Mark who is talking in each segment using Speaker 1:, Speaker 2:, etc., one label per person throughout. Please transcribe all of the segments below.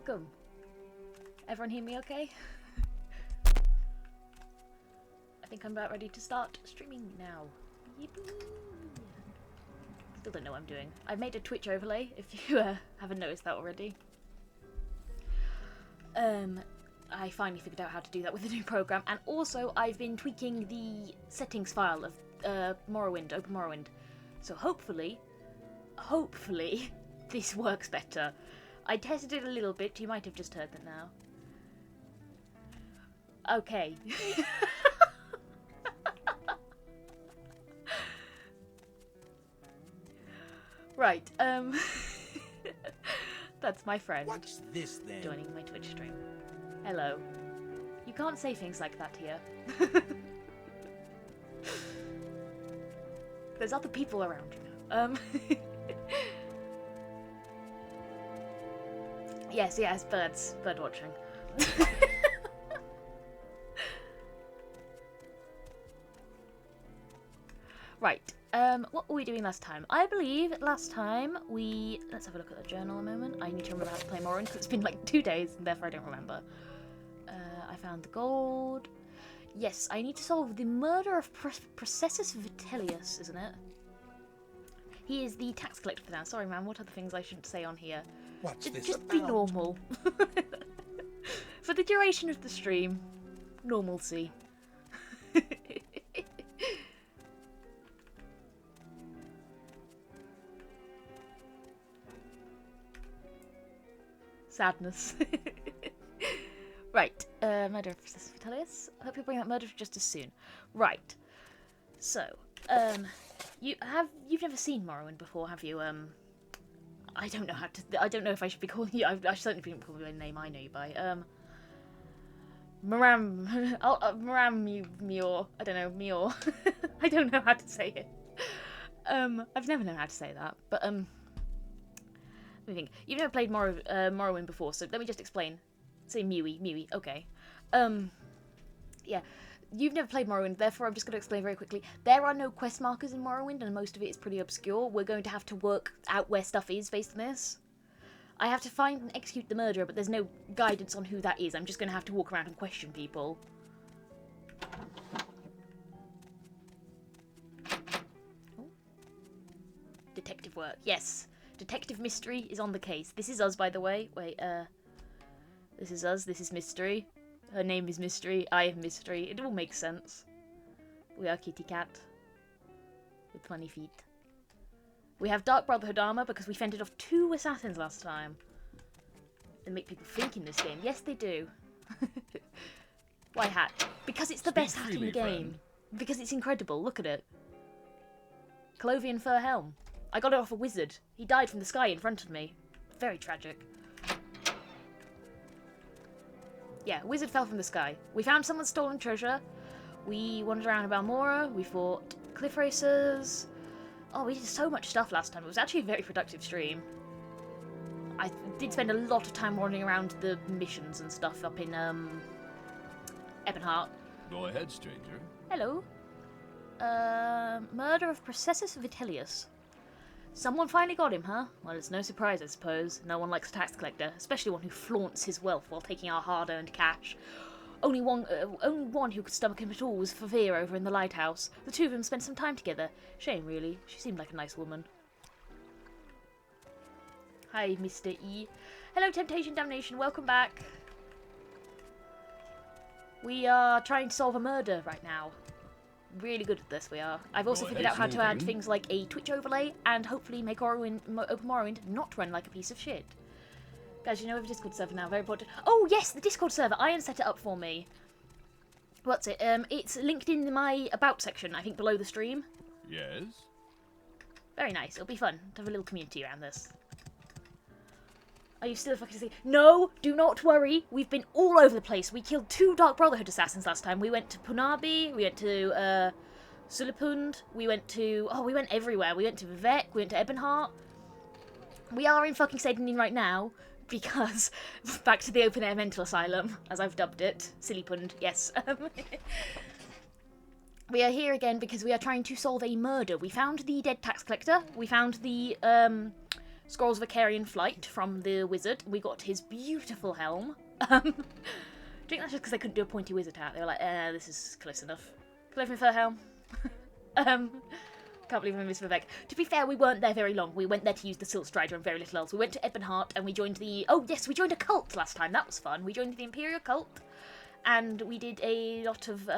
Speaker 1: welcome. Everyone hear me okay? I think I'm about ready to start streaming now. Yippee! Still don't know what I'm doing. I've made a Twitch overlay, if you haven't noticed that already. I finally figured out how to do that with the new program, and also I've been tweaking the settings file of Morrowind, Open Morrowind. So hopefully, this works better. I tested it a little bit, you might have just heard that now. Okay. Right, that's my friend.
Speaker 2: What's this then?
Speaker 1: Joining my Twitch stream. Hello. You can't say things like that here. There's other people around, you know. Yes, birds. Bird watching. Right, what were we doing last time? I believe last time we... Let's have a look at the journal a moment. I need to remember how to play Morrowind because it's been like 2 days and therefore I don't remember. I found the gold. Yes, I need to solve the murder of Processus Vitellius, isn't it? He is the tax collector for now. Sorry, man, what other things I shouldn't say on here?
Speaker 2: What's this
Speaker 1: Just
Speaker 2: about?
Speaker 1: be normal. For the duration of the stream, normalcy. Sadness. Right, murder of Processus Vitellius. I hope you'll bring that murder to justice soon. Right, so, you've never seen Morrowind before, have you? I don't know how to. I don't know if I should be calling you. I certainly shouldn't call you a name I know you by. Muir. I don't know, Muir. I don't know how to say it. I've never known how to say that, but let me think. You've never played Morrowind before, so let me just explain. Say Mewy, okay. Yeah. You've never played Morrowind, therefore I'm just going to explain very quickly. There are no quest markers in Morrowind, and most of it is pretty obscure. We're going to have to work out where stuff is based on this. I have to find and execute the murderer, but there's no guidance on who that is. I'm just going to have to walk around and question people. Oh. Detective work, yes. Detective Mystery is on the case. This is us, by the way. Wait, this is us, this is Mystery. Her name is Mystery, I am Mystery. It all makes sense. We are Kitty Cat. With 20 feet. We have Dark Brotherhood armor because we fended off 2 assassins last time. They make people think in this game. Yes, they do. White hat. Because it's the best hat in the game. Because it's incredible. Look at it. Clovian fur helm. I got it off a wizard. He died from the sky in front of me. Very tragic. Yeah, a wizard fell from the sky. We found someone's stolen treasure. We wandered around Balmora. We fought cliff racers. Oh, we did so much stuff last time. It was actually a very productive stream. I did spend a lot of time wandering around the missions and stuff up in, Ebonheart.
Speaker 3: Go ahead, stranger.
Speaker 1: Hello. Murder of Processus Vitellius. Someone finally got him, huh? Well, it's no surprise, I suppose. No one likes a tax collector, especially one who flaunts his wealth while taking our hard-earned cash. Only one who could stomach him at all was Favir over in the lighthouse. The two of them spent some time together. Shame, really. She seemed like a nice woman. Hi, Mr. E. Hello, Temptation Damnation. Welcome back. We are trying to solve a murder right now. Really good at this, we are. I've also figured out how to add things like a Twitch overlay and hopefully make Open Morrowind not run like a piece of shit. Guys, you know we have a Discord server now, very important. Oh yes, the Discord server! Iron set it up for me. What's it? It's linked in my About section, I think below the stream.
Speaker 3: Yes?
Speaker 1: Very nice, it'll be fun to have a little community around this. Are you still fucking saying? No, do not worry. We've been all over the place. We killed 2 Dark Brotherhood assassins last time. We went to Punabi, we went to Sulipund, we went everywhere. We went to Vivek, we went to Ebonheart. We are in fucking Satanin right now because back to the open air mental asylum, as I've dubbed it. Sillypund, yes. We are here again because we are trying to solve a murder. We found the dead tax collector. We found the Scroll's Vicarian Flight from the wizard. We got his beautiful helm. Do you think that's just because they couldn't do a pointy wizard hat? They were like, this is close enough. Cloven fur helm. Can't believe I missed Vivek. To be fair, we weren't there very long. We went there to use the Silt Strider and very little else. We went to Ebonheart and we joined the... Oh, yes, we joined a cult last time. That was fun. We joined the Imperial cult and we did a lot of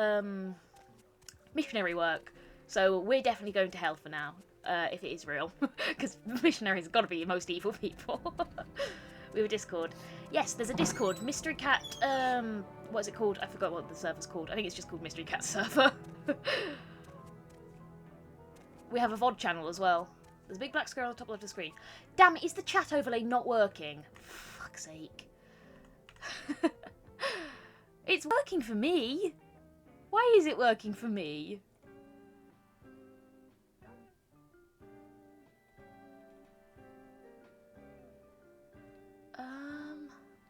Speaker 1: missionary work. So we're definitely going to hell for now, if it is real. Because missionaries have got to be the most evil people. We were Discord. Yes, there's a Discord. Mysterycat, what is it called? I forgot what the server's called. I think it's just called Mysterycat server. We have a VOD channel as well. There's a big black square on the top left of the screen. Damn it, is the chat overlay not working? For fuck's sake. It's working for me. Why is it working for me?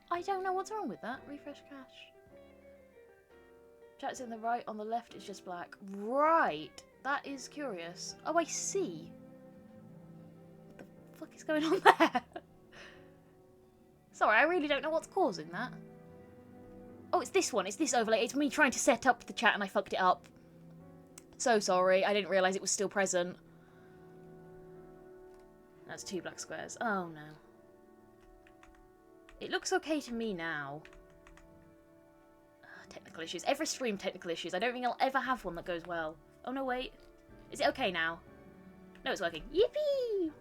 Speaker 1: I don't know what's wrong with that. Refresh cache. Chat's in the right, on the left it's just black. Right. That is curious. Oh, I see. What the fuck is going on there? Sorry, I really don't know what's causing that. Oh, it's this one. It's this overlay. It's me trying to set up the chat and I fucked it up. So sorry. I didn't realise it was still present. That's 2 black squares. Oh, no. It looks okay to me now. Technical issues. Every stream, technical issues. I don't think I'll ever have one that goes well. Oh, no, wait. Is it okay now? No, it's working. Yippee!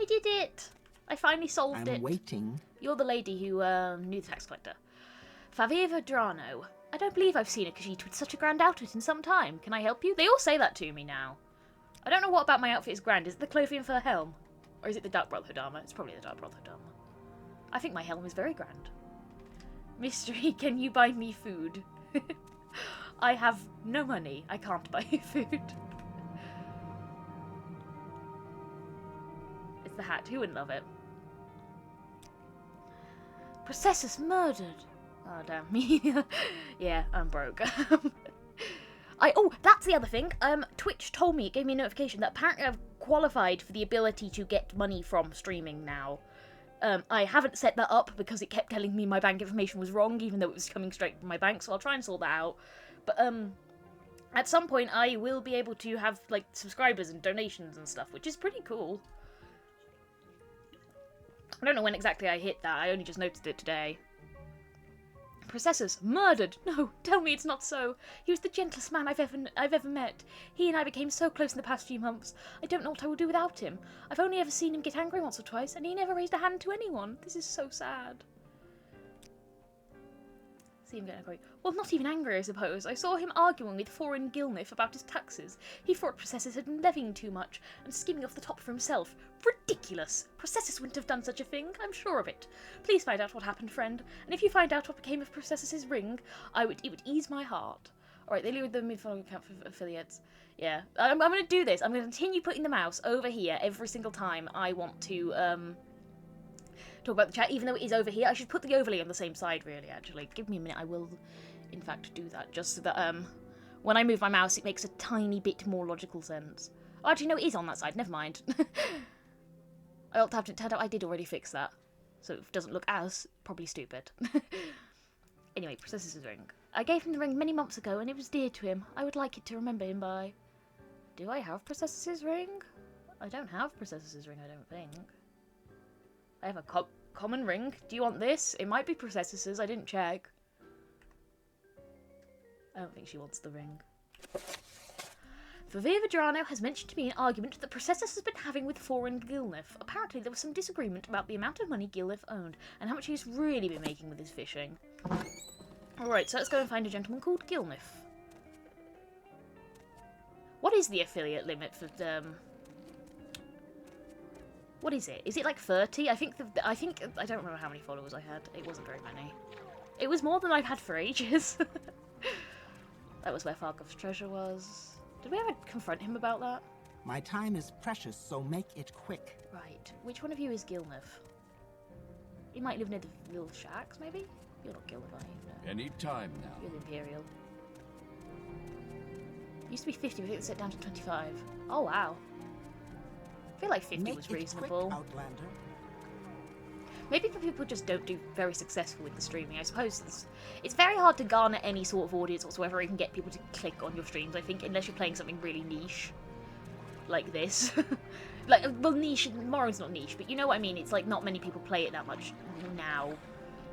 Speaker 1: I did it! I finally solved it.
Speaker 2: I'm waiting.
Speaker 1: You're the lady who knew the tax collector. Favia Verdrano. I don't believe I've seen a Khajiit with such a grand outfit in some time. Can I help you? They all say that to me now. I don't know what about my outfit is grand. Is it the Clothian fur helm? Or is it the Dark Brotherhood armour? It's probably the Dark Brotherhood armour. I think my helm is very grand. Mystery, can you buy me food? I have no money. I can't buy you food. It's the hat. Who wouldn't love it? Processus murdered. Oh, damn me. Yeah, I'm broke. Oh, that's the other thing. Twitch told me, it gave me a notification that apparently I've qualified for the ability to get money from streaming now. I haven't set that up because it kept telling me my bank information was wrong, even though it was coming straight from my bank, so I'll try and sort that out. But, at some point I will be able to have, like, subscribers and donations and stuff, which is pretty cool. I don't know when exactly I hit that, I only just noticed it today. Processus murdered! No, tell me it's not so. He was the gentlest man I've ever met. He and I became so close in the past few months. I don't know what I will do without him. I've only ever seen him get angry once or twice, and he never raised a hand to anyone. This is so sad. See him get angry. Well, not even angry, I suppose. I saw him arguing with foreign Gilnif about his taxes. He thought Processus had been levying too much and skimming off the top for himself. Ridiculous! Processus wouldn't have done such a thing, I'm sure of it. Please find out what happened, friend. And if you find out what became of Processus's ring, it would ease my heart. Alright, they leave the mid-following account for affiliates. Yeah, I'm going to do this. I'm going to continue putting the mouse over here every single time I want to, talk about the chat, even though it is over here. I should put the overlay on the same side, really, actually. Give me a minute, I will, in fact, do that, just so that, when I move my mouse, it makes a tiny bit more logical sense. Oh, actually, no, it is on that side, never mind. I'll have to tell out I did already fix that, so it doesn't look as probably stupid. Anyway, Processus's ring. I gave him the ring many months ago, and it was dear to him. I would like it to remember him by. Do I have Processus's ring? I don't have Processus's ring, I don't think. I have a common ring. Do you want this? It might be Processus's, I didn't check. I don't think she wants the ring. Favia Verdrano has mentioned to me an argument that Processus has been having with foreign Gilnif. Apparently there was some disagreement about the amount of money Gilnif owned, and how much he's really been making with his fishing. Alright, so let's go and find a gentleman called Gilnif. What is the affiliate limit for, what is it? Is it like 30? I don't remember how many followers I had. It wasn't very many. It was more than I've had for ages. That was where Fargoth's treasure was. Did we ever confront him about that?
Speaker 2: My time is precious, so make it quick.
Speaker 1: Right. Which one of you is Gilnif? You might live near the little shacks, maybe? You're not Gilnif, are you? No.
Speaker 3: Any time now.
Speaker 1: You're the Imperial. Used to be 50, but I think it's set down to 25. Oh, wow. I feel like 50 was reasonable.
Speaker 2: Quick, Outlander.
Speaker 1: Maybe people just don't do very successful with the streaming. I suppose it's very hard to garner any sort of audience whatsoever and can get people to click on your streams, I think, unless you're playing something really niche. Like this. Like, well, niche, Morrowind's not niche, but you know what I mean? It's like not many people play it that much now.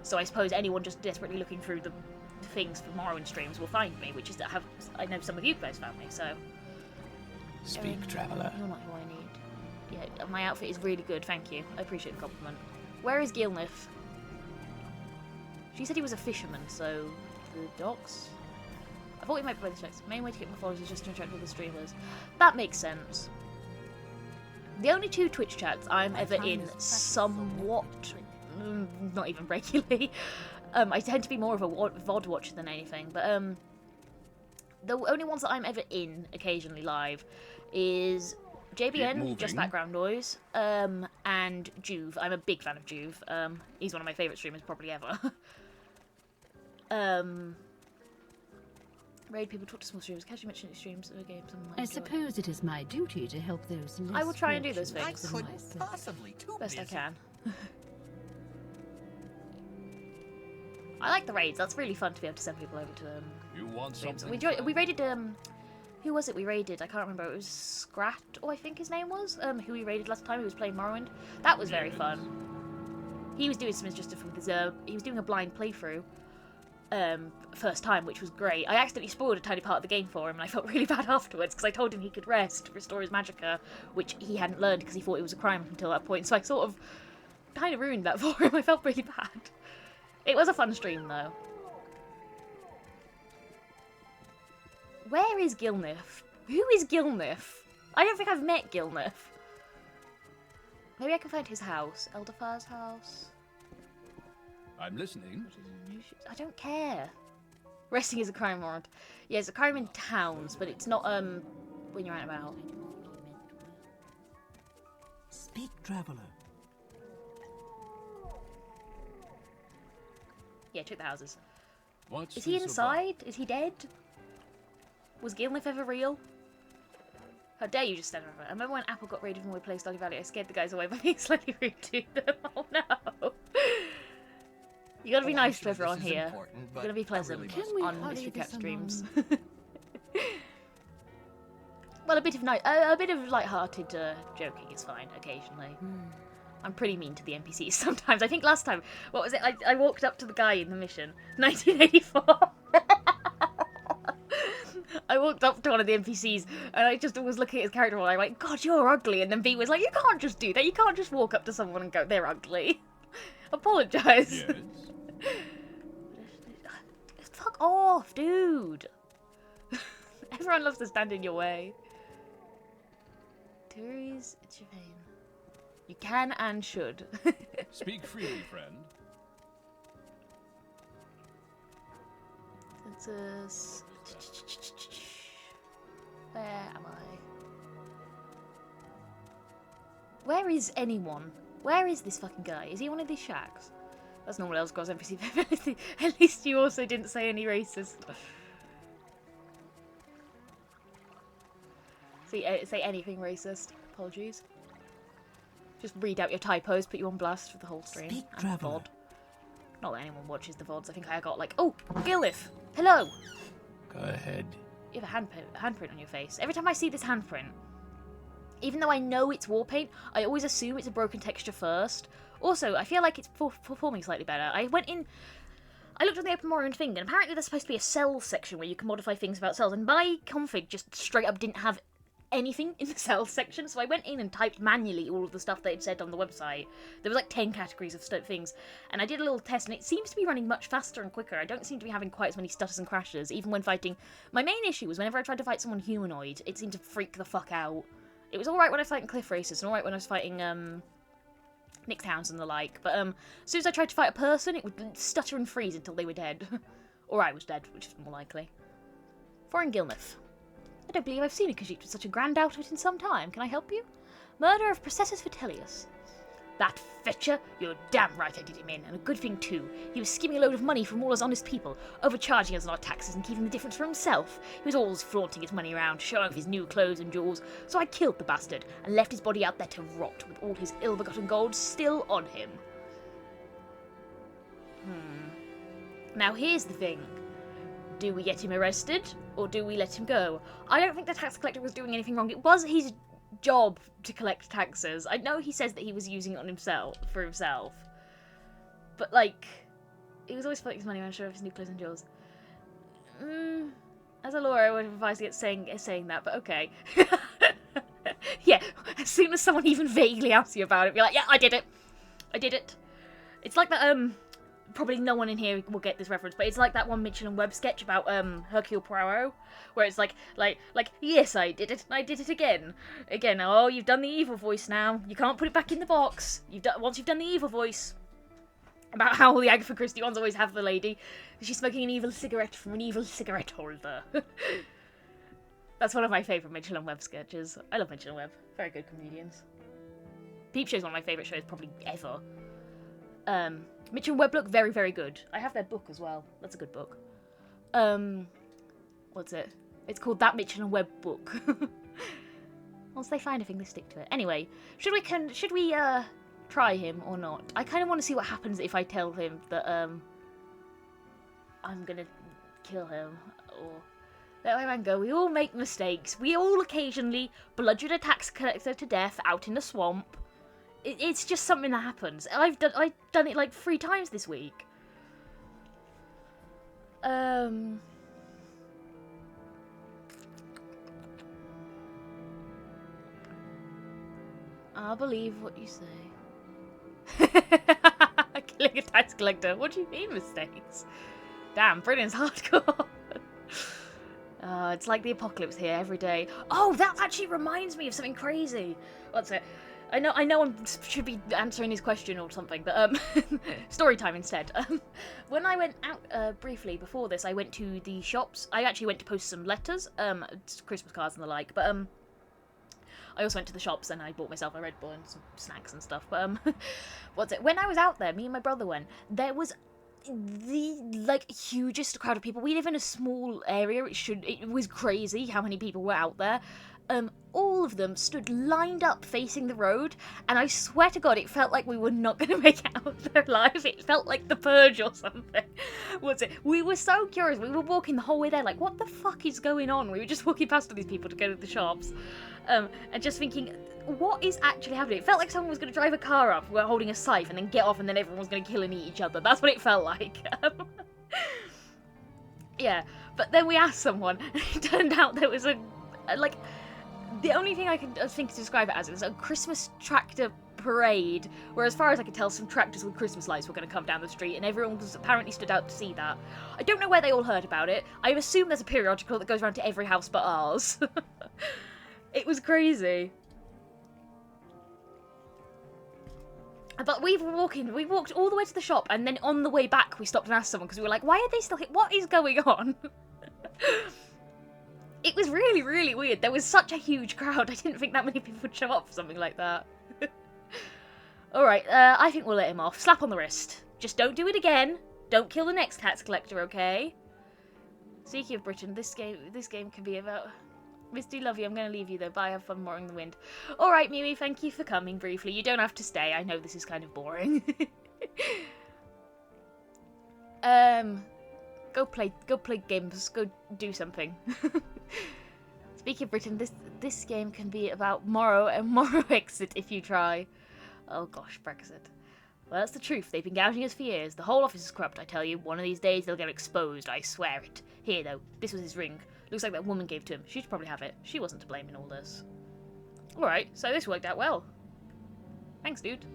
Speaker 1: So I suppose anyone just desperately looking through the things for Morrowind streams will find me, which is that I know some of you guys found me, so...
Speaker 3: Speak, traveller.
Speaker 1: You're not who I need. Yeah, my outfit is really good, thank you. I appreciate the compliment. Where is Gilnif? She said he was a fisherman, so... The docks? I thought we might play the checks. Main way to get my followers is just to interact with the streamers. That makes sense. The only 2 Twitch chats I'm ever in somewhat... not even regularly. I tend to be more of a VOD watcher than anything, but the only ones that I'm ever in occasionally live is JBN, just background noise, and Juve. I'm a big fan of Juve. He's one of my favourite streamers probably ever. Raid people, talk to small streamers, casually mention your streams of a game.
Speaker 4: I suppose it is my duty to help those less
Speaker 1: I will try and do those things.
Speaker 2: I couldn't possibly do
Speaker 1: Best I can. I like the raids. That's really fun to be able to send people over to
Speaker 3: You want
Speaker 1: streams.
Speaker 3: something?
Speaker 1: We raided who was it we raided? I can't remember. It was Scrat, I think his name was. Who we raided last time. He was playing Morrowind. That was very fun. He was doing some just with his he was doing a blind playthrough. First time, which was great. I accidentally spoiled a tiny part of the game for him, and I felt really bad afterwards because I told him he could rest, restore his magicka, which he hadn't learned because he thought it was a crime until that point. So I sort of kind of ruined that for him. I felt really bad. It was a fun stream though. Where is Gilnif? Who is Gilnif? I don't think I've met Gilnif. Maybe I can find his house. Elderfar's house.
Speaker 3: I'm listening.
Speaker 1: I don't care. Resting is a crime warrant. Yeah, it's a crime in towns, but it's not when you're out and about.
Speaker 2: Speak, traveler.
Speaker 1: Yeah, check the houses.
Speaker 3: What's
Speaker 1: Is he inside? Is he dead? Was Gilnif ever real? How dare you just stand over it? I remember when Apple got raided when we played Stardew Valley, I scared the guys away by being slightly rude to them. Oh no! You gotta be nice to everyone here. You're gonna be pleasant on Mysterycat streams. Well, a bit of light-hearted joking is fine occasionally. I'm pretty mean to the NPCs sometimes. I think last time, what was it? I walked up to the guy in the mission, 1984. I walked up to one of the NPCs and I just was looking at his character and I went, God, you're ugly. And then B was like, you can't just do that. You can't just walk up to someone and go, they're ugly. Apologise.
Speaker 3: Yes.
Speaker 1: Fuck off, dude. Everyone loves to stand in your way. Turi's Javane. You can and should.
Speaker 3: Speak freely, friend.
Speaker 1: Census. Where am I? Where is anyone? Where is this fucking guy? Is he one of these shacks? That's normal Elsgor's NPC. At least you also didn't say any racist. Say anything racist. Apologies. Just read out your typos, put you on blast for the whole stream.
Speaker 2: Speak,
Speaker 1: and the
Speaker 2: traveller.
Speaker 1: VOD. Not that anyone watches the VODs. I think I got like, oh, Gilif, hello.
Speaker 3: Go ahead.
Speaker 1: You have a handprint on your face. Every time I see this handprint, even though I know it's war paint, I always assume it's a broken texture first. Also, I feel like it's performing slightly better. I looked at the Open Morrowind thing, and apparently there's supposed to be a cells section where you can modify things about cells, and my config just straight up didn't have anything in the cells section, so I went in and typed manually all of the stuff that it said on the website. There was like 10 categories of things, and I did a little test, and it seems to be running much faster and quicker. I don't seem to be having quite as many stutters and crashes, even when fighting. My main issue was whenever I tried to fight someone humanoid, it seemed to freak the fuck out. It was alright when I was fighting Cliff Racers, and alright when I was fighting, Nicktown's and the like, but, as soon as I tried to fight a person, it would stutter and freeze until they were dead. Or I was dead, which is more likely. Foreign Gilnif. I don't believe I've seen a Khajiit with such a grand outfit in some time. Can I help you? Murder of Processus Vitellius. That fetcher? You're damn right I did him in, and a good thing too. He was skimming a load of money from all us honest people, overcharging us on our taxes and keeping the difference for himself. He was always flaunting his money around, showing off his new clothes and jewels, so I killed the bastard, and left his body out there to rot, with all his ill-begotten gold still on him. Now here's the thing. Do we get him arrested, or do we let him go? I don't think the tax collector was doing anything wrong. It was his job to collect taxes. I know he says that he was using it on himself, for himself. But, like, he was always putting his money on sure of his new clothes and jewels. As a lawyer, I would advise against saying that, but okay. Yeah, as soon as someone even vaguely asks you about it, be like, yeah, I did it. I did it. It's like that, probably no one in here will get this reference, but it's like that one Mitchell and Webb sketch about, Hercule Poirot, where it's like, yes, I did it, and I did it again. Again, oh, you've done the evil voice now. You can't put it back in the box. Once you've done the evil voice. About how the Agatha Christie ones always have the lady. She's smoking an evil cigarette from an evil cigarette holder. That's one of my favourite Mitchell and Webb sketches. I love Mitchell and Webb. Very good comedians. Peep Show's one of my favourite shows probably ever. Mitchell and Webb look very, very good. I have their book as well. That's a good book. What's it? It's called That Mitchell and Webb Book. Once they find a thing, they stick to it. Anyway, should we try him or not? I kind of want to see what happens if I tell him that I'm gonna kill him, or let my man go. We all make mistakes. We all occasionally bludgeon a tax collector to death out in the swamp. It's just something that happens. I've done it like 3 times this week. I'll believe what you say. Killing a tax collector. What do you mean mistakes? Damn, Britain's hardcore. It's like the apocalypse here every day. Oh, that actually reminds me of something crazy. What's it? I know I should be answering his question or something, but story time instead. When I went out briefly before this, I went to the shops. I actually went to post some letters, Christmas cards and the like, but I also went to the shops and I bought myself a Red Bull and some snacks and stuff. But what's it? When I was out there, me and my brother went. There was the hugest crowd of people. We live in a small area. It was crazy how many people were out there. All of them stood lined up facing the road, and I swear to God, it felt like we were not going to make it out there alive. It felt like the Purge or something. What's it? We were so curious. We were walking the whole way there, like, what the fuck is going on? We were just walking past all these people to go to the shops, and just thinking, what is actually happening? It felt like someone was going to drive a car up, we were holding a scythe, and then get off, and then everyone was going to kill and eat each other. That's what it felt like. Yeah, but then we asked someone, and it turned out there was the only thing I can think to describe it as is a Christmas tractor parade, where as far as I could tell, some tractors with Christmas lights were going to come down the street, and everyone was apparently stood out to see that. I don't know where they all heard about it. I assume there's a periodical that goes around to every house but ours. It was crazy. But we walked all the way to the shop, and then on the way back we stopped and asked someone, because we were like, why are they still here? What is going on? It was really, really weird. There was such a huge crowd. I didn't think that many people would show up for something like that. Alright, I think we'll let him off. Slap on the wrist. Just don't do it again. Don't kill the next tax collector, okay? Speaking of Britain, this game can be about... Misty, love you. I'm going to leave you, though. Bye, have fun mooring the wind. Alright, Mimi, thank you for coming briefly. You don't have to stay. I know this is kind of boring. Go play games. Go do something. Speaking of Britain, this game can be about Morrow and Morrow exit if you try. Oh gosh, Brexit. Well, that's the truth. They've been gouging us for years. The whole office is corrupt, I tell you. One of these days they'll get exposed, I swear it. Here, though, this was his ring. Looks like that woman gave to him. She should probably have it. She wasn't to blame in all this. Alright, so this worked out well. Thanks, dude.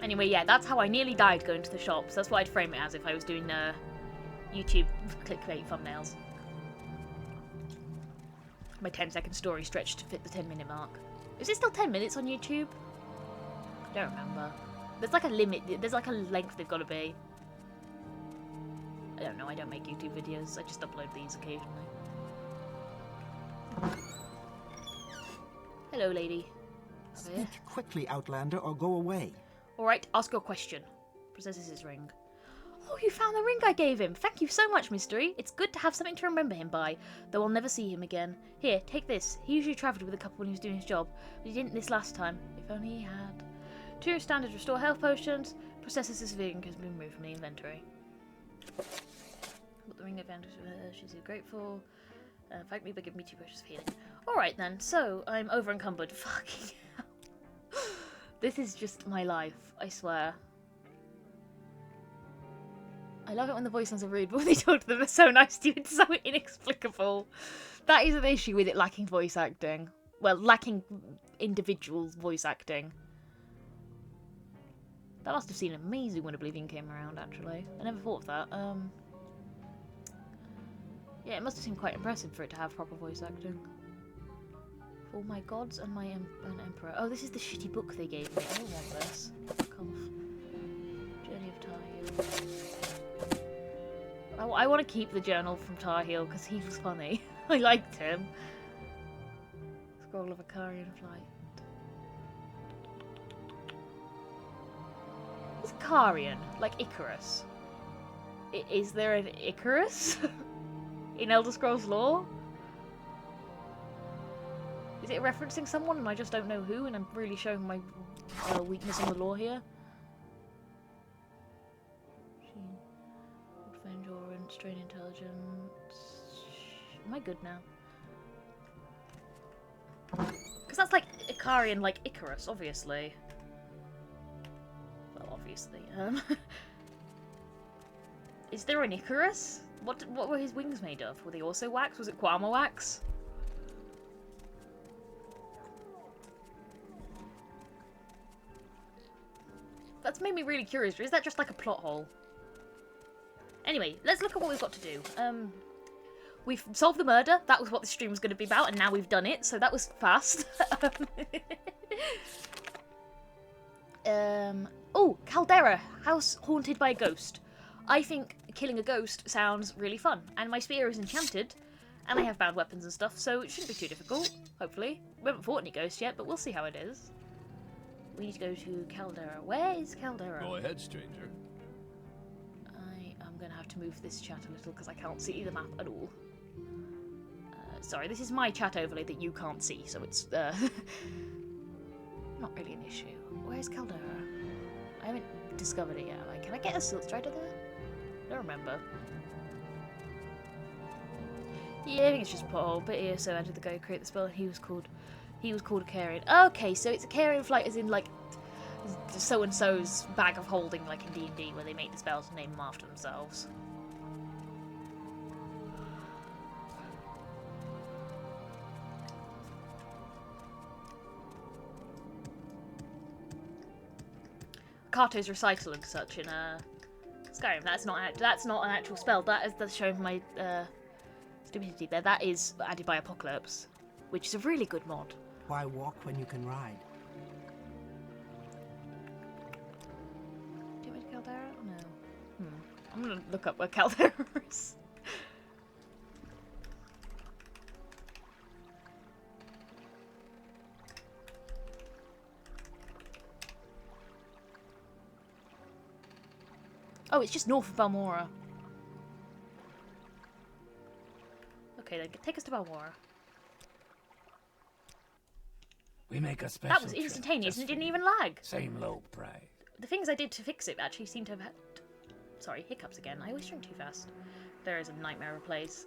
Speaker 1: Anyway, yeah, that's how I nearly died going to the shops. That's what I'd frame it as if I was doing YouTube clickbait thumbnails. My 10-second story stretched to fit the 10-minute mark. Is it still 10 minutes on YouTube? I don't remember. There's like a limit. There's like a length they've got to be. I don't know. I don't make YouTube videos. I just upload these occasionally. Hello, lady.
Speaker 2: Speak quickly, Outlander, or go away.
Speaker 1: Alright, ask your question. Possesses his ring. Oh, you found the ring I gave him. Thank you so much, Mystery. It's good to have something to remember him by, though I'll never see him again. Here, take this. He usually travelled with a couple when he was doing his job, but he didn't this last time. If only he had. 2 standard restore health potions. Processes this thing has been removed from the inventory. Put the ring advantage with her. She's so grateful. Thank me by giving me 2 precious of healing. Alright then, so I'm over encumbered. Fucking hell. This is just my life, I swear. I love it when the voice sounds so rude, but when they talk to them, they're so nice to you. It's so inexplicable. That is an issue with it lacking voice acting. Well, lacking individual voice acting. That must have seemed amazing when Oblivion came around, actually. I never thought of that. Yeah, it must have seemed quite impressive for it to have proper voice acting. For my gods and my emperor. Oh, this is the shitty book they gave me. I don't want this. Fuck off. Journey of Tar Heel. I want to keep the journal from Tar Heel because he was funny. I liked him. Scroll of Icarian Flight. Is Icarian like Icarus? Is there an Icarus in Elder Scrolls lore? Is it referencing someone and I just don't know who, and I'm really showing my weakness on the lore here? Endurance, strain intelligence. Am I good now? Because that's like Icarian, like Icarus, obviously. Well, obviously. Is there an Icarus? What were his wings made of? Were they also wax? Was it Quama wax? That's made me really curious. Or is that just like a plot hole? Anyway, let's look at what we've got to do. We've solved the murder. That was what the stream was going to be about, and now we've done it, so that was fast. Oh, Caldera, house haunted by a ghost. I think killing a ghost sounds really fun, and my spear is enchanted, and I have bound weapons and stuff, so it shouldn't be too difficult, hopefully. We haven't fought any ghosts yet, but we'll see how it is. We need to go to Caldera. Where is Caldera?
Speaker 3: Go ahead, stranger.
Speaker 1: I'm going to have to move this chat a little because I can't see the map at all. Sorry, this is my chat overlay that you can't see, so it's not really an issue. Where's Caldera? I haven't discovered it yet. Like, can I get a Silt Strider there? I don't remember. Yeah, I think it's just a pothole. But here, so entered the guy who created the spell, and he was called a Carrion. Okay, so it's a Carrion flight, as in like so and so's bag of holding, like in D&D, where they make the spells and name them after themselves. Kato's recital and such in Skyrim. That's not an actual spell. That's showing my stupidity there. That is added by Apocalypse, which is a really good mod.
Speaker 2: Why walk when you can ride?
Speaker 1: Do you want Caldera? No. I'm gonna look up where Caldera is. Oh, it's just north of Balmora. Okay, then take us to Balmora.
Speaker 3: We make a special
Speaker 1: That was instantaneous and it didn't even lag.
Speaker 3: Same low price.
Speaker 1: The things I did to fix it actually seem to have had... Sorry, hiccups again. I always drink too fast. There is a nightmare of a place.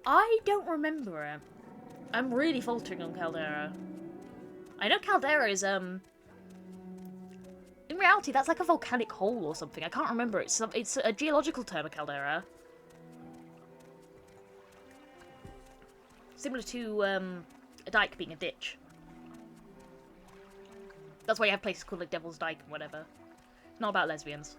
Speaker 1: I don't remember it. I'm really faltering on Caldera. I know Caldera is, in reality, that's like a volcanic hole or something. I can't remember. It's a geological term of Caldera. Similar to a dike being a ditch. That's why you have places called like Devil's Dyke and whatever. Not about lesbians.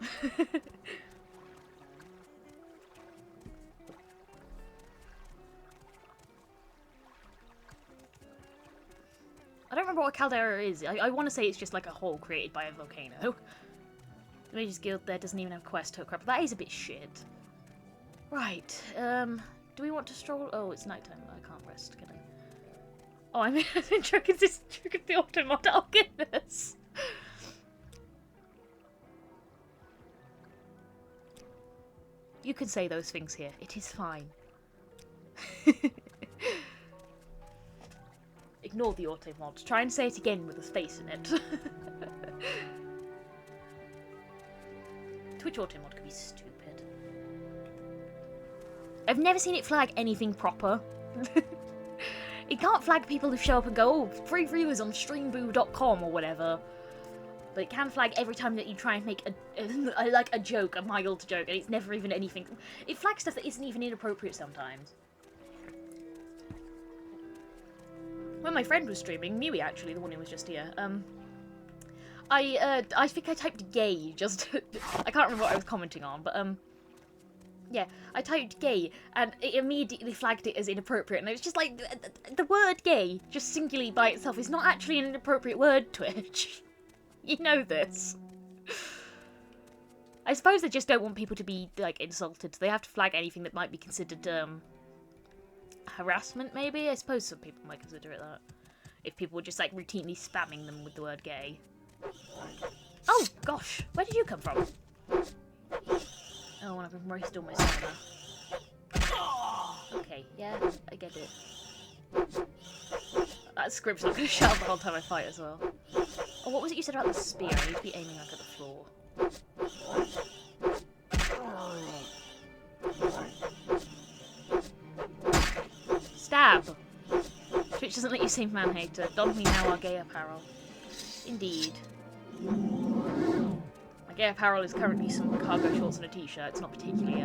Speaker 1: I don't remember what Caldera is. I want to say it's just like a hole created by a volcano. The Mage's Guild there doesn't even have quest hook crap. That is a bit shit. Right. Do we want to stroll? Oh, it's nighttime. I can't rest, can I? Oh, I'm in Trick of the Automod. Oh, goodness. You can say those things here. It is fine. Ignore the auto mod. Try and say it again with a space in it. Twitch auto mod could be stupid. I've never seen it flag anything proper. It can't flag people who show up and go, oh, free viewers on streamboo.com or whatever. But it can flag every time that you try and make a joke, a mild joke, and it's never even anything. It flags stuff that isn't even inappropriate sometimes. When my friend was streaming, Mewy actually, the one who was just here, I think I typed gay, just, I can't remember what I was commenting on, but, yeah, I typed gay, and it immediately flagged it as inappropriate, and it was just like, the word gay, just singularly by itself, is not actually an inappropriate word, Twitch. You know this. I suppose they just don't want people to be, like, insulted, so they have to flag anything that might be considered, harassment, maybe? I suppose some people might consider it that. If people were just, like, routinely spamming them with the word gay. Oh, gosh. Where did you come from? Oh, I've been roasted all my stamina. Okay, yeah, I get it. That script's not going to shout the whole time I fight as well. Oh, what was it you said about the spear? I need to be aiming like at the floor. Stab! Twitch doesn't let you say man-hater. Don me now our gay apparel. Indeed. My gay apparel is currently some cargo shorts and a t-shirt. It's not particularly,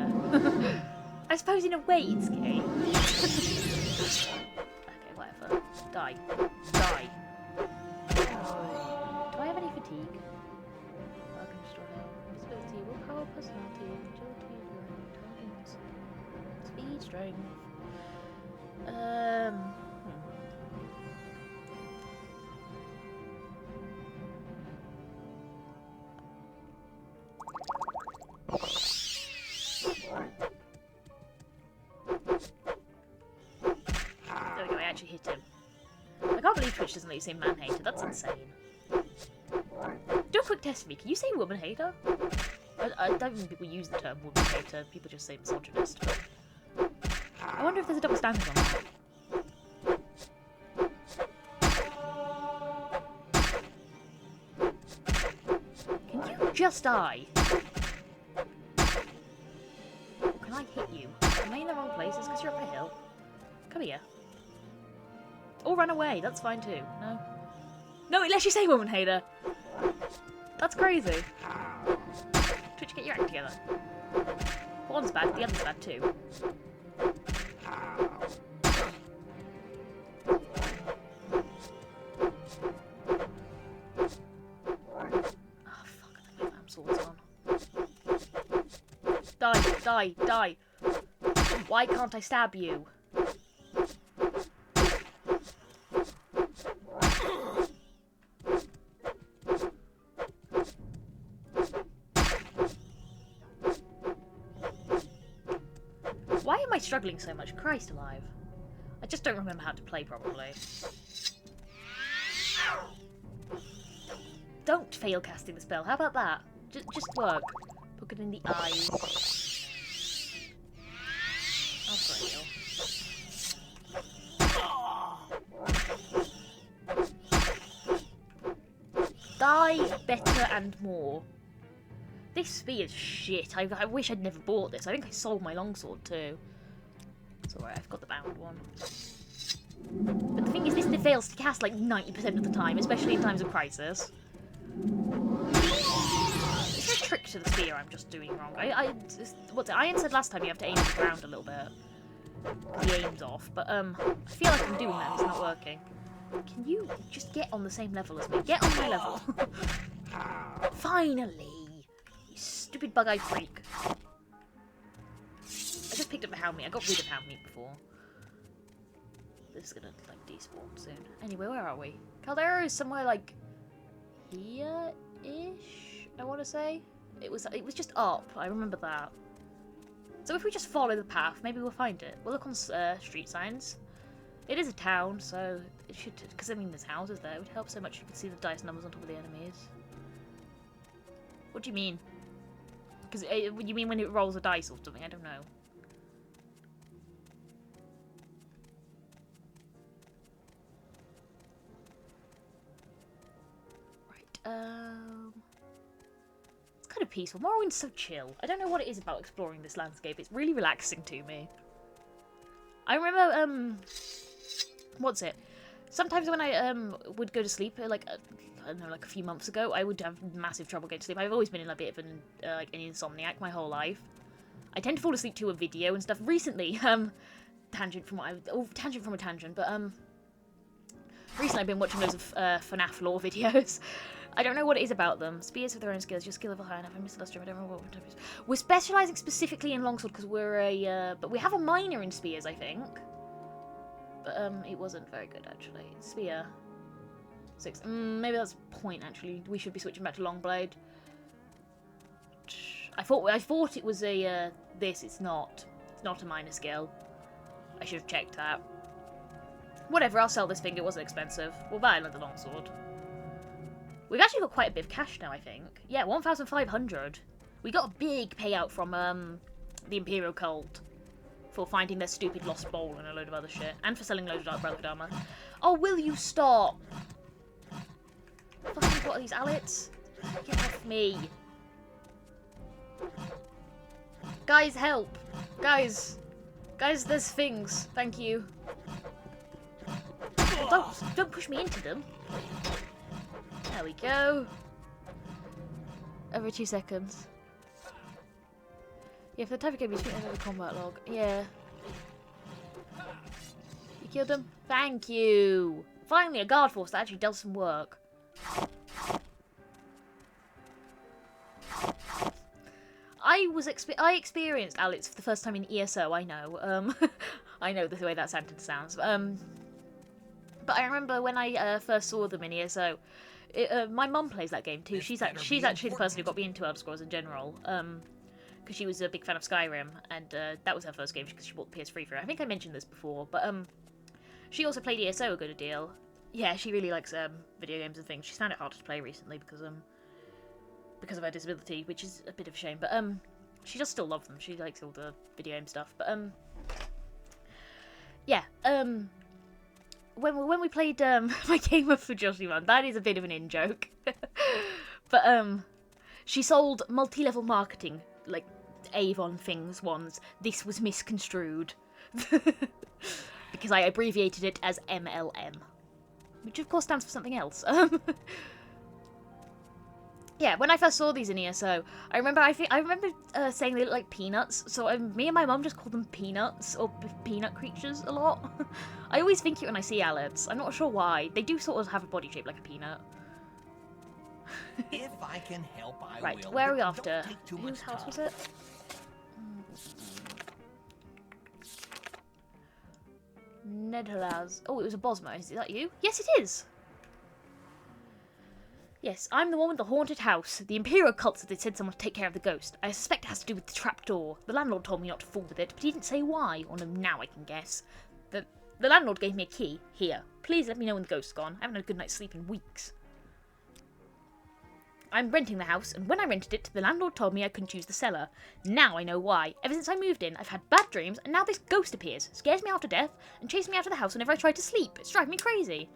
Speaker 1: I suppose in a way it's gay. Okay, whatever. Die. Die. Do I have any fatigue? Welcome to store health. Visibility, willpower, personality, agility, intelligence, speed, strength. There we go, I actually hit him. I can't believe Twitch doesn't let you say man-hater, that's insane. Do a quick test for me, can you say woman-hater? I don't think people use the term woman-hater, people just say misogynist, but... I wonder if there's a double standard on that. Can you just die? Or can I hit you? Am I in the wrong places because you're up a hill? Come here. Or run away, that's fine too. No? No, it lets you say woman hater! That's crazy. Twitch, get your act together. One's bad, the other's bad too. Die, die! Why can't I stab you? Why am I struggling so much? Christ alive. I just don't remember how to play properly. Don't fail casting the spell. How about that? Just work. Look it in the eyes. Oh, for real. Die better and more. This spear is shit. I wish I'd never bought this. I think I sold my longsword too. It's alright, I've got the bound one. But the thing is, this fails to cast like 90% of the time, especially in times of crisis. Is there a trick to the spear I'm just doing wrong? What's it? Ian said last time you have to aim at the ground a little bit. Because the aim's off. But I feel like I'm doing that and it's not working. Can you just get on the same level as me? Get on my level. Finally! You stupid bug-eyed freak. I just picked up the hound meat. I got rid of hound meat before. This is gonna, like, despawn soon. Anyway, where are we? Caldera is somewhere, like, here-ish, I want to say. It was just up. I remember that. So if we just follow the path, maybe we'll find it. We'll look on street signs. It is a town, so it should... Because, I mean, there's houses there. It would help so much if you could see the dice numbers on top of the enemies. What do you mean? Because you mean when it rolls a dice or something? I don't know. It's kind of peaceful. Morrowind's so chill. I don't know what it is about exploring this landscape. It's really relaxing to me. I remember, what's it? Sometimes when I would go to sleep, like I don't know, like a few months ago, I would have massive trouble getting to sleep. I've always been in a bit of an like an insomniac my whole life. I tend to fall asleep to a video and stuff. Recently, tangent from a tangent, but recently I've been watching loads of FNAF lore videos. I don't know what it is about them. Spears with their own skills. Your skill level high enough. I missed the last stream. I don't remember what type it is. We're specialising specifically in longsword because we're a... but we have a minor in spears, I think. But it wasn't very good, actually. Spear. 6. Maybe that's the point, actually. We should be switching back to longblade. I thought it was a... this. It's not. It's not a minor skill. I should have checked that. Whatever, I'll sell this thing. It wasn't expensive. We'll buy another longsword. We've actually got quite a bit of cash now, I think. Yeah, 1,500. We got a big payout from the Imperial Cult for finding their stupid lost bowl and a load of other shit. And for selling loads of Dark Brotherhood armor. Oh, will you stop? Fucking what are these Alits? Get off me. Guys, help. Guys, there's things. Thank you. Don't push me into them. There we go. Every 2 seconds. Yeah, for the type of game you speak of a combat log. Yeah. You killed him? Thank you! Finally, a guard force that actually does some work. I experienced Alex for the first time in ESO, I know. I know the way that sentence sounds. But I remember when I first saw them in ESO, my mum plays that game too. She's actually the person who got me into Elder Scrolls in general. Because she was a big fan of Skyrim, and that was her first game because she bought the PS3 for it. I think I mentioned this before, but she also played ESO a good deal. Yeah, she really likes video games and things. She's found it harder to play recently because of her disability, which is a bit of a shame. But she does still love them. She likes all the video game stuff. But yeah. When we played my game of Fujoshiman, that is a bit of an in-joke. But she sold multi-level marketing, like Avon things once. This was misconstrued. Because I abbreviated it as MLM. Which of course stands for something else. Yeah, when I first saw these in ESO, I remember saying they look like peanuts, so me and my mum just called them peanuts, or peanut creatures a lot. I always think it when I see Alex. I'm not sure why. They do sort of have a body shape like a peanut.
Speaker 2: If I can help, I
Speaker 1: right,
Speaker 2: will.
Speaker 1: where are we
Speaker 2: but
Speaker 1: after?
Speaker 2: don't take too
Speaker 1: Whose
Speaker 2: much
Speaker 1: house
Speaker 2: time.
Speaker 1: was it? Nedhalaz. Oh, it was a Bosmo. Is that you? Yes, it is! Yes, I'm the one with the haunted house. The Imperial cult said they said someone to take care of the ghost. I suspect it has to do with the trapdoor. The landlord told me not to fool with it, but he didn't say why. Or no, now I can guess. The landlord gave me a key. Here. Please let me know when the ghost's gone. I haven't had a good night's sleep in weeks. I'm renting the house, and when I rented it, the landlord told me I couldn't use the cellar. Now I know why. Ever since I moved in, I've had bad dreams, and now this ghost appears, scares me half to death, and chases me out of the house whenever I try to sleep. It's driving me crazy.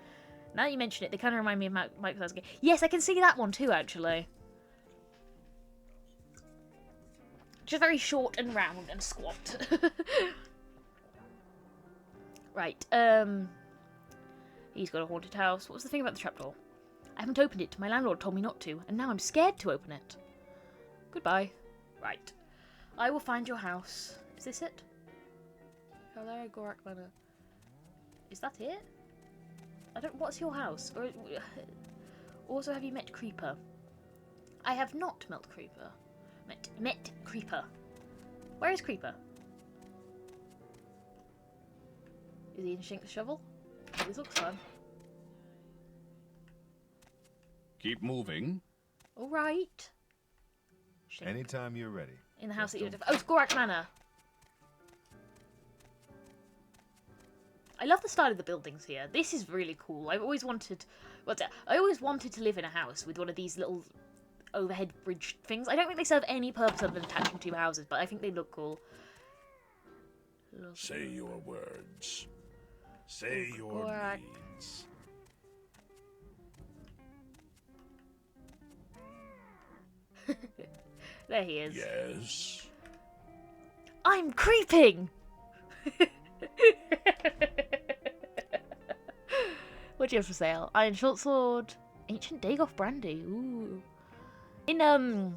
Speaker 1: Now that you mention it, they kind of remind me of Mike Wazowski. Yes, I can see that one too, actually. Just very short and round and squat. Right, he's got a haunted house. What was the thing about the trapdoor? I haven't opened it. My landlord told me not to, and now I'm scared to open it. Goodbye. Right. I will find your house. Is this it? Calera Gorak Manor. Is that it? I don't... What's your house? Or, also, have you met Creeper? I have not met Creeper. Met Creeper. Where is Creeper? Is he in Shink the Shovel? This looks fun.
Speaker 3: Keep moving.
Speaker 1: All right. Shink.
Speaker 5: Anytime you're ready.
Speaker 1: In the house that you... Oh, it's Gorak Manor. I love the style of the buildings here. This is really cool. I've always wanted... I always wanted to live in a house with one of these little overhead bridge things. I don't think they serve any purpose other than attaching two houses, but I think they look cool.
Speaker 3: Say your words. Say your
Speaker 1: Alright.
Speaker 3: needs.
Speaker 1: There he is.
Speaker 3: Yes.
Speaker 1: I'm creeping! What do you have for sale? Iron short sword, ancient Dagoth brandy. Ooh. In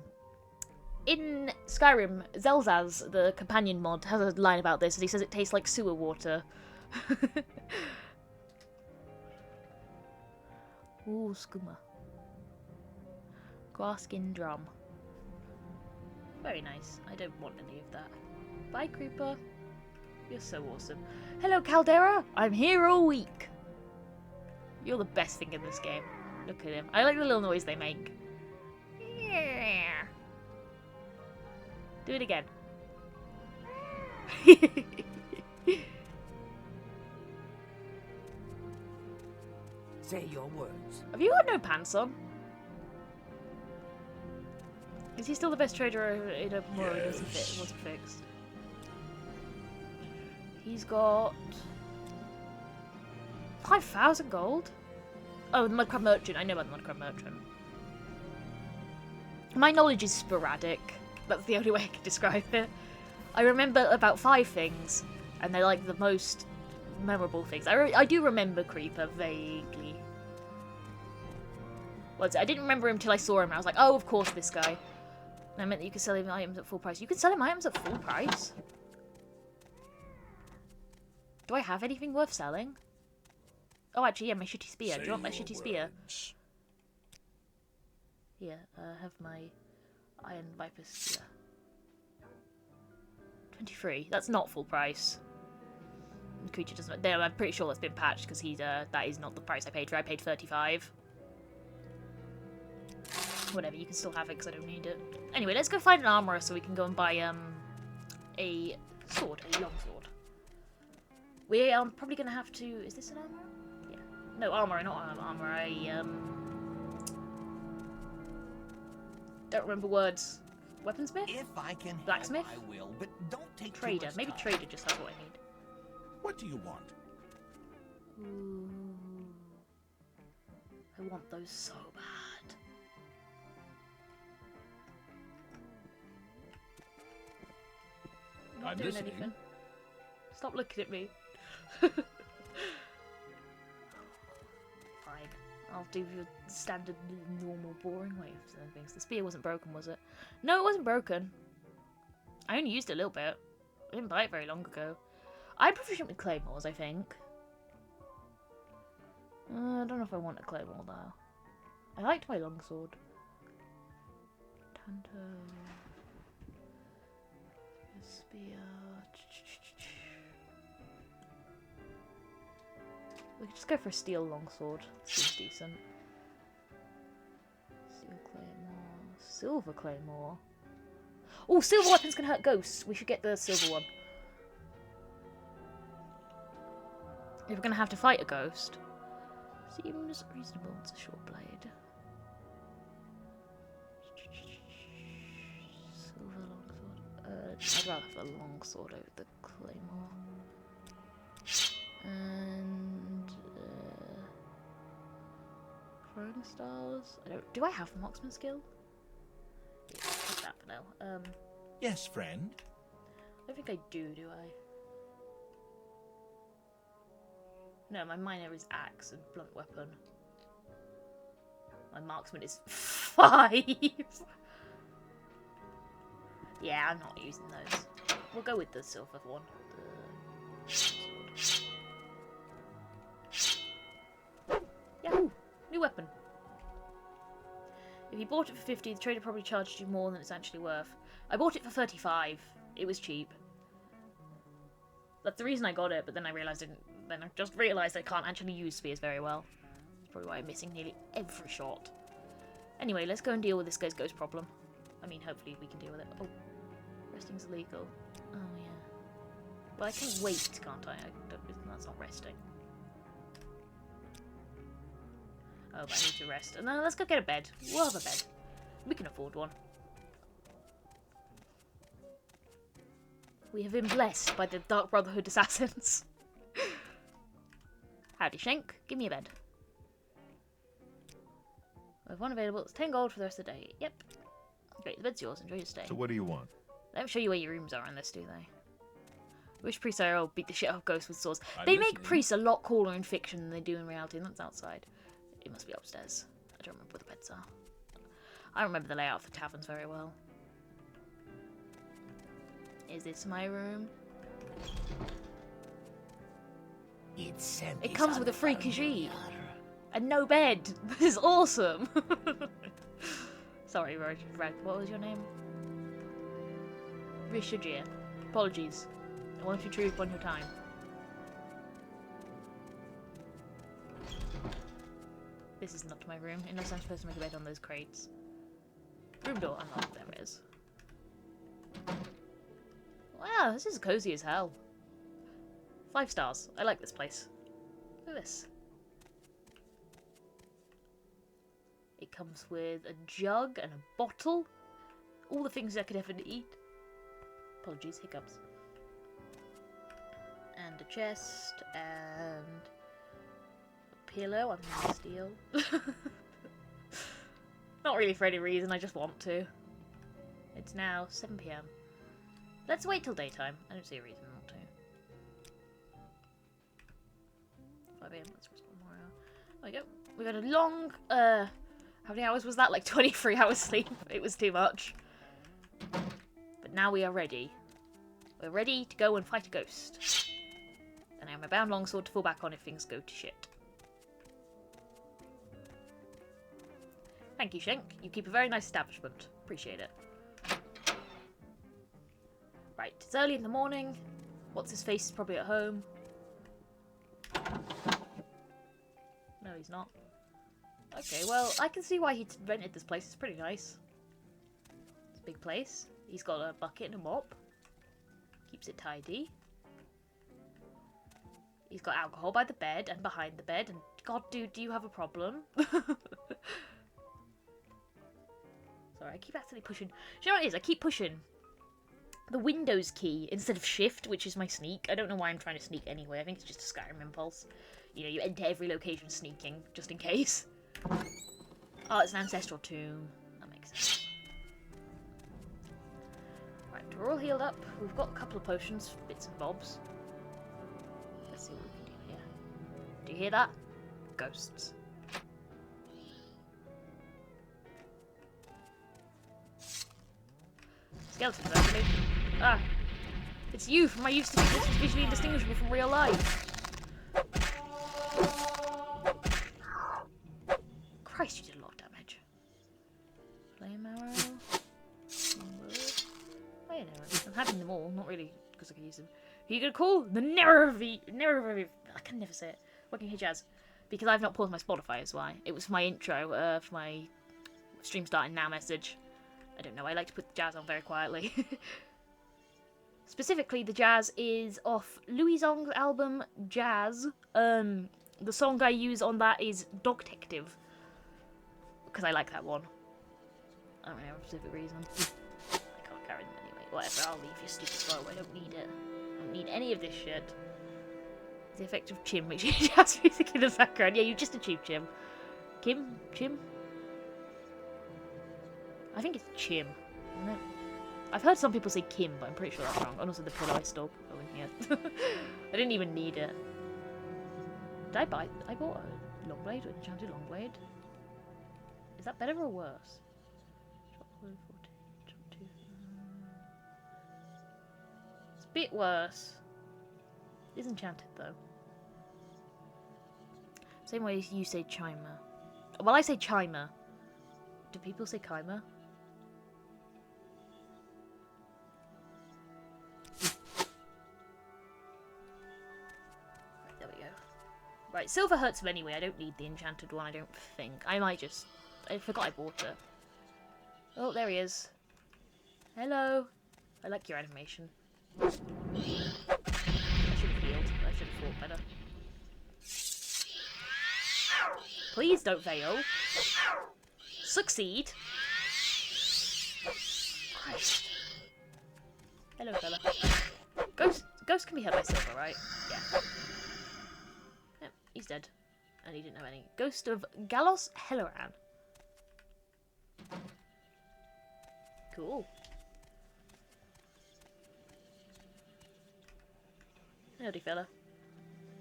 Speaker 1: Skyrim, Zelzaz, the companion mod, has a line about this, and he says it tastes like sewer water. Ooh, skooma. Grasskin drum. Very nice. I don't want any of that. Bye, Creeper. You're so awesome. Hello, Caldera. I'm here all week. You're the best thing in this game. Look at him. I like the little noise they make. Yeah. Do it again.
Speaker 2: Say your words.
Speaker 1: Have you got no pants on? Is he still the best trader in a Morrowind?
Speaker 3: Yes.
Speaker 1: Was he fixed? He's got 5,000 gold. Oh, the Mudcrab Merchant. I know about the Mudcrab Merchant. My knowledge is sporadic. That's the only way I can describe it. I remember about 5 things, and they're like the most memorable things. I do remember Creeper vaguely. Well, I didn't remember him till I saw him. I was like, oh, of course, this guy. And I meant that you could sell him items at full price. You can sell him items at full price? Do I have anything worth selling? Oh, actually, yeah, my shitty spear. Do you want my shitty spear? Here, have my Iron Viper spear. 23. That's not full price. The creature doesn't... No, I'm pretty sure that's been patched, because that is not the price I paid for. I paid 35. Whatever, you can still have it, because I don't need it. Anyway, let's go find an armourer so we can go and buy, a sword. A long sword. We are probably going to have to... Is this an armourer? Yeah. No, armourer, not armourer. Don't remember words. Weaponsmith?
Speaker 2: If I can
Speaker 1: Blacksmith?
Speaker 2: help, I will, but don't take too
Speaker 1: Trader.
Speaker 2: much
Speaker 1: Maybe
Speaker 2: time.
Speaker 1: trader just has what I need.
Speaker 3: What do you want?
Speaker 1: Ooh. I want those so bad. Not
Speaker 3: I'm
Speaker 1: doing
Speaker 3: listening.
Speaker 1: anything. Stop looking at me. Fine. I'll do your standard, normal, boring way of doing things. The spear wasn't broken, was it? No, it wasn't broken. I only used it a little bit. I didn't buy it very long ago. I'm proficient with claymores, I think. I don't know if I want a claymore, though. I liked my longsword. Tanto... Spear... We could just go for a steel longsword. Seems decent. Steel claymore... Silver claymore... Oh, silver weapons can hurt ghosts! We should get the silver one. If we're gonna have to fight a ghost... Seems reasonable. It's a short blade. Silver longsword. I'd rather have the longsword over the claymore. And throwing stars. Do I have the marksman skill? Yeah, take that for now.
Speaker 2: Yes, friend.
Speaker 1: I don't think I do I? No, my minor is axe and blunt weapon. My marksman is 5. Yeah, I'm not using those. We'll go with the silver one. Yahoo! New weapon. If you bought it for 50, the trader probably charged you more than it's actually worth. I bought it for 35. It was cheap. That's the reason I got it, but then I realised I just realised I can't actually use spears very well. That's probably why I'm missing nearly every shot. Anyway, let's go and deal with this guy's ghost problem. I mean, hopefully we can deal with it. Oh, resting's illegal. Oh, yeah. Well, I can wait, can't I? That's not resting. Oh, but I need to rest. No, let's go get a bed. We'll have a bed. We can afford one. We have been blessed by the Dark Brotherhood assassins. Howdy, Shank. Give me a bed. We have one available. It's 10 gold for the rest of the day. Yep. Great, the bed's yours. Enjoy your stay.
Speaker 3: So what do you want?
Speaker 1: They don't show you where your rooms are in this, do they? Wish priests are all beat the shit out of ghosts with swords. They make priests a lot cooler in fiction than they do in reality, and that's outside. It must be upstairs. I don't remember where the beds are. I remember the layout of the taverns very well. Is this my room? It comes with a free Khajiit. And no bed. This is awesome. Sorry, Red. What was your name? Rishajir. Apologies. I want to intrude upon your time. This is not my room, unless I'm supposed to make a bed on those crates. Room door unlocked. There it is. Wow, this is cozy as hell. 5 stars. I like this place. Look at this. It comes with a jug and a bottle. All the things I could ever need. Apologies, hiccups. And a chest, and a pillow I'm gonna steal. Not really for any reason, I just want to. It's now 7 PM. Let's wait till daytime. I don't see a reason not to. 5 AM, let's rest one more hour. There we go. We got a long, how many hours was that? Like 23 hours sleep. It was too much. But now we are ready. We're ready to go and fight a ghost. And I have my bound longsword to fall back on if things go to shit. Thank you, Shank. You keep a very nice establishment. Appreciate it. Right, it's early in the morning. What's his face is probably at home. No, he's not. Okay, well, I can see why he rented this place. It's pretty nice. It's a big place. He's got a bucket and a mop. Keeps it tidy. He's got alcohol by the bed and behind the bed. And God, dude, do you have a problem? Sorry, I keep accidentally pushing. Do you know what it is? I keep pushing the Windows key instead of Shift, which is my sneak. I don't know why I'm trying to sneak anyway. I think it's just a Skyrim impulse. You know, you enter every location sneaking, just in case. Oh, it's an ancestral tomb. That makes sense. Right, we're all healed up. We've got a couple of potions, bits and bobs. Let's see what we can do here. Do you hear that? Ghosts. Skeletons, actually. Ah! It's you! From my used to think this was visually indistinguishable from real life. Christ, you did a lot of damage. Flame arrow. Oh, yeah, no, I'm having them all, not really because I can use them. Who are you gonna call? The Nervi. I can never say it. Working here, Jazz. Because I've not paused my Spotify, is why. It was for my intro, for my stream starting now message. I don't know, I like to put the jazz on very quietly. Specifically, the jazz is off Louis Zong's album, Jazz. The song I use on that is Dog Detective. Because I like that one. I don't really have a specific reason. I can't carry them anyway. Whatever, I'll leave your stupid bow. I don't need it. I don't need any of this shit. The effect of Chim makes you jazz music in the background. Yeah, you just achieved Chim. Chim? I think it's Chim, isn't it? I've heard some people say Kim, but I'm pretty sure that's wrong. And also the pillow I stole going here. I didn't even need it. Did I buy? I bought a long blade, an enchanted long blade. Is that better or worse? It's a bit worse. It is enchanted though. Same way you say chimer. Well, I say chimer. Do people say chimer? Right, there we go. Right, silver hurts them anyway. I don't need the enchanted one, I don't think. I might just... I forgot I bought it. Oh, there he is. Hello. I like your animation. I should have healed. I should have fought better. Please don't fail. Succeed. Christ. Hello, fella. Ghost can be hurt by silver, right? Yeah. Yep, he's dead. And he didn't have any. Ghost of Galos Helleran. Cool. Howdy, fella.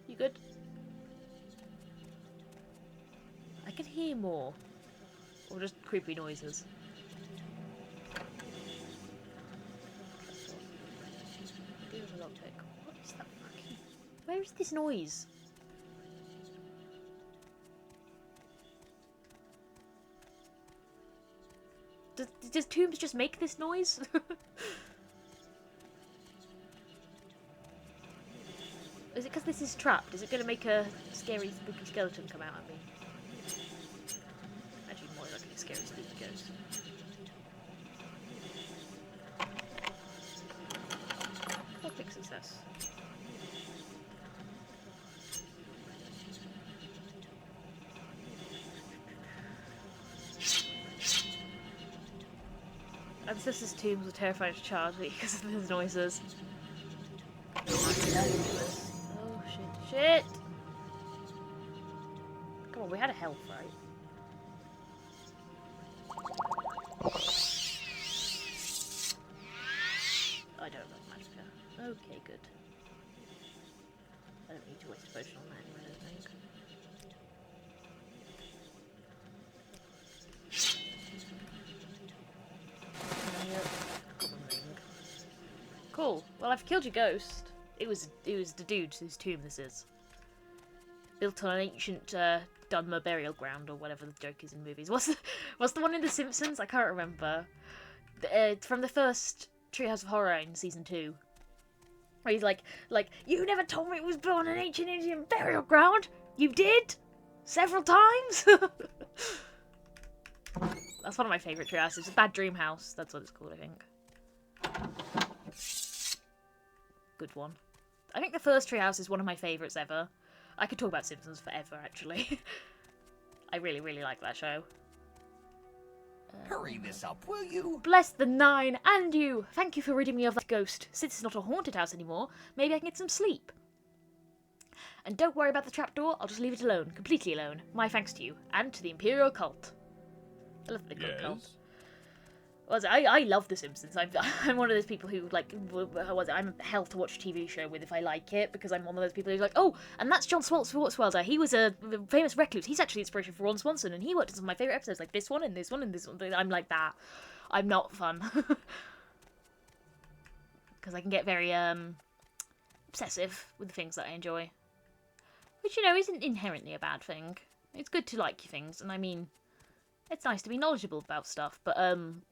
Speaker 1: You good? I can hear more. Or just creepy noises. What is that fucking... Where is this noise? Does Tombs just make this noise? Is it because this is trapped? Is it going to make a scary, spooky skeleton come out at me? Actually, more like a scary, spooky ghost. What big success? Ancestors' tombs were terrifying to Charlie because of those noises. Oh shit, shit! Come on, we had a health, right? I don't love Magicka. Okay, good. I don't need to waste a potion on that anyway, I don't think. Cool. Well, I've killed your ghost. It was the dude whose tomb this is. Built on an ancient Dunmer burial ground or whatever the joke is in movies. What's the one in The Simpsons? I can't remember. From the first Treehouse of Horror in season 2. Where he's like, you never told me it was built on an ancient Indian burial ground. You did, several times. That's one of my favourite treehouses. It's a Bad Dream House. That's what it's called, I think. Good one. I think the first treehouse is one of my favourites ever. I could talk about Simpsons forever, actually. I really, really like that show.
Speaker 2: Hurry this up, will you?
Speaker 1: Bless the 9 and you! Thank you for ridding me of that ghost. Since it's not a haunted house anymore, maybe I can get some sleep. And don't worry about the trapdoor, I'll just leave it alone. Completely alone. My thanks to you. And to the Imperial Cult. I love the cult. I love The Simpsons. I'm one of those people who, like, I'm hell to watch a TV show with if I like it, because I'm one of those people who's like, oh, and that's John Swartzwelder. He was a famous recluse. He's actually inspiration for Ron Swanson, and he worked on some of my favourite episodes, like this one and this one and this one. I'm like that. I'm not fun. Because I can get very obsessive with the things that I enjoy. Which, you know, isn't inherently a bad thing. It's good to like your things, and I mean... It's nice to be knowledgeable about stuff, but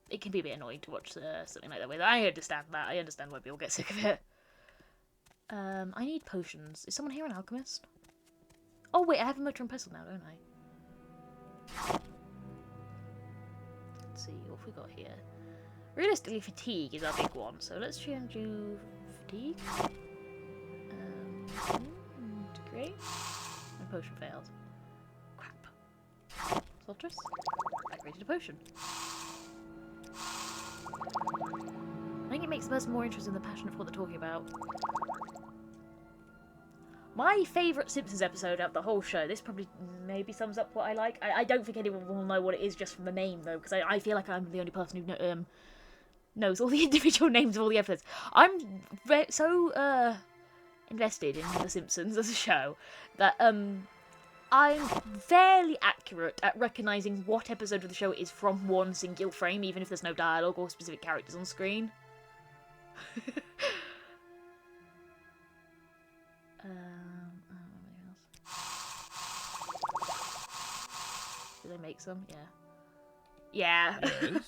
Speaker 1: it can be a bit annoying to watch something like that with. I understand that. I understand why people get sick of it. I need potions. Is someone here an alchemist? Oh wait, I have a motor and pestle now, don't I? Let's see, what have we got here? Realistically, fatigue is our big one, so let's try and do fatigue. Great. My potion failed. Crap. Soltress, I created a potion. I think it makes the person more interested in the passion of what they're talking about. My favourite Simpsons episode out of the whole show, this probably maybe sums up what I like. I don't think anyone will know what it is just from the name, though, because I feel like I'm the only person who knows all the individual names of all the episodes. I'm so invested in The Simpsons as a show that I'm fairly accurate at recognising what episode of the show is from one singular frame, even if there's no dialogue or specific characters on screen. Did I make some? Yeah. Yeah.
Speaker 3: Yes.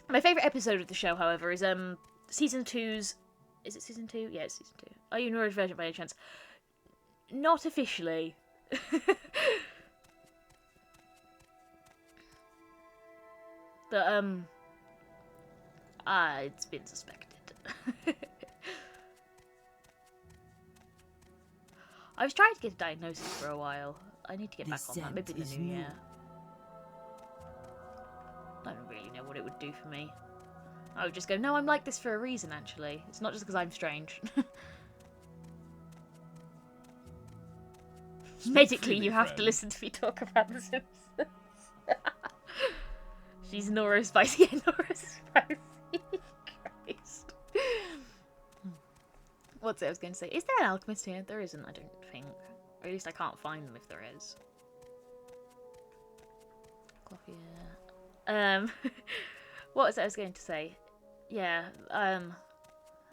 Speaker 1: My favourite episode of the show, however, is season 2's... Is it season 2? Yeah, it's season 2. Are you neurodivergent by any chance? Not officially. But, it's been suspected. I was trying to get a diagnosis for a while. I need to get back on that, maybe in the new year. I don't really know what it would do for me. I would just go, no, I'm like this for a reason, actually. It's not just because I'm strange. Medically, you have to listen to me talk about The Simpsons. She's Neurospicy and Neurospicy. Christ. What's it I was going to say? Is there an alchemist here? There isn't, I don't think. Or at least I can't find them if there is. Coffee, yeah. What was it I was going to say? Yeah, yeah,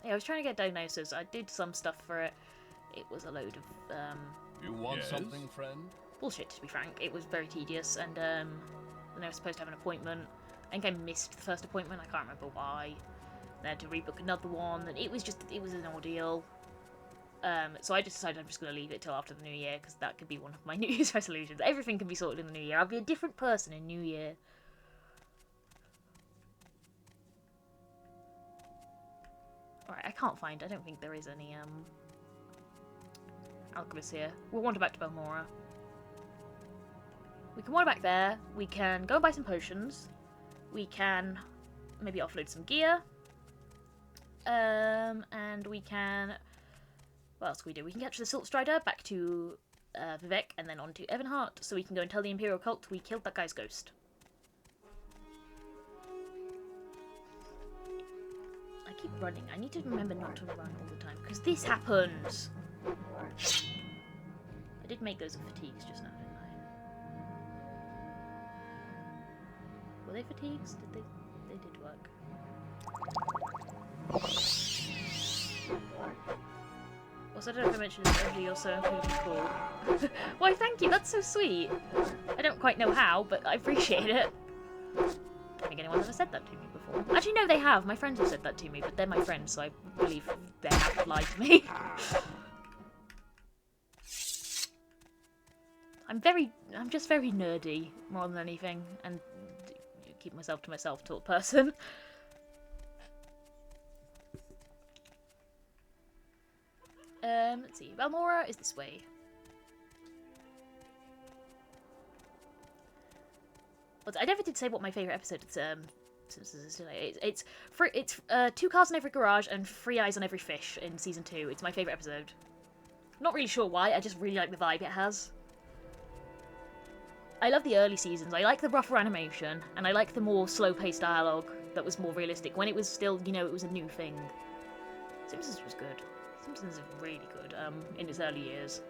Speaker 1: I was trying to get diagnosis. I did some stuff for it. It was a load of,
Speaker 5: You want something, friend?
Speaker 1: bullshit, to be frank. It was very tedious, and, then I was supposed to have an appointment. I think I missed the first appointment, I can't remember why. Then I had to rebook another one, and it was an ordeal. So I just decided I'm just going to leave it till after the new year, because that could be one of my New Year's resolutions. Everything can be sorted in the new year. I'll be a different person in New Year. Alright, I can't find, I don't think there is any, alchemists here. We'll wander back to Belmora. We can wander back there. We can go and buy some potions. We can maybe offload some gear. And we can... What else can we do? We can catch the Silt Strider back to Vivek and then on to Evanhart, so we can go and tell the Imperial Cult we killed that guy's ghost. I keep running. I need to remember not to run all the time, because this happens! I did make those of fatigues just now, didn't I? Were they fatigues? They did work. Also, I don't know if I mentioned this earlier, you're so incredibly cool. Why, thank you, that's so sweet. I don't quite know how, but I appreciate it. I don't think anyone's ever said that to me before. Actually, no, they have. My friends have said that to me, but they're my friends, so I believe they have lied to me. I'm just very nerdy, more than anything, and keep myself to myself sort of person. Let's see. Valmora is this way. But I never did say what my favourite episode of Simpsons is today. It's 2 cars in every garage and 3 eyes on every fish in season 2. It's my favourite episode. Not really sure why. I just really like the vibe it has. I love the early seasons. I like the rougher animation, and I like the more slow-paced dialogue that was more realistic when it was still, you know, it was a new thing. Simpsons was good. Simpsons is really good in its early years.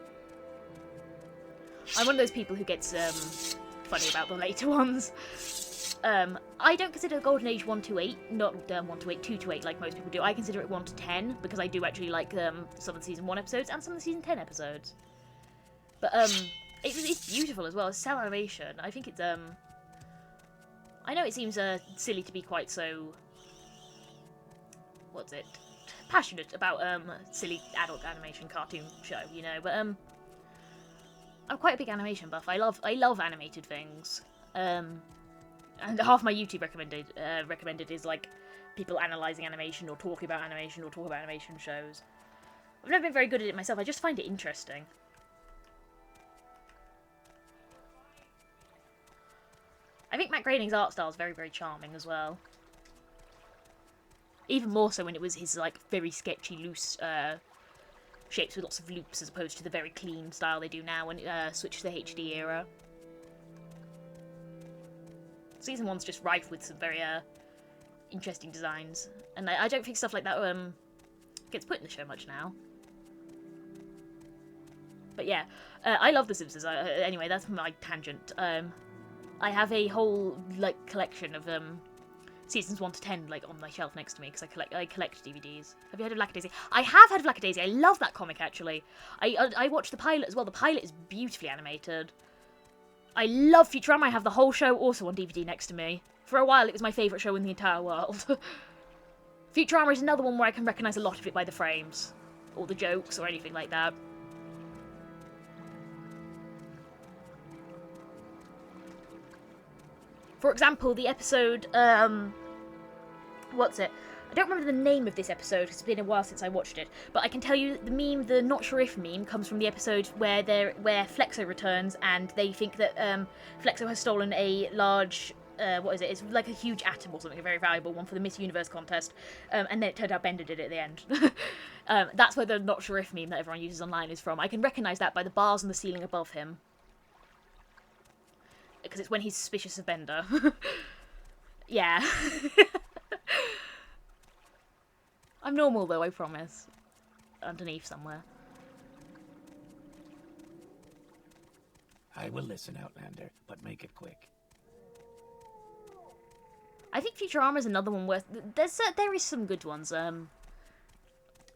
Speaker 1: I'm one of those people who gets funny about the later ones. I don't consider Golden Age 1 to 8, not 1 to 8, 2 to 8 like most people do. I consider it 1 to 10 because I do actually like some of the season 1 episodes and some of the season 10 episodes. But it's beautiful as well. It's cell animation. I think it's I know it seems silly to be quite so passionate about silly adult animation cartoon show, you know, but I'm quite a big animation buff. I love animated things. And half my YouTube recommended is like people analysing animation or talking about animation or talking about animation shows. I've never been very good at it myself. I just find it interesting. I think Matt Groening's art style is very, very charming as well. Even more so when it was his like very sketchy, loose shapes with lots of loops as opposed to the very clean style they do now when it switched to the HD era. Season 1's just rife with some very interesting designs, and I don't think stuff like that gets put in the show much now. But yeah, I love The Simpsons. Anyway, that's my tangent. I have a whole like collection of seasons 1 to 10 like on my shelf next to me because I collect DVDs. Have you heard of Lackadaisy? I have heard of Lackadaisy. I love that comic actually. I watched the pilot as well. The pilot is beautifully animated. I love Futurama. I have the whole show also on DVD next to me. For a while it was my favourite show in the entire world. Futurama is another one where I can recognise a lot of it by the frames. Or the jokes or anything like that. For example, the episode, what's it? I don't remember the name of this episode, because it's been a while since I watched it, but I can tell you the meme, the not sure if meme, comes from the episode where Flexo returns and they think that Flexo has stolen a large what is it? It's like a huge atom or something, a very valuable one for the Miss Universe contest. And then it turned out Bender did it at the end. That's where the not sure if meme that everyone uses online is from. I can recognise that by the bars on the ceiling above him. Because it's when he's suspicious of Bender. Yeah. I'm normal though, I promise. Underneath somewhere.
Speaker 2: I will listen, Outlander, but make it quick.
Speaker 1: I think Futurama is another one worth. There is some good ones.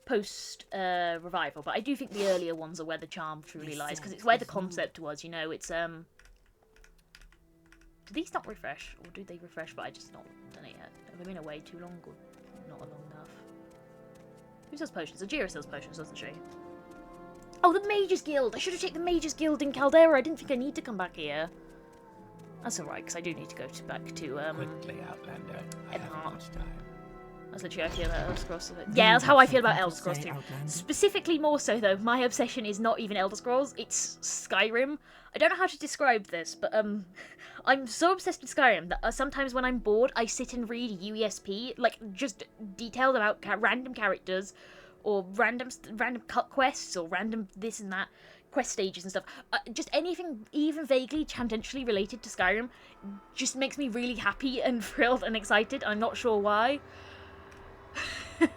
Speaker 1: Post revival, but I do think the earlier ones are where the charm truly lies, because it's where the concept was. You know, it's Do these not refresh, or do they refresh? But I just not done it yet. Have I been away too long, or not long enough? Who sells potions? Ajira sells potions, doesn't she? Oh, the Mages Guild! I should have taken the Mages Guild in Caldera. I didn't think I need to come back here. That's alright, because I do need to go back to,
Speaker 2: Quickly, Outlander. I haven't much time.
Speaker 1: That's literally how I feel about Elder Scrolls. Yeah, that's how I feel about Elder Scrolls too. Specifically more so, though, my obsession is not even Elder Scrolls, it's Skyrim. I don't know how to describe this, but, I'm so obsessed with Skyrim that sometimes when I'm bored, I sit and read UESP, like, just detailed about random characters, or random cut quests, or random this and that, quest stages and stuff. Just anything even vaguely tangentially related to Skyrim just makes me really happy and thrilled and excited. I'm not sure why. So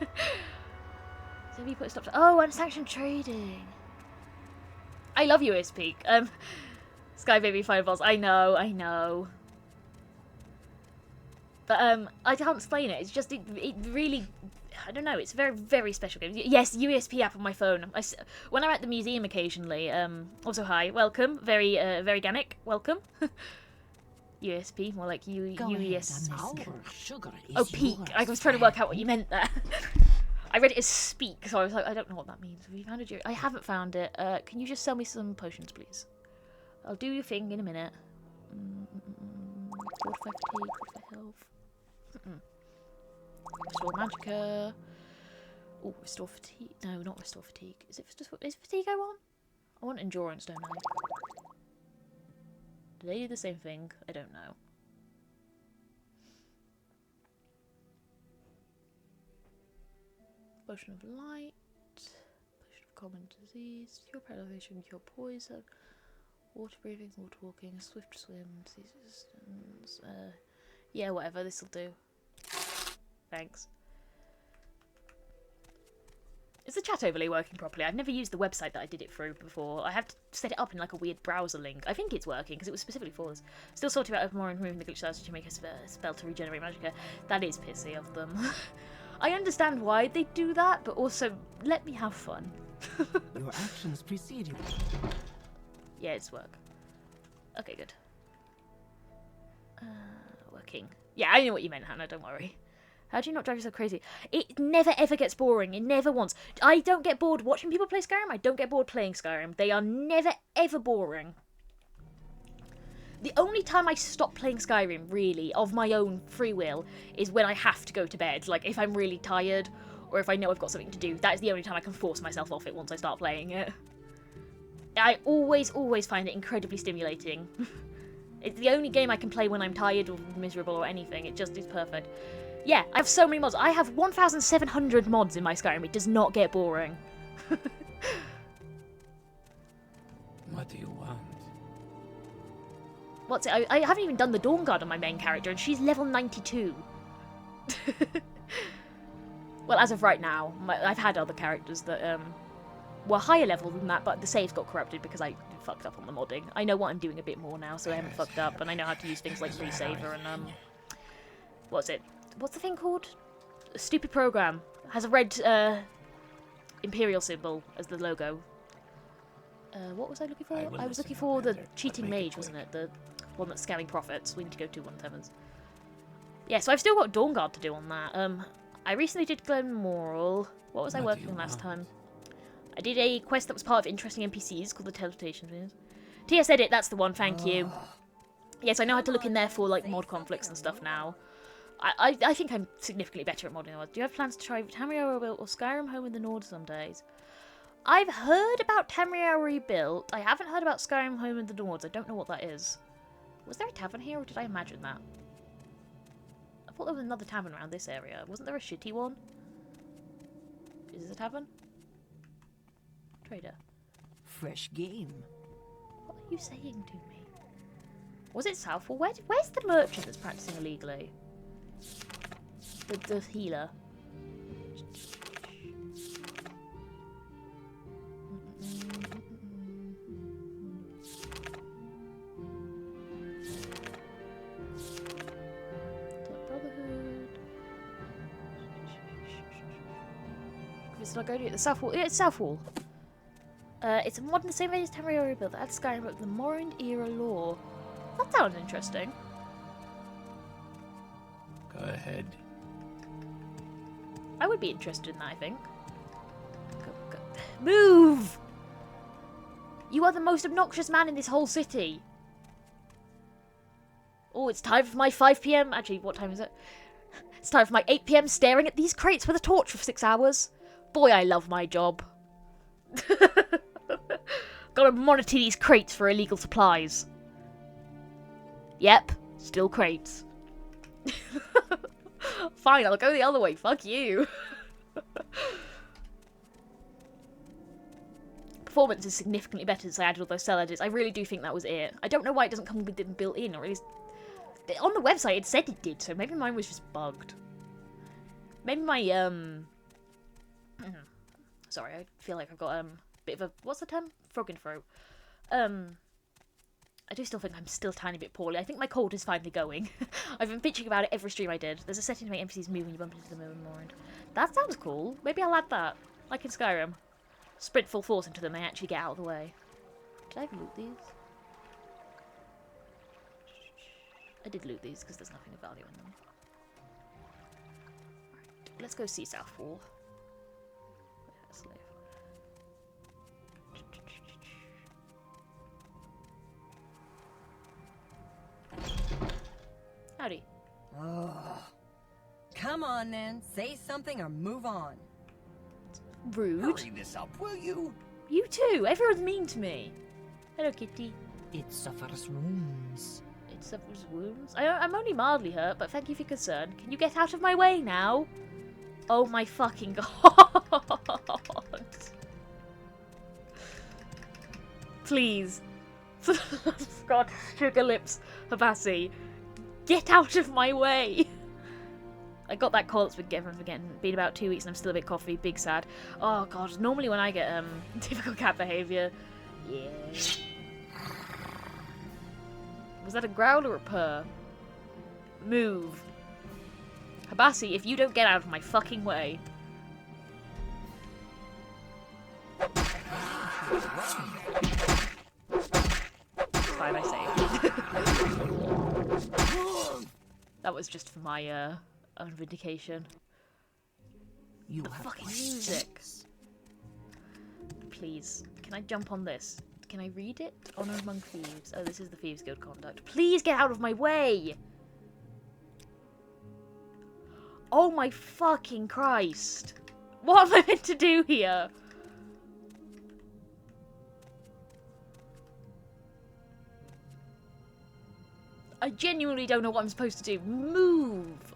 Speaker 1: have you put a stop to... Oh, unsanctioned trading. I love USP. Sky Baby Fireballs. I know. But I can't explain it. It's just it really... I don't know, it's a very, very special game. Yes, USP app on my phone. When I'm at the museum occasionally, also hi, welcome, very Ganic, welcome. USP, more like UES. Oh, peak. I was trying to work out what you meant there. I read it as speak, so I was like, I don't know what that means. Have you found it? I haven't found it. Can you just sell me some potions, please? I'll do your thing in a minute. Fortify fatigue, fortify health. Restore magicka. Oh, restore fatigue. No, not restore fatigue. Is fatigue I want? I want endurance, don't I? Do they do the same thing? I don't know. Potion of light. Potion of common disease. Cure paralyzation, cure poison. Water breathing, water walking, swift swim, disease resistance. Yeah, whatever, this'll do. Thanks. Is the chat overlay working properly? I've never used the website that I did it through before. I have to set it up in like a weird browser link. I think it's working because it was specifically for this. Still sorting out more and removing the glitch size to make a spell to regenerate magicka. That is pissy of them. I understand why they do that, but also let me have fun.
Speaker 2: Your actions precede you.
Speaker 1: Yeah, it's work. Okay, good. Working. Yeah, I know what you meant, Hannah, don't worry. How do you not drive yourself crazy? It never ever gets boring. It never once. I don't get bored watching people play Skyrim. I don't get bored playing Skyrim. They are never ever boring. The only time I stop playing Skyrim, really, of my own free will, is when I have to go to bed. Like, if I'm really tired, or if I know I've got something to do. That is the only time I can force myself off it once I start playing it. I always find it incredibly stimulating. It's the only game I can play when I'm tired or miserable or anything. It just is perfect. Yeah, I have so many mods. I have 1,700 mods in my Skyrim. It does not get boring.
Speaker 2: What do you want?
Speaker 1: What's it? I haven't even done the Dawn Guard on my main character, and she's level 92. Well, as of right now, I've had other characters that were higher level than that, but the saves got corrupted because I fucked up on the modding. I know what I'm doing a bit more now, so I haven't fucked up, and I know how to use things like Resaver and what's it? What's the thing called? A stupid program. It has a red Imperial symbol as the logo. What was I looking for? I was looking for the cheating mage, wasn't it? The one that's scamming profits. We need to go to 1/7. Yeah, so I've still got Dawn Guard to do on that. I recently did Glenmoral. What was I working on last time? I did a quest that was part of interesting NPCs called the Teleportation Things. TS Edit, that's the one, thank you. Yes, I know how to look in there for like mod conflicts and stuff now. I think I'm significantly better at modding than I was. Do you have plans to try Tamriel Rebuilt or Skyrim Home in the North some days? I've heard about Tamriel Rebuilt. I haven't heard about Skyrim Home in the North. I don't know what that is. Was there a tavern here, or did I imagine that? thought there was another tavern around this area. Wasn't there a shitty one? Is this a tavern? Trader.
Speaker 6: Fresh game.
Speaker 1: What are you saying to me? Was it Southwall? Where's the merchant that's practicing illegally? The healer. Brotherhood. It's not going to the Southwall. Yeah, it's Southwall. It's a modern, same age as temporary build that adds Skyrim but the Morrowind era lore. That sounds interesting.
Speaker 2: Go ahead.
Speaker 1: I would be interested in that, I think. Go. Move! You are the most obnoxious man in this whole city. Oh, it's time for my 5 PM. Actually, what time is it? It's time for my 8 PM staring at these crates with a torch for 6 hours. Boy, I love my job. Gotta monitor these crates for illegal supplies. Yep, still crates. Fine, I'll go the other way. Fuck you. Performance is significantly better since I added all those cell edges. I really do think that was it. I don't know why it doesn't come with them built in, or at least on the website it said it did, so maybe mine was just bugged. Maybe my sorry, I feel like I've got a bit of a, what's the term? Frog in throat. I do still think I'm still a tiny bit poorly. I think my cold is finally going. I've been bitching about it every stream I did. There's a setting to make NPCs move when you bump into them in Morrowind. That sounds cool. Maybe I'll add that. Like in Skyrim. Sprint full force into them, they actually get out of the way. Did I loot these? I did loot these because there's nothing of value in them. Right, let's go see Southwall. Slave. Howdy.
Speaker 6: Oh. Come on then, say something or move on.
Speaker 1: Rude.
Speaker 2: Hurry this up, will you?
Speaker 1: You too. Everyone's mean to me. Hello, kitty.
Speaker 6: It suffers wounds.
Speaker 1: It suffers wounds. I'm only mildly hurt, but thank you for your concern. Can you get out of my way now? Oh my fucking god. Please. God, sugar lips, Habassi. Get out of my way. I got that call that's been about 2 weeks and I'm still a bit coffee, big sad. Oh god, normally when I get difficult cat behaviour. Yeah. Was that a growl or a purr? Move. Habassi, if you don't get out of my fucking way. Fine, I saved. That was just for my own vindication.
Speaker 6: You
Speaker 1: the
Speaker 6: have
Speaker 1: fucking music. Please, can I jump on this? Can I read it? Honor among thieves. Oh, this is the Thieves Guild conduct. Please get out of my way! Oh my fucking Christ! What am I meant to do here? I genuinely don't know what I'm supposed to do. Move!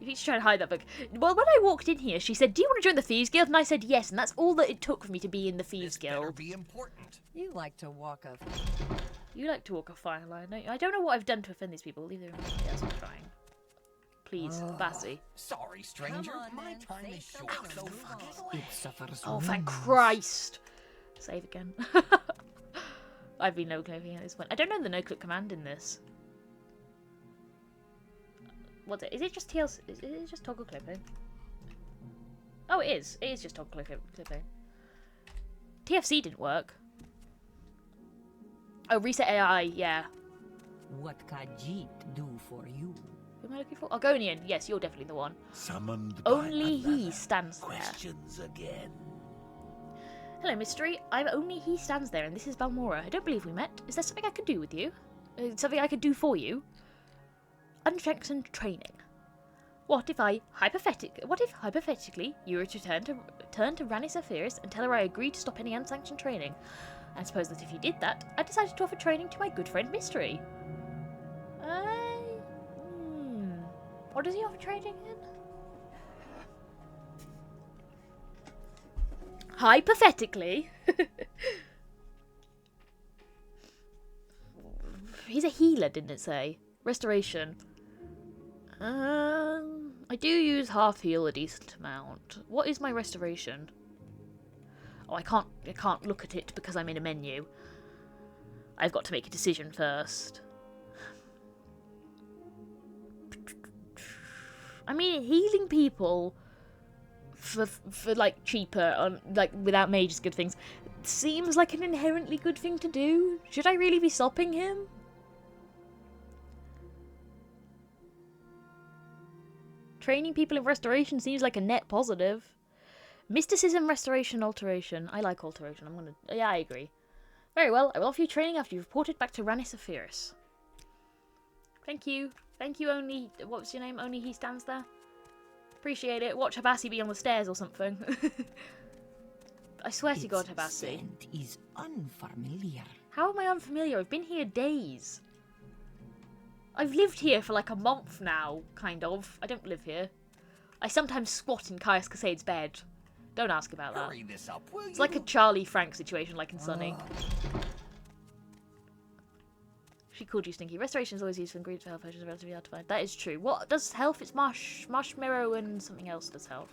Speaker 1: You need to try and hide that book. Well, when I walked in here, she said, "Do you want to join the Thieves Guild?" And I said yes, and that's all that it took for me to be in the Thieves Guild.
Speaker 3: Be important.
Speaker 6: You like to walk a...
Speaker 1: You like to walk a fine line, don't you? I don't know what I've done to offend these people. Leave them alone. Yes, I'm trying. Please, Bassy.
Speaker 2: Sorry, stranger.
Speaker 6: Come on,
Speaker 2: My
Speaker 6: man,
Speaker 2: time
Speaker 6: say
Speaker 2: is short.
Speaker 6: something
Speaker 2: So
Speaker 6: or move
Speaker 2: fucking
Speaker 6: on.
Speaker 2: away.
Speaker 6: It suffers
Speaker 1: Oh, thank
Speaker 6: wounds.
Speaker 1: Christ! Save again. I've been no-clipping at this point. I don't know the no-clip command in this. What's it? Is it just TLC? Is it just toggle clipping? Oh, it is. It is just toggle clipping. TFC didn't work. Oh, reset AI. Yeah.
Speaker 6: What can Jeep do for you?
Speaker 1: Who am I looking for? Argonian. Yes, you're definitely the one.
Speaker 3: Summoned by
Speaker 1: Only he
Speaker 3: another.
Speaker 1: stands there.
Speaker 3: Questions again.
Speaker 1: Hello, Mystery. I'm only he stands there, and this is Balmora. I don't believe we met. Is there something I could do with you? Something I could do for you? Unstrengthened training. What if hypothetically you were to turn to Rani Sephiris and tell her I agreed to stop any unsanctioned training? I suppose that if you did that, I decided to offer training to my good friend Mystery. What does he offer training in? Hypothetically. He's a healer, didn't it say? Restoration. I do use half heal a decent amount. What is my restoration? Oh, I can't look at it because I'm in a menu. I've got to make a decision first. I mean, healing people for like cheaper on like without major good things seems like an inherently good thing to do. Should I really be stopping him? Training people in restoration seems like a net positive. Mysticism, restoration, alteration. I like alteration. Yeah, I agree. Very well. I will offer you training after you've reported back to Ranis Apheris. Thank you. Thank you, only... What's your name? Only he stands there? Appreciate it. Watch Habassi be on the stairs or something. I swear to God, Habassi.
Speaker 7: Scent is unfamiliar.
Speaker 1: How am I unfamiliar? I've been here days. I've lived here for like a month now, kind of. I don't live here. I sometimes squat in Caius Casade's bed. Don't ask about that.
Speaker 5: Hurry this up, will
Speaker 1: It's like a Charlie Frank situation, like in Sunny. She called you stinky. Restoration is always used for ingredients for health potions, relatively hard to find. That is true. What does health? It's marshmallow and something else does health.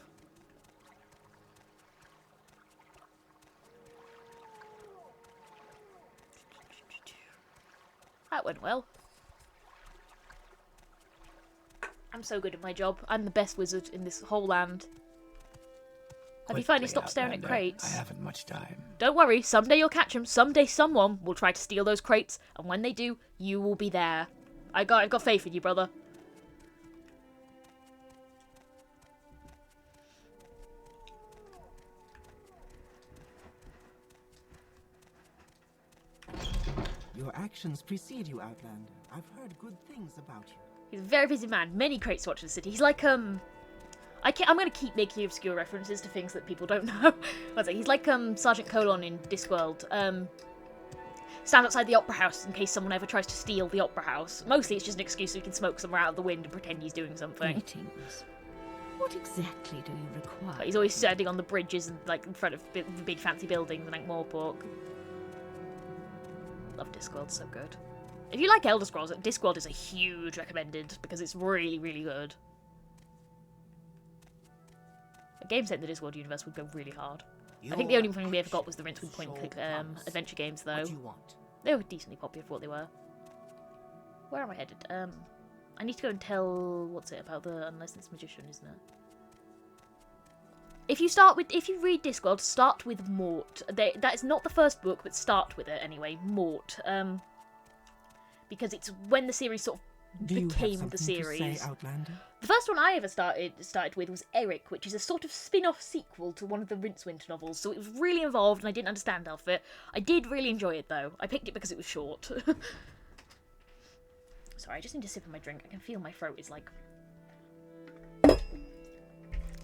Speaker 1: That went well. I'm so good at my job. I'm the best wizard in this whole land. Have you finally stopped staring at crates?
Speaker 2: I haven't much time.
Speaker 1: Don't worry, someday you'll catch them. Someday someone will try to steal those crates, and when they do, you will be there. I've got faith in you, brother.
Speaker 8: Your actions precede you, Outlander. I've heard good things about you.
Speaker 1: He's a very busy man. Many crates to watch in the city. He's like, I'm going to keep making obscure references to things that people don't know. He's like, Sergeant Colon in Discworld. Stand outside the Opera House in case someone ever tries to steal the Opera House. Mostly it's just an excuse so he can smoke somewhere out of the wind and pretend he's doing something.
Speaker 4: Greetings. What exactly do you require?
Speaker 1: But he's always standing on the bridges and, like, in front of big fancy buildings like Moorpork. Love Discworld, so good. If you like Elder Scrolls, Discworld is a huge recommended because it's really, really good. A game set in the Discworld universe would go really hard. I think the only thing we ever got was the Rincewood Point click adventure games, though.
Speaker 8: What do you want?
Speaker 1: They were decently popular for what they were. Where am I headed? I need to go and tell what's it about the unlicensed magician, isn't it? If you read Discworld, start with Mort. That is not the first book, but start with it anyway. Mort. Because it's when the series sort of became the series.
Speaker 8: To say, Outlander?
Speaker 1: The first one I ever started with was Eric, which is a sort of spin-off sequel to one of the Rincewind novels, so it was really involved and I didn't understand half of it. I did really enjoy it though. I picked it because it was short. Sorry, I just need to sip on my drink. I can feel my throat is like...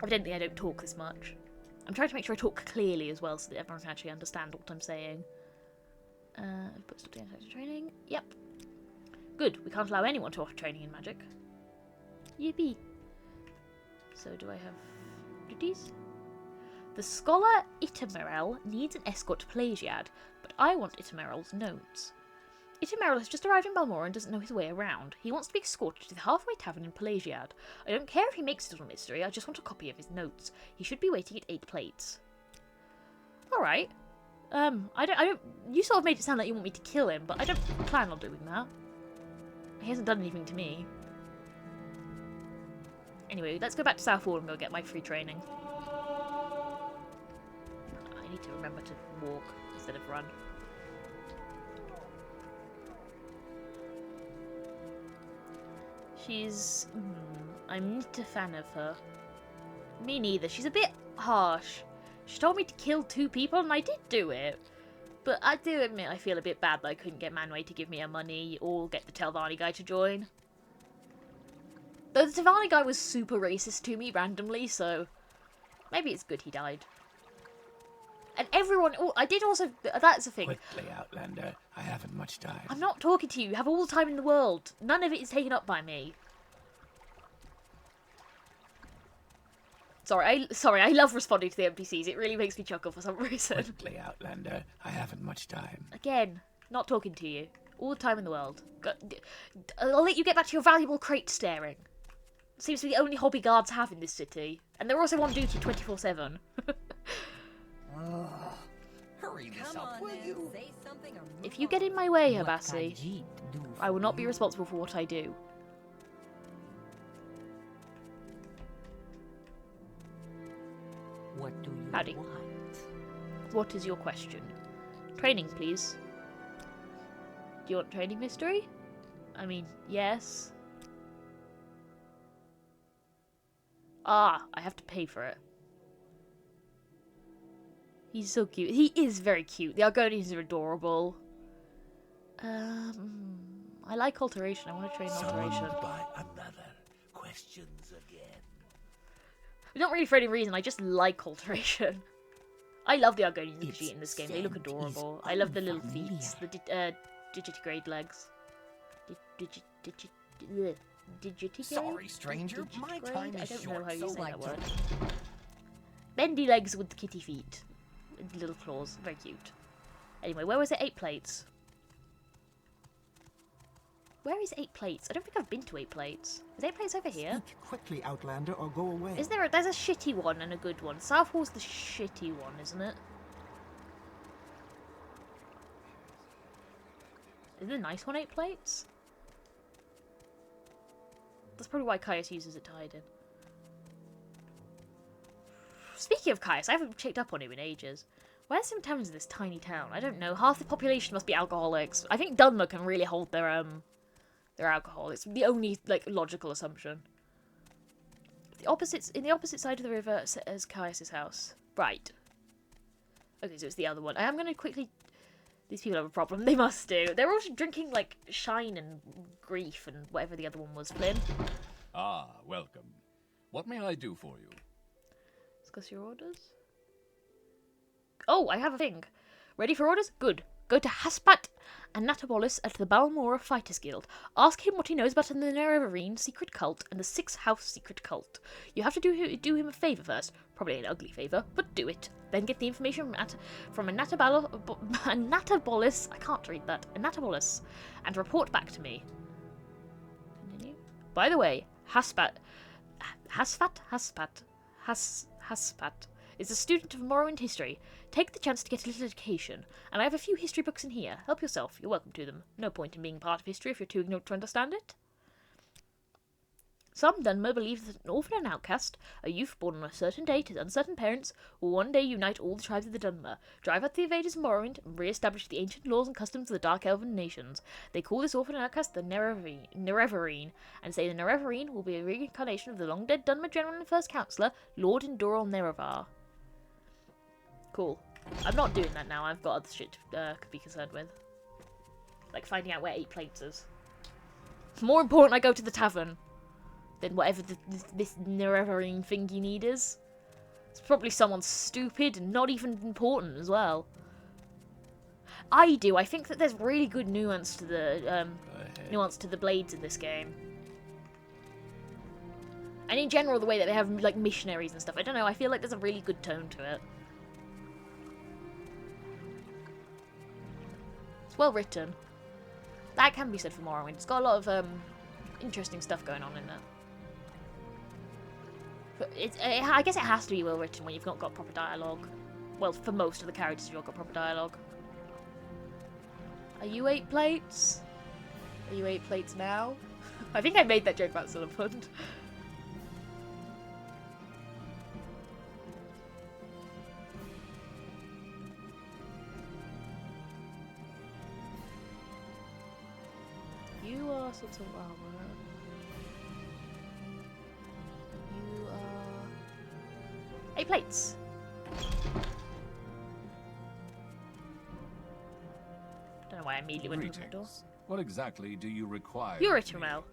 Speaker 1: Evidently I don't talk this much. I'm trying to make sure I talk clearly as well so that everyone can actually understand what I'm saying. Put stuff down to training. Yep. Good, we can't allow anyone to offer training in magic. Yippee. So do I have duties? The scholar Itamerel needs an escort to Pelagiad, but I want Itamerel's notes. Itamerel has just arrived in Balmora and doesn't know his way around. He wants to be escorted to the halfway tavern in Pelagiad. I don't care if he makes it on Mystery, I just want a copy of his notes. He should be waiting at 8 plates. Alright. I don't you sort of made it sound like you want me to kill him, but I don't plan on doing that. He hasn't done anything to me. Anyway, let's go back to Southwall and go get my free training. I need to remember to walk instead of run. She's... I'm not a fan of her. Me neither. She's a bit harsh. She told me to kill 2 people and I did do it. But I do admit I feel a bit bad that I couldn't get Manwë to give me her money or get the Telvanni guy to join. Though the Telvanni guy was super racist to me randomly, so maybe it's good he died. And everyone... Oh, I did also... That's the thing.
Speaker 2: Quickly, Outlander. I haven't much time.
Speaker 1: I'm not talking to you. You have all the time in the world. None of it is taken up by me. Sorry, I love responding to the NPCs. It really makes me chuckle for some reason.
Speaker 2: Quickly, Outlander. I haven't much time.
Speaker 1: Again, not talking to you. All the time in the world. I'll let you get back to your valuable crate staring. Seems to be the only hobby guards have in this city. And they're also on duty 24/7.
Speaker 7: Hurry this
Speaker 6: Come
Speaker 7: up,
Speaker 6: on,
Speaker 7: will
Speaker 6: then.
Speaker 7: you?
Speaker 6: Say something or move
Speaker 1: If you
Speaker 6: on.
Speaker 1: get in my way,
Speaker 7: What
Speaker 1: Habasi,
Speaker 7: Tajid do
Speaker 1: I will
Speaker 7: for
Speaker 1: not be
Speaker 7: you?
Speaker 1: responsible for what I do.
Speaker 7: What do you
Speaker 1: Howdy.
Speaker 7: want?
Speaker 1: What is your question? Training, please. Do you want training, Mystery? I mean, yes. Ah, I have to pay for it. He's so cute. He is very cute. The Argonians are adorable. I like alteration. I want to train alteration.
Speaker 2: By another. Questions again.
Speaker 1: Not really for any reason. I just like alteration. I love the Argonians
Speaker 7: Its
Speaker 1: in this game. They look
Speaker 7: scent
Speaker 1: adorable.
Speaker 7: is
Speaker 1: I love the little
Speaker 7: unfamiliar.
Speaker 1: feet, the digitigrade legs. Digitigrade?
Speaker 7: Sorry, stranger. My
Speaker 1: Digitigrade?
Speaker 7: time
Speaker 1: I
Speaker 7: is
Speaker 1: don't know
Speaker 7: short,
Speaker 1: how you
Speaker 7: so
Speaker 1: say
Speaker 7: like
Speaker 1: that
Speaker 7: to...
Speaker 1: word. Bendy legs with kitty feet. With little claws. Very cute. Anyway, where was it? 8 plates. Where is 8 plates? I don't think I've been to 8 plates. Is 8 plates over here?
Speaker 8: Speak quickly, Outlander, or go away.
Speaker 1: Is there there's a shitty one and a good one. South Wall's the shitty one, isn't it? Is the nice one 8 plates? That's probably why Caius uses it to hide in. Speaking of Caius, I haven't checked up on him in ages. Where's some towns in this tiny town? I don't know. Half the population must be alcoholics. I think Dunmer can really hold their alcohol. It's the only logical assumption. In the opposite side of the river as Caius's house. Right. Okay, so it's the other one. I am going to quickly... These people have a problem. They must do. They're also drinking, Shine and Grief and whatever the other one was. Flynn?
Speaker 5: Ah, welcome. What may I do for you?
Speaker 1: Discuss your orders. Oh, I have a thing. Ready for orders? Good. Go to Haspat Anatopolis at the Balmora Fighters Guild. Ask him what he knows about the Nerevarine secret cult and the 6th House secret cult. You have to do him a favour first. Probably an ugly favour, but do it. Then get the information from Anatopolis. I can't read that. Anatopolis. And report back to me. Continue. By the way, Haspat is a student of Morrowind history. Take the chance to get a little education. And I have a few history books in here. Help yourself. You're welcome to them. No point in being part of history if you're too ignorant to understand it. Some Dunmer believe that an orphan and outcast, a youth born on a certain day to uncertain parents, will one day unite all the tribes of the Dunmer, drive out the invaders of Morrowind, and re-establish the ancient laws and customs of the Dark Elven nations. They call this orphan and outcast the Nerevarine, and say the Nerevarine will be a reincarnation of the long-dead Dunmer general and first councillor, Lord Indoril Nerevar. Cool. I'm not doing that now. I've got other shit to be concerned with. Like finding out where 8 plates is. It's more important I go to the tavern than whatever this Nerevarine thing you need is. It's probably someone stupid and not even important as well. I think that there's really good nuance to the blades in this game. And in general, the way that they have missionaries and stuff. I don't know. I feel like there's a really good tone to it. It's well written. That can be said for Morrowind. It's got a lot of interesting stuff going on in there. But I guess it has to be well written when you've not got proper dialogue. Well, for most of the characters, you've not got proper dialogue. Are you 8 plates? Are you 8 plates now? I think I made that joke about Silverfund. You are sorts of armor. You are 8 plates. Don't know why I immediately went to the door.
Speaker 5: Greetings. What exactly do you require?
Speaker 1: You're
Speaker 5: of me?
Speaker 1: Itamel.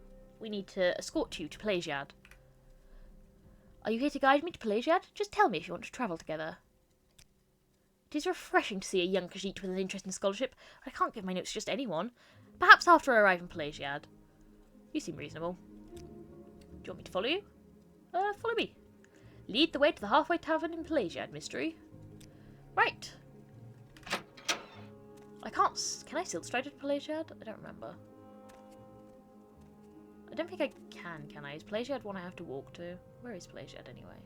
Speaker 1: We need to escort you to Pelagiad. Are you here to guide me to Pelagiad? Just tell me if you want to travel together. It is refreshing to see a young Khajiit with an interest in scholarship. I can't give my notes to just anyone. Perhaps after I arrive in Pelagiad. You seem reasonable. Do you want me to follow you? Follow me. Lead the way to the halfway tavern in Pelagiad, Mystery. Right. I can't... Can I still stride at Pelagiad? I don't remember. I don't think I can I? Is Pelagiad one I have to walk to? Where is Pelagiad anyway?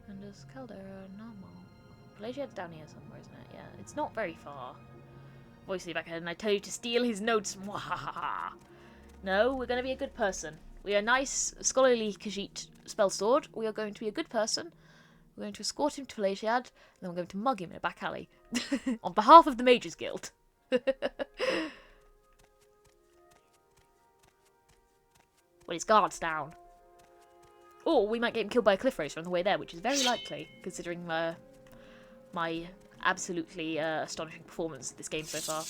Speaker 1: And is Caldera normal? Pelagiad's down here somewhere, isn't it? Yeah, it's not very far. Voice back ahead, and I tell you to steal his notes. Mwahaha. No, we're going to be a good person. We are nice, scholarly Khajiit spell sword. We are going to be a good person. We're going to escort him to Pelagiad, and then we're going to mug him in a back alley. On behalf of the Mages Guild. Well, his guard's down. Or we might get him killed by a cliff racer on the way there, which is very likely, considering my absolutely astonishing performance of this game so far.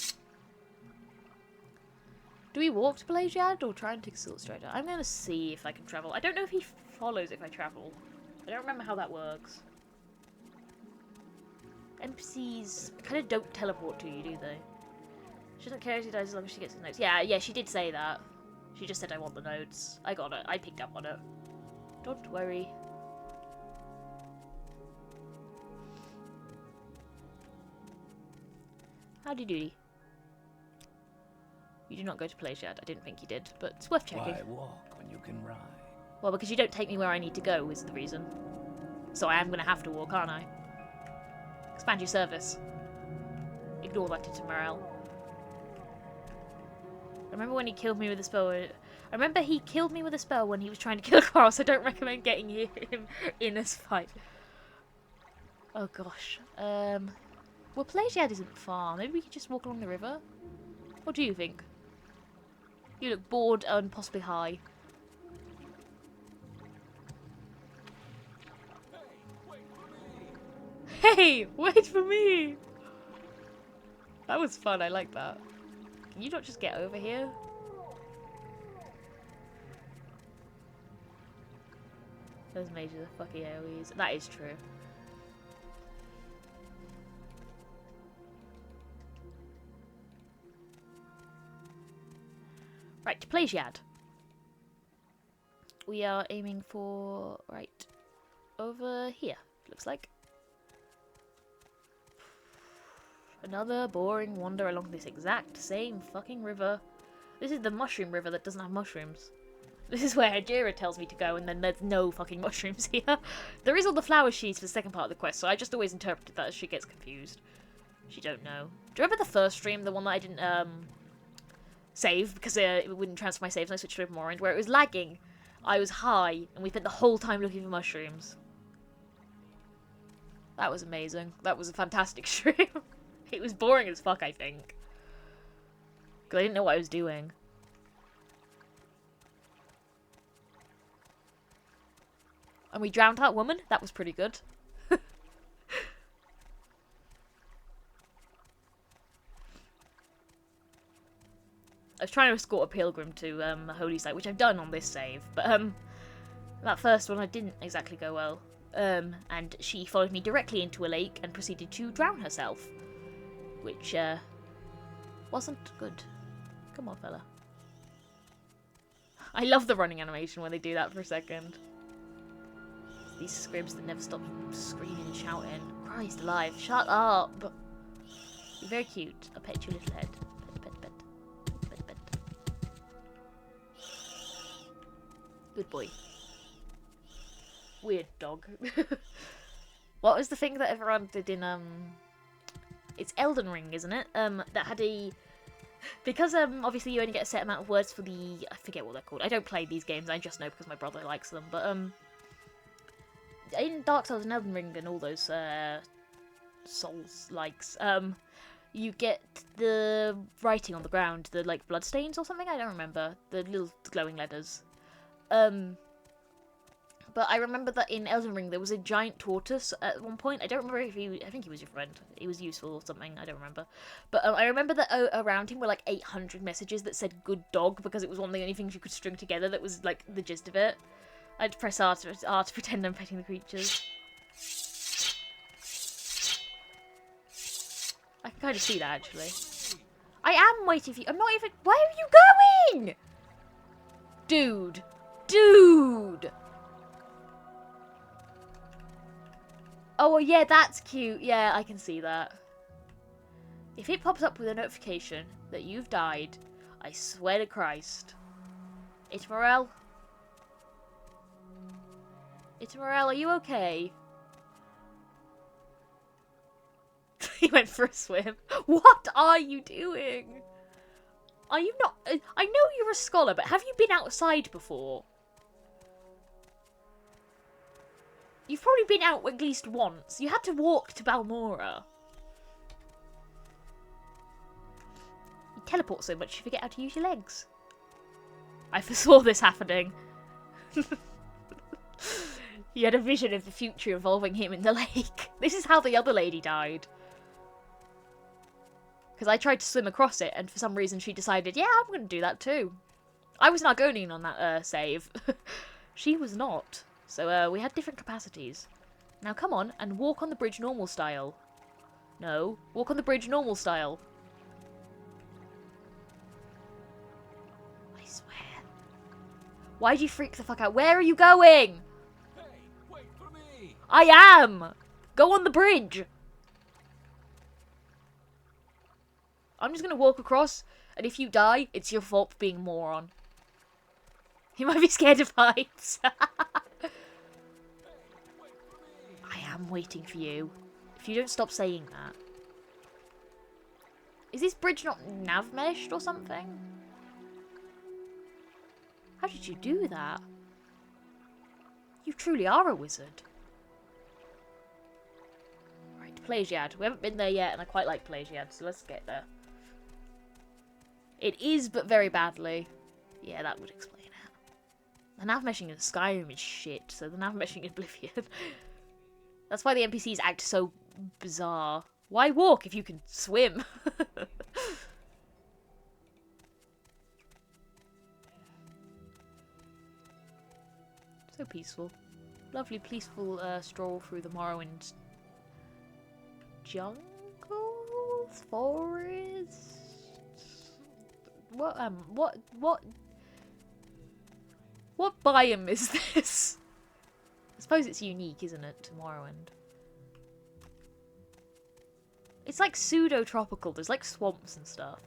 Speaker 1: Do we walk to Pelagiad or try and take a silk strider? I'm going to see if I can travel. I don't know if he follows if I travel. I don't remember how that works. NPCs kind of don't teleport to you, do they? She doesn't care if she dies as long as she gets the notes. Yeah, she did say that. She just said I want the notes. I got it. I picked up on it. Don't worry. Howdy doody. You do not go to Pelagiad. I didn't think you did, but it's worth checking.
Speaker 2: Why walk when you can ride?
Speaker 1: Well, because you don't take me where I need to go is the reason. So I am going to have to walk, aren't I? Expand your service. Ignore that into morale. I remember when he killed me with a spell. I remember he killed me with a spell when he was trying to kill Carl, so I don't recommend getting him in this fight. Oh gosh. Well, Pelagiad isn't far. Maybe we could just walk along the river? What do you think? You look bored and possibly high. Hey, wait for me! That was fun, I like that. Can you not just get over here? Those mages are fucking AoEs. That is true. Right, to Pelagiad. We are aiming for right over here, looks like. Another boring wander along this exact same fucking river. This is the mushroom river that doesn't have mushrooms. This is where Hajira tells me to go, and then there's no fucking mushrooms here. There is all the flower sheets for the second part of the quest, so I just always interpreted that as she gets confused. She don't know. Do you remember the first stream, the one that I didn't save because it wouldn't transfer my saves and I switched over Morrowind, where it was lagging? I was high, and we spent the whole time looking for mushrooms. That was amazing. That was a fantastic stream. It was boring as fuck, I think. Because I didn't know what I was doing. And we drowned that woman. That was pretty good. I was trying to escort a pilgrim to a holy site, which I've done on this save. But that first one I didn't exactly go well. And she followed me directly into a lake and proceeded to drown herself. Which wasn't good. Come on, fella. I love the running animation when they do that for a second. These scribs that never stop screaming and shouting. Christ alive, shut up! You're very cute. I'll pet your little head. Pet, pet, pet. Pet, pet. Good boy. Weird dog. What was the thing that everyone did in, it's Elden Ring, isn't it? That had a... Because, obviously you only get a set amount of words for the... I forget what they're called. I don't play these games, I just know because my brother likes them. But, in Dark Souls and Elden Ring and all those, Souls-likes, you get the writing on the ground, the, like, bloodstains or something? I don't remember. The little glowing letters. But I remember that in Elden Ring there was a giant tortoise at one point. I don't remember if he... I think he was your friend. He was useful or something. I don't remember. But I remember that around him were like 800 messages that said good dog because it was one of the only things you could string together that was like the gist of it. I'd press R to pretend I'm petting the creatures. I can kind of see that actually. I am waiting for you. I'm not even... Where are you going? Dude. Dude. Oh, well, yeah, that's cute. Yeah, I can see that. If it pops up with a notification that you've died, I swear to Christ. Itmarel? Itmarel, are you okay? He went for a swim. What are you doing? Are you not... I know you're a scholar, but have you been outside before? You've probably been out at least once. You had to walk to Balmora. You teleport so much you forget how to use your legs. I foresaw this happening. He had a vision of the future involving him in the lake. This is how the other lady died. Because I tried to swim across it, and for some reason she decided, yeah, I'm going to do that too. I was Argonian on that save. She was not. So we had different capacities. Now come on, and walk on the bridge normal style. No, walk on the bridge normal style. I swear. Why'd you freak the fuck out? Where are you going?
Speaker 5: Hey, wait for me!
Speaker 1: I am! Go on the bridge! I'm just gonna walk across, and if you die, it's your fault for being a moron. You might be scared of heights. I am waiting for you. If you don't stop saying that. Is this bridge not nav meshed or something? How did you do that? You truly are a wizard. Right, Pelagiad. We haven't been there yet, and I quite like Pelagiad, so let's get there. It is, but very badly. Yeah, that would explain it. The nav meshing in Skyrim is shit, so the nav meshing in Oblivion. That's why the NPCs act so bizarre. Why walk if you can swim? So peaceful. Lovely, peaceful stroll through the Morrowind jungles? Forests? What biome is this? I suppose it's unique, isn't it, to Morrowind? It's like pseudo-tropical. There's like swamps and stuff.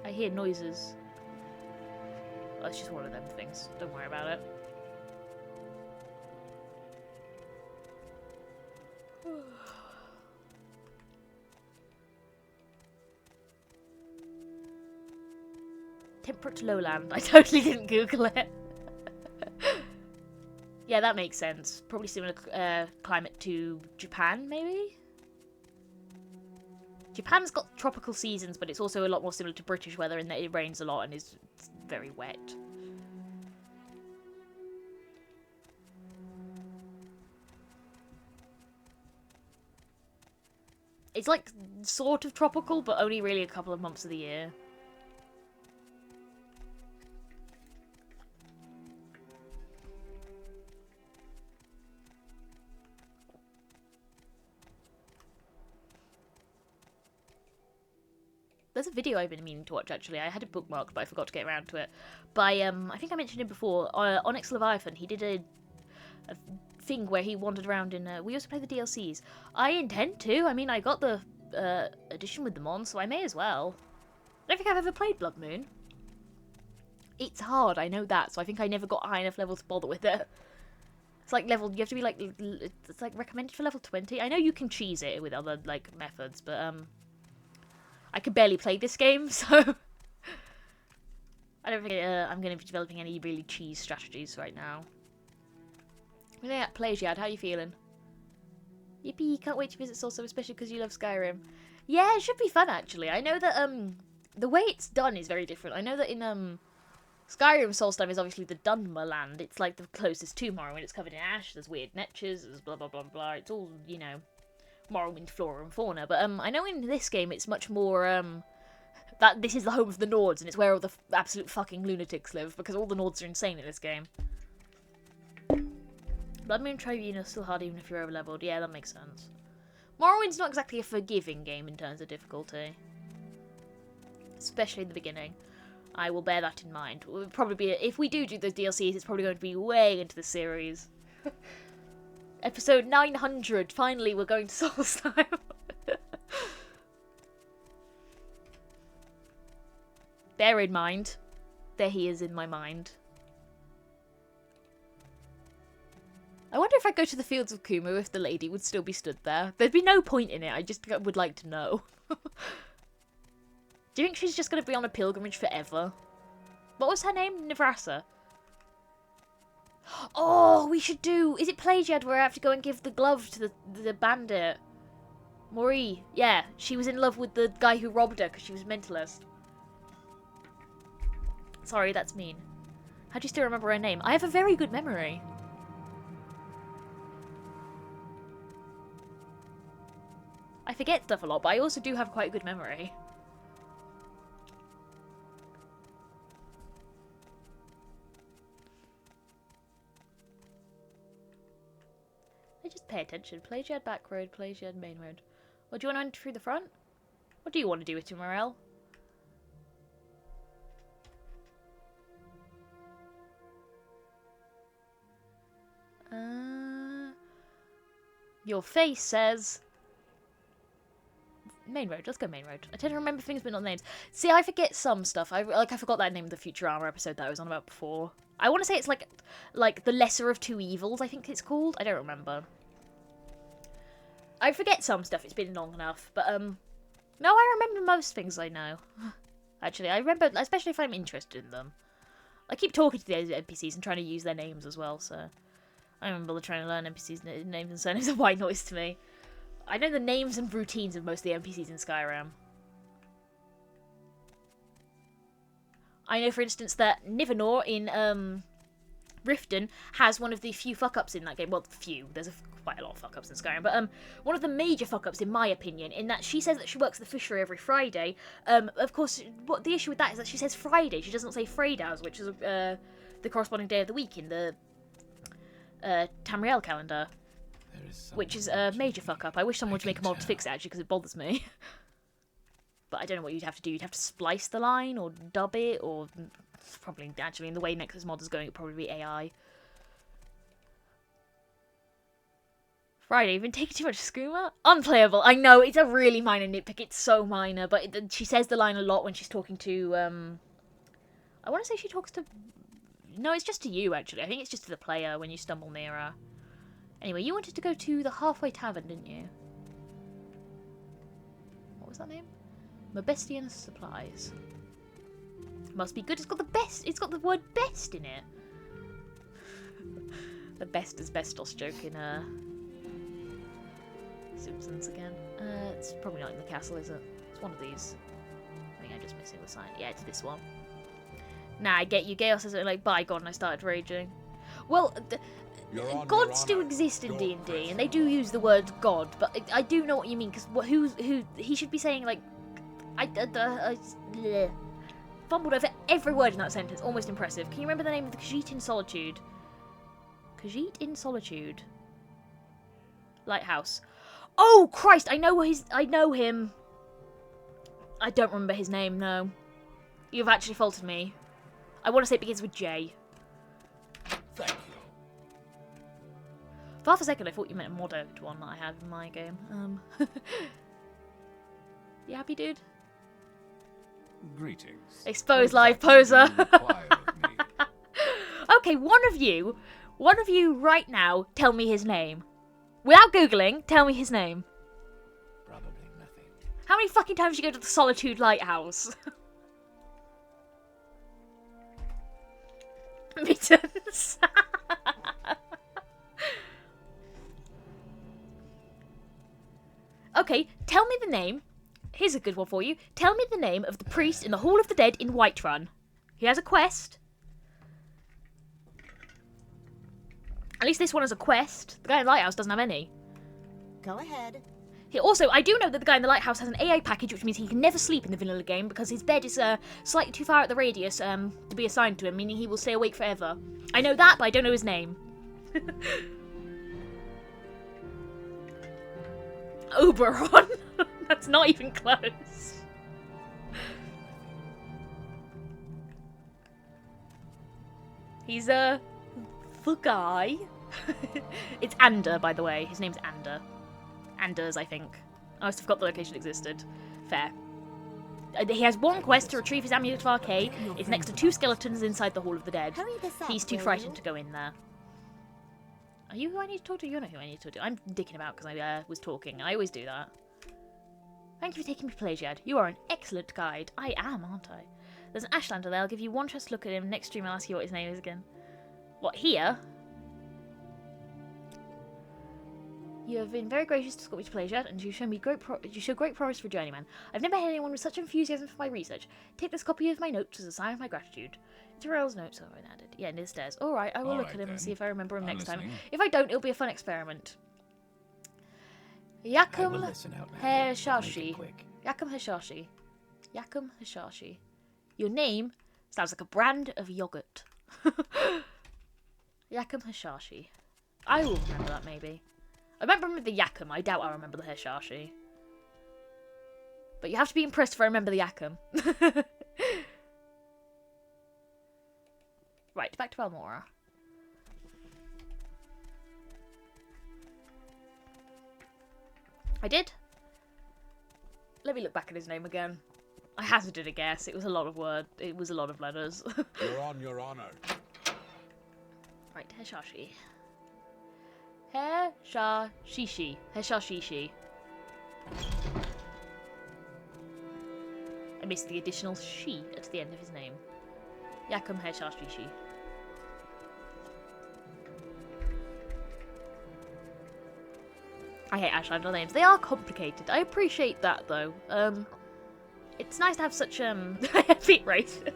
Speaker 1: I hear noises. Oh, it's just one of them things. Don't worry about it. Temperate lowland. I totally didn't Google it. Yeah, that makes sense. Probably similar climate to Japan, maybe? Japan's got tropical seasons, but it's also a lot more similar to British weather in that it rains a lot and is very wet. It's like sort of tropical, but only really a couple of months of the year. There's a video I've been meaning to watch, actually. I had it bookmarked, but I forgot to get around to it. By, I think I mentioned him before, Onyx Leviathan. He did a thing where he wandered around in... we also play the DLCs. I intend to. I mean, I got the edition with them on, so I may as well. I don't think I've ever played Blood Moon. It's hard, I know that, so I think I never got high enough level to bother with it. It's like level... You have to be, like... It's, like, recommended for level 20. I know you can cheese it with other, like, methods, but, I could barely play this game, so... I don't think I'm going to be developing any really cheese strategies right now. Yeah, Pelagiad, how are you feeling? Yippee, can't wait to visit Soulstone, especially because you love Skyrim. Yeah, it should be fun, actually. I know that, the way it's done is very different. I know that in, Skyrim Soulstone is obviously the Dunmer land. It's, like, the closest to Morrowind. It's covered in ash, there's weird netches, there's blah, blah, blah, blah. It's all, you know... Morrowind flora and fauna, but I know in this game it's much more that this is the home of the Nords and it's where all the absolute fucking lunatics live, because all the Nords are insane in this game. Blood Moon Tribune is still hard even if you're over leveled. Yeah, that makes sense. Morrowind's not exactly a forgiving game in terms of difficulty. Especially in the beginning. I will bear that in mind. It will probably be, if we do the DLCs, it's probably going to be way into the series. Episode 900. Finally, we're going to Souls time. Bear in mind. There he is in my mind. I wonder if I go to the Fields of Kumu if the lady would still be stood there. There'd be no point in it. I just would like to know. Do you think she's just going to be on a pilgrimage forever? What was her name? Nevrasa. Oh, we should do... Is it Pelagiad where I have to go and give the glove to the bandit? Marie. Yeah, she was in love with the guy who robbed her because she was a mentalist. Sorry, that's mean. How do you still remember her name? I have a very good memory. I forget stuff a lot, but I also do have quite a good memory. I just pay attention. Pelagiad back road, Pelagiad main road. Or do you want to enter through the front? What do you want to do with Morel? Your face says... Main road. Let's go main road. I tend to remember things but not names. See, I forget some stuff. I forgot that name of the Futurama episode that I was on about before. I want to say it's like the lesser of two evils, I think it's called. I don't remember. I forget some stuff. It's been long enough. But, no, I remember most things I know. Actually, I remember, especially if I'm interested in them. I keep talking to the NPCs and trying to use their names as well, so... I remember trying to learn NPCs' names and surnames are white noise to me. I know the names and routines of most of the NPCs in Skyrim. I know, for instance, that Nivenor in Riften has one of the few fuck-ups in that game. Well, few. There's quite a lot of fuck-ups in Skyrim. But one of the major fuck-ups, in my opinion, in that she says that she works at the fishery every Friday. Of course, what the issue with that is that she says Friday. She doesn't say Fredags, which is the corresponding day of the week in the Tamriel calendar. Which is a major fuck-up. I wish someone would make a mod to fix it, actually, because it bothers me. But I don't know what you'd have to do. You'd have to splice the line, or dub it, or... Probably, actually, in the way Nexus mod is going, it'd probably be AI. Friday, you've been taking too much skooma? Unplayable. I know, it's a really minor nitpick. It's so minor, but she says the line a lot when she's talking to... I want to say she talks to... No, it's just to you, actually. I think it's just to the player when you stumble near her. Anyway, you wanted to go to the Halfway Tavern, didn't you? What was that name? Mabestian Supplies. Must be good. It's got the best. It's got the word best in it. The best asbestos joke in Simpsons again. It's probably not in the castle, is it? It's one of these. I think I'm just missing the sign. Yeah, it's this one. Nah, I get you. Gale says it like, by God, and I started raging. Well, gods do exist in D&D, and they do use the word God, but I do know what you mean, because who he should be saying, like, bleh. Fumbled over every word in that sentence. Almost impressive. Can you remember the name of the Khajiit in Solitude? Khajiit in Solitude. Lighthouse. Oh, Christ! I know him. I don't remember his name, no. You've actually faulted me. I want to say it begins with J.
Speaker 5: Thank you.
Speaker 1: For half a second, I thought you meant a modded one that I had in my game. You happy, dude?
Speaker 5: Greetings.
Speaker 1: Exposed live poser.
Speaker 5: Require of me?
Speaker 1: Okay, one of you right now, tell me his name. Without Googling, tell me his name.
Speaker 2: Probably nothing.
Speaker 1: How many fucking times did you go to the Solitude Lighthouse? Mittens. Okay, tell me the name. Here's a good one for you. Tell me the name of the priest in the Hall of the Dead in Whiterun. He has a quest. At least this one has a quest. The guy in the lighthouse doesn't have any.
Speaker 6: Go ahead.
Speaker 1: I do know that the guy in the lighthouse has an AI package, which means he can never sleep in the vanilla game because his bed is slightly too far out the radius to be assigned to him, meaning he will stay awake forever. I know that, but I don't know his name. Oberon. That's not even close. He's the guy. It's Ander, by the way. His name's Ander. Anders, I think. I must have forgot the location existed. Fair. He has one quest to retrieve his amulet of Arcade. It's next to 2 skeletons inside the Hall of the Dead. He's too frightened to go in there. Are you who I need to talk to? You're not who I need to talk to. I'm dicking about because I was talking. I always do that. Thank you for taking me to Pelagiad. You are an excellent guide. I am, aren't I? There's an Ashlander there. I'll give you one chance to look at him. Next stream I'll ask you what his name is again. What, here? You have been very gracious to escort me to Pelagiad, and you show great promise for a journeyman. I've never had anyone with such enthusiasm for my research. Take this copy of my notes as a sign of my gratitude. Tyrell's notes are added. Yeah, near the stairs. Alright, I will look at him and see if I remember him next time. If I don't, it'll be a fun experiment. Yakum Heshashi. Yakum Heshashi. Yakum Heshashi. Your name sounds like a brand of yogurt. Yakum Heshashi. I will remember that, maybe. I remember the Yakum. I doubt I'll remember the Heshashi. But you have to be impressed if I remember the Yakum. Right, back to Balmora. I did. Let me look back at his name again. I hazarded a guess. It was a lot of words. It was a lot of letters.
Speaker 3: You're on your honor.
Speaker 1: Right, Heshashi. Heshashishi. Heshashishi. I missed the additional she at the end of his name. Yakum Heshashishi. I hate Ashlander names. They are complicated. I appreciate that, though. It's nice to have such, feet racist.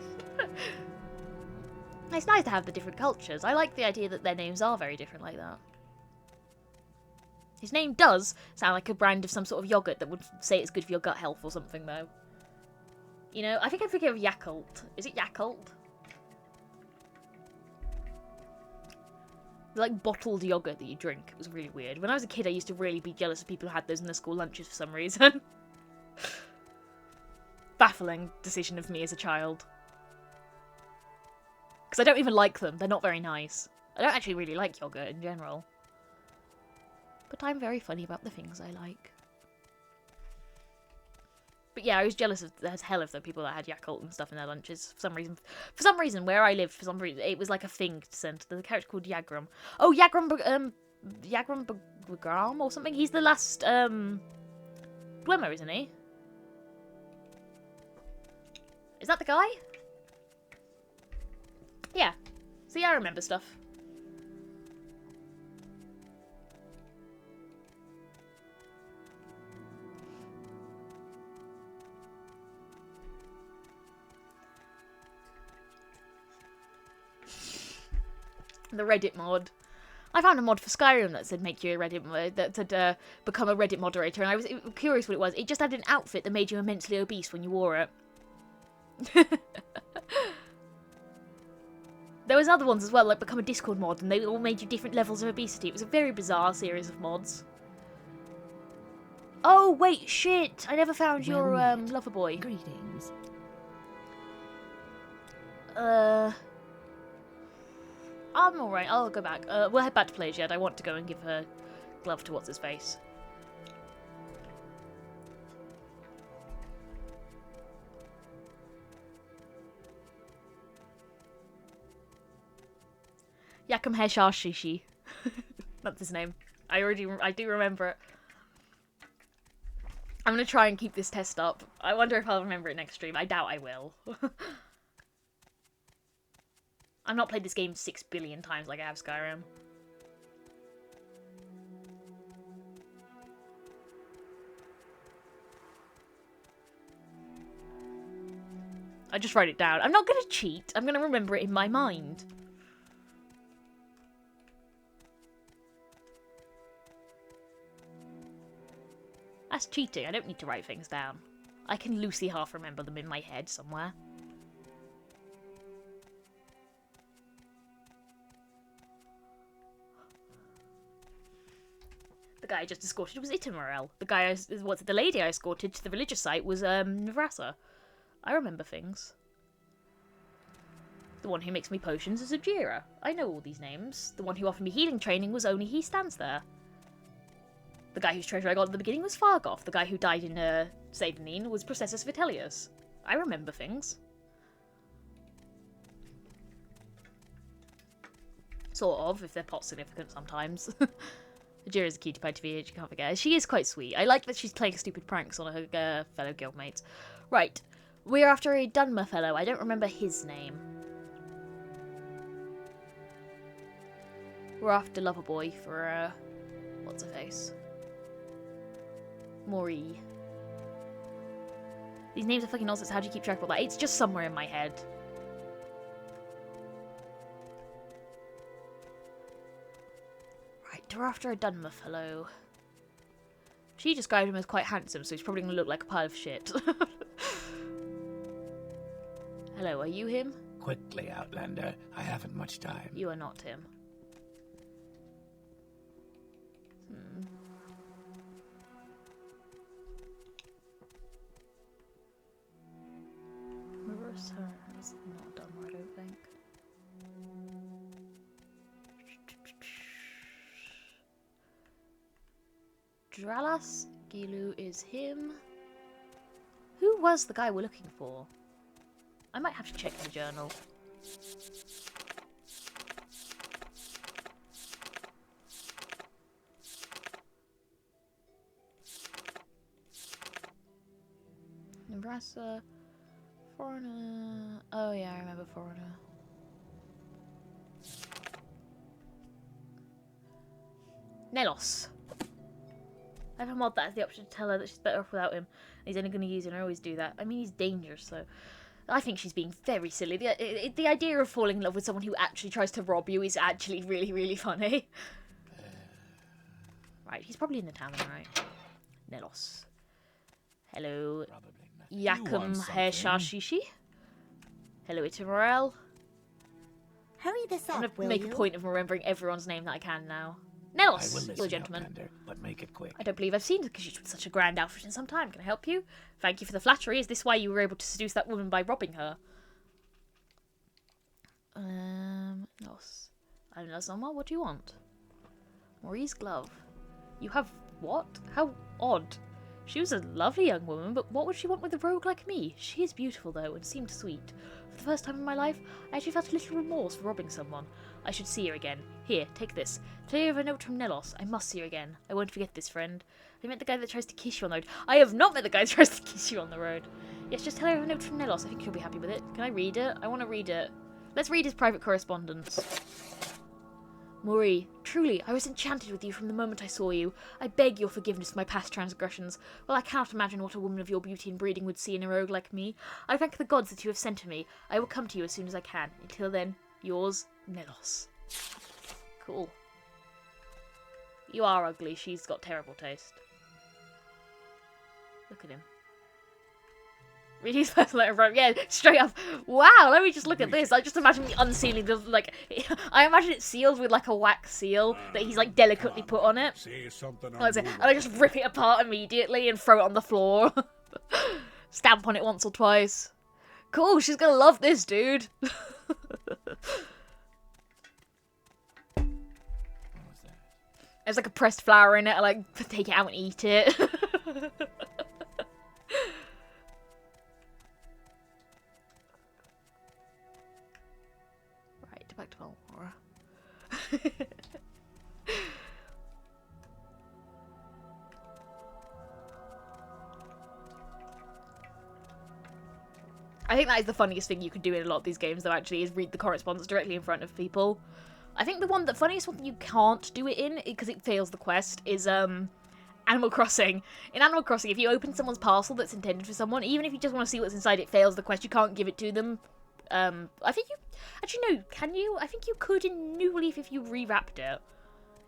Speaker 1: It's nice to have the different cultures. I like the idea that their names are very different like that. His name does sound like a brand of some sort of yogurt that would say it's good for your gut health or something, though. You know, I think I'm thinking of Yakult. Is it Yakult? The, like, bottled yogurt that you drink. It was really weird. When I was a kid, I used to really be jealous of people who had those in their school lunches for some reason. Baffling decision of me as a child. Because I don't even like them. They're not very nice. I don't actually really like yogurt in general. But I'm very funny about the things I like. But yeah, I was jealous as hell of the people that had Yakult and stuff in their lunches for some reason. For some reason, where I lived, for some reason, it was like a thing to send. There's a character called Yagram. Oh, Yagram Bagram or something. He's the last Dwemer, isn't he? Is that the guy? Yeah. See, I remember stuff. The Reddit mod. I found a mod for Skyrim that said make you a Reddit mod, that said become a Reddit moderator, and I was curious what it was. It just had an outfit that made you immensely obese when you wore it. There was other ones as well, like become a Discord mod, and they all made you different levels of obesity. It was a very bizarre series of mods. Oh wait, shit! I never found your lover boy.
Speaker 4: Greetings.
Speaker 1: I'm alright, I'll go back. We'll head back to Pelagiad. I want to go and give her glove to what's-his-face. Yakum Heshashi. That's his name. I do remember it. I'm gonna try and keep this test up. I wonder if I'll remember it next stream. I doubt I will. I've not played this game 6 billion times like I have Skyrim. I just write it down. I'm not going to cheat. I'm going to remember it in my mind. That's cheating. I don't need to write things down. I can loosely half remember them in my head somewhere. The guy I just escorted was Itimarel. The lady I escorted to the religious site was Nevrasa. I remember things. The one who makes me potions is Ajira. I know all these names. The one who offered me healing training was Only He Stands There. The guy whose treasure I got at the beginning was Fargoth. The guy who died in Sadenine was Processus Vitellius. I remember things. Sort of, if they're plot significant sometimes. Ajira's a cutie pie to VH, you can't forget. She is quite sweet. I like that she's playing stupid pranks on her fellow guildmates. Right, we're after a Dunmer fellow. I don't remember his name. We're after Loverboy for, what's her face? Mori. These names are fucking nonsense. How do you keep track of all that? It's just somewhere in my head. Right, we're after a Dunmer fellow. She described him as quite handsome, so he's probably going to look like a pile of shit. Hello, are you him?
Speaker 2: Quickly, Outlander. I haven't much time.
Speaker 1: You are not him. Reverse her. That's not done, I don't think. Dralas Gilu is him. Who was the guy we're looking for? I might have to check the journal. Nebraska, Foreigner. Oh yeah, I remember Foreigner. Nelos. I have a mod that has the option to tell her that she's better off without him. He's only going to use it, and I always do that. I mean, he's dangerous, so I think she's being very silly. The idea of falling in love with someone who actually tries to rob you is actually really, really funny. Right, he's probably in the tavern, right? Nelos. Hello. Yakum Heshashishi. Hello, Itimarel.
Speaker 4: Hurry this
Speaker 1: I'm
Speaker 4: up,
Speaker 1: going to
Speaker 4: will
Speaker 1: make
Speaker 4: you?
Speaker 1: a point of remembering everyone's name that I can now.
Speaker 2: I will
Speaker 1: Nelos,
Speaker 2: listen,
Speaker 1: you're a gentleman.
Speaker 2: Outlander, but make it quick.
Speaker 1: I don't believe I've seen it because she's such a grand outfit in some time. Can I help you? Thank you for the flattery. Is this why you were able to seduce that woman by robbing her? Nelos. I'm Nazama. What do you want? Maurice glove. You have what? How odd. She was a lovely young woman, but what would she want with a rogue like me? She is beautiful, though, and seemed sweet. For the first time in my life, I actually felt a little remorse for robbing someone. I should see her again. Here, take this. Tell you of a note from Nelos. I must see her again. I won't forget this, friend. I met the guy that tries to kiss you on the road. I have not met the guy that tries to kiss you on the road. Yes, just tell her of a note from Nelos. I think she'll be happy with it. Can I read it? I want to read it. Let's read his private correspondence. Mori, truly, I was enchanted with you from the moment I saw you. I beg your forgiveness for my past transgressions. Well, I cannot imagine what a woman of your beauty and breeding would see in a rogue like me. I thank the gods that you have sent to me. I will come to you as soon as I can. Until then, yours, Nelos. Cool. You are ugly. She's got terrible taste. Look at him. Read his first letter from, yeah, straight up. Wow, let me just look at this. I just imagine the unsealing, I imagine it's sealed with like a wax seal that he's like delicately put on it.
Speaker 3: Say something.
Speaker 1: And I just rip it apart immediately and throw it on the floor. Stamp on it once or twice. Cool, she's gonna love this, dude.
Speaker 2: What was that?
Speaker 1: There's like a pressed flower in it. I like take it out and eat it. Right, back to Valhalla. I think that is the funniest thing you can do in a lot of these games, though, actually, is read the correspondence directly in front of people. I think the funniest one that you can't do it in, because it fails the quest, is Animal Crossing. In Animal Crossing, if you open someone's parcel that's intended for someone, even if you just want to see what's inside, it fails the quest. You can't give it to them. I think you... Actually, no, can you? I think you could in New Leaf if you rewrapped it.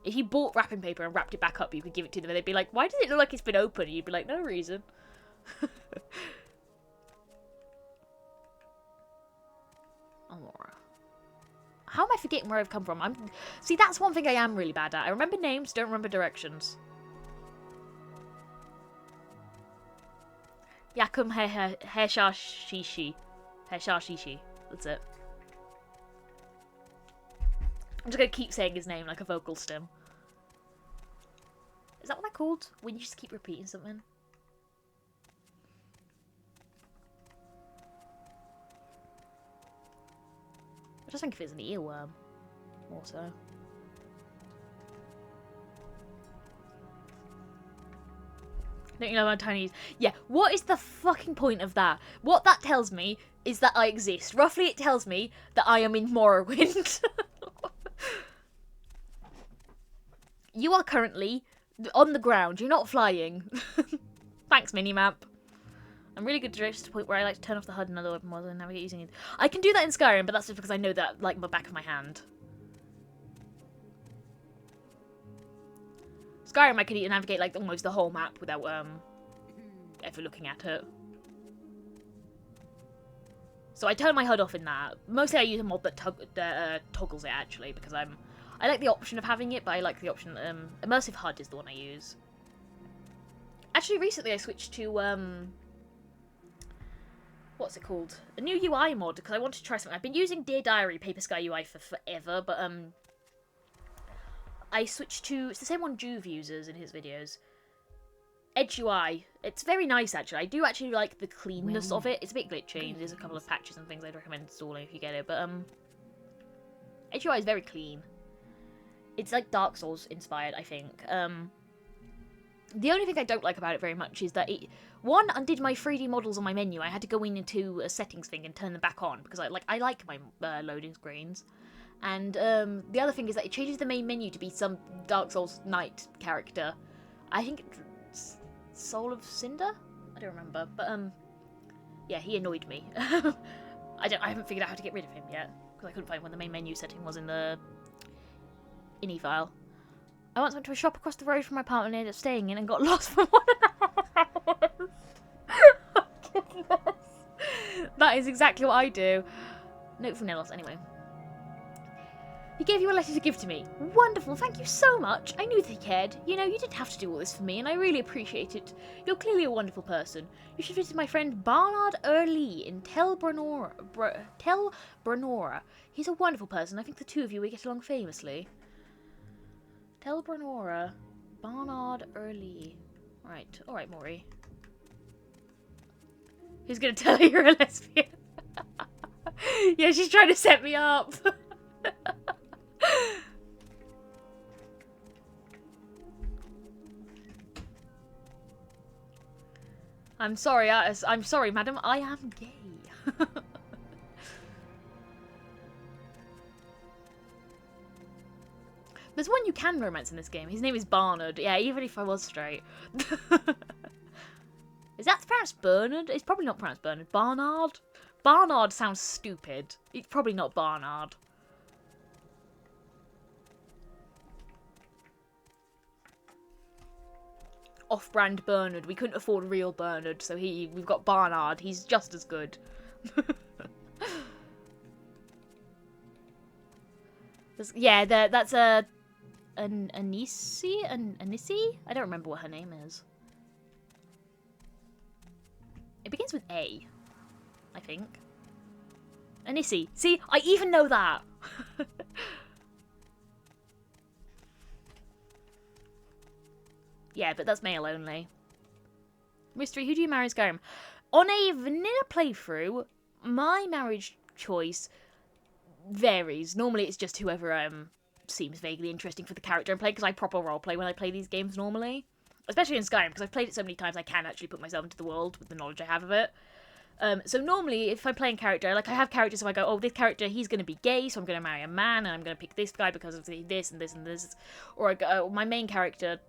Speaker 1: If you bought wrapping paper and wrapped it back up, you could give it to them, and they'd be like, why does it look like it's been opened? And you'd be like, no reason. Aurora. How am I forgetting where I've come from? See, that's one thing I am really bad at. I remember names, don't remember directions. Yakum Heshashishi. Heshashishi. That's it. I'm just gonna keep saying his name like a vocal stem. Is that what they're called? When you just keep repeating something? I just think if it's an earworm. More so. Don't you know how tiny he is? Yeah, what is the fucking point of that? What that tells me is that I exist. Roughly it tells me that I am in Morrowind. You are currently on the ground. You're not flying. Thanks, minimap. I'm really good to the point where I like to turn off the HUD and other weapon models and navigate using it. I can do that in Skyrim, but that's just because I know that like the back of my hand. Skyrim, I could navigate like almost the whole map without ever looking at it. So I turn my HUD off in that. Mostly I use a mod that toggles it actually because I like the option of having it, but I like the option immersive HUD is the one I use. Actually, recently I switched to what's it called? A new UI mod because I wanted to try something. I've been using Dear Diary Paper Sky UI for forever, but I switched to, it's the same one Juve uses in his videos. Edge UI. It's very nice, actually. I do actually like the cleanness of it. It's a bit glitchy. There's a couple of patches and things I'd recommend installing if you get it, but Edge UI is very clean. It's like Dark Souls inspired, I think. The only thing I don't like about it very much is that it, one, undid my 3D models on my menu. I had to go into a settings thing and turn them back on because I like my loading screens. And the other thing is that it changes the main menu to be some Dark Souls Knight character. I think it's Soul of Cinder? I don't remember, but yeah, he annoyed me. I haven't figured out how to get rid of him yet because I couldn't find when the main menu setting was in the INI file. I once went to a shop across the road from my apartment and ended up staying in and got lost for 1.5 hours. Oh, goodness. That is exactly what I do. Note from Nelos, anyway. He gave you a letter to give to me. Wonderful, thank you so much. I knew that he cared. You know, you didn't have to do all this for me, and I really appreciate it. You're clearly a wonderful person. You should visit my friend Barnard Early in Tel Brenora. He's a wonderful person. I think the two of you will get along famously. Tel Brenora. Barnard Early. Right, alright, Maury. Who's gonna tell her you're a lesbian? Yeah, she's trying to set me up. I'm sorry, madam. I am gay. There's one you can romance in this game. His name is Barnard. Yeah, even if I was straight. Is that pronounced Bernard? It's probably not pronounced Bernard. Barnard? Barnard sounds stupid. It's probably not Barnard. Off-brand Bernard. We couldn't afford real Bernard, so we've got Barnard. He's just as good. Yeah, that's Anisi? Anisi? I don't remember what her name is. It begins with A, I think. Anisi. See, I even know that. Yeah, but that's male only. Mystery, who do you marry in Skyrim? On a vanilla playthrough, my marriage choice varies. Normally it's just whoever seems vaguely interesting for the character I'm playing, because I proper roleplay when I play these games normally. Especially in Skyrim, because I've played it so many times I can actually put myself into the world with the knowledge I have of it. So normally, if I'm playing character, like I have characters so I go, oh, this character, he's going to be gay, so I'm going to marry a man, and I'm going to pick this guy because of this and this and this. Or I go, oh, my main character...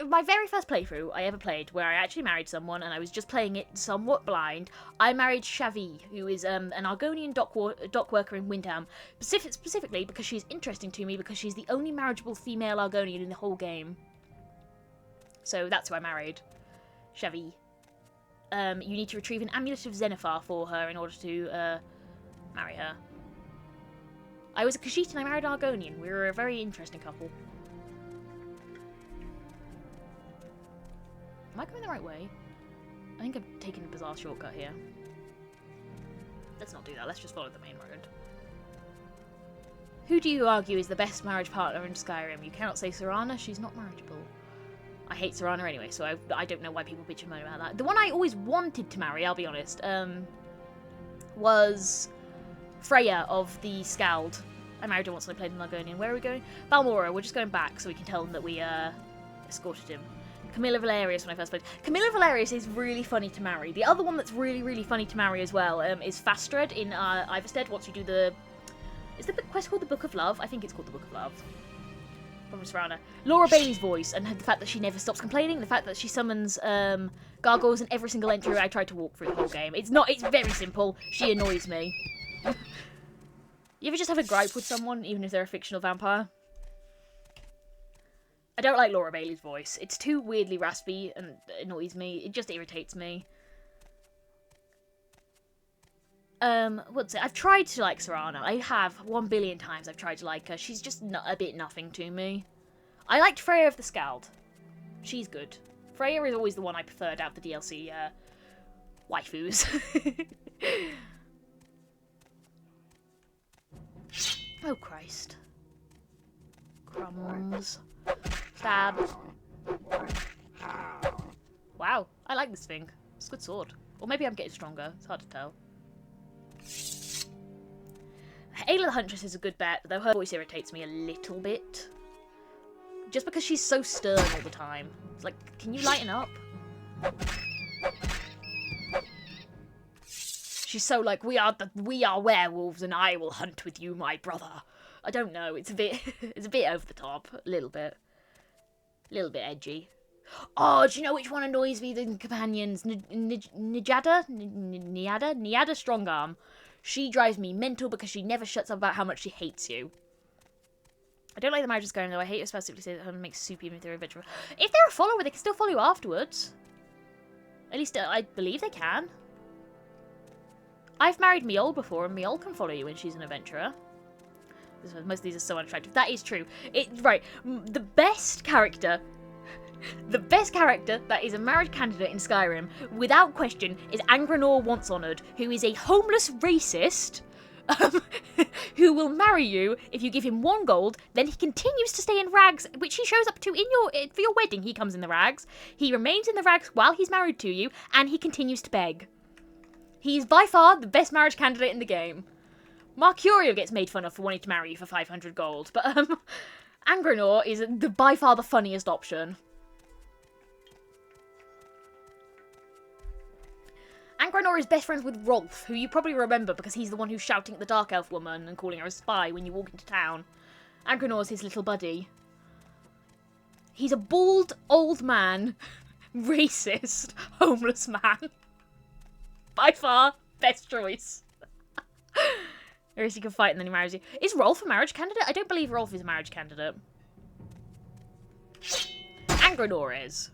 Speaker 1: my very first playthrough I ever played, where I actually married someone, and I was just playing it somewhat blind, I married Shavi, who is an Argonian dock worker in Windhelm, specifically because she's interesting to me, because she's the only marriageable female Argonian in the whole game. So that's who I married. Shavi. You need to retrieve an amulet of Zenithar for her in order to marry her. I was a Khajiit and I married an Argonian. We were a very interesting couple. Am I going the right way? I think I've taken a bizarre shortcut here. Let's not do that. Let's just follow the main road. Who do you argue is the best marriage partner in Skyrim? You cannot say Serana. She's not marriageable. I hate Serana anyway, so I don't know why people bitch and moan about that. The one I always wanted to marry, I'll be honest, was Freya of the Scald. I married her once when I played in Largonian. Where are we going? Balmora. We're just going back so we can tell them that we escorted him. Camilla Valerius when I first played. Camilla Valerius is really funny to marry. The other one that's really, really funny to marry as well is Fastred in Iverstead. Once you do the... Is the quest called the Book of Love? I think it's called the Book of Love. From Serana. Laura Bailey's voice and the fact that she never stops complaining. The fact that she summons gargoyles in every single entry I tried to walk through the whole game. It's very simple. She annoys me. You ever just have a gripe with someone, even if they're a fictional vampire? I don't like Laura Bailey's voice. It's too weirdly raspy and annoys me. It just irritates me. What's it? I've tried to like Serana. I have 1 billion times I've tried to like her. She's just a bit nothing to me. I liked Freya of the Scald. She's good. Freya is always the one I preferred out of the DLC waifus. Oh, Christ. Crumbs. Stab. Wow, I like this thing. It's a good sword. Or maybe I'm getting stronger. It's hard to tell. Ayla the Huntress is a good bet, though her voice irritates me a little bit. Just because she's so stern all the time. It's like, can you lighten up? She's so like, we are werewolves and I will hunt with you, my brother. I don't know, it's a bit over the top. A little bit edgy. Oh, do you know which one annoys me? The companions. Niada Strongarm. She drives me mental because she never shuts up about how much she hates you. I don't like the marriage going though. I hate it specifically say that makes soup even if they're a vegetable. If they're a follower, they can still follow you afterwards. At least I believe they can. I've married Miol before, and Miol can follow you when she's an adventurer. Most of these are so unattractive. That is true. Right. The best character that is a marriage candidate in Skyrim, without question, is Angranor Once Honoured, who is a homeless racist who will marry you if you give him 1 gold. Then he continues to stay in rags, which he shows up to for your wedding. He comes in the rags. He remains in the rags while he's married to you, and he continues to beg. He's by far the best marriage candidate in the game. Mercurio gets made fun of for wanting to marry you for 500 gold, but Angranor is by far the funniest option. Angranor is best friends with Rolf, who you probably remember because he's the one who's shouting at the Dark Elf woman and calling her a spy when you walk into town. Angranor's his little buddy. He's a bald, old man, racist, homeless man. By far, best choice. Or else he can fight and then he marries you. Is Rolf a marriage candidate? I don't believe Rolf is a marriage candidate. Angranor is.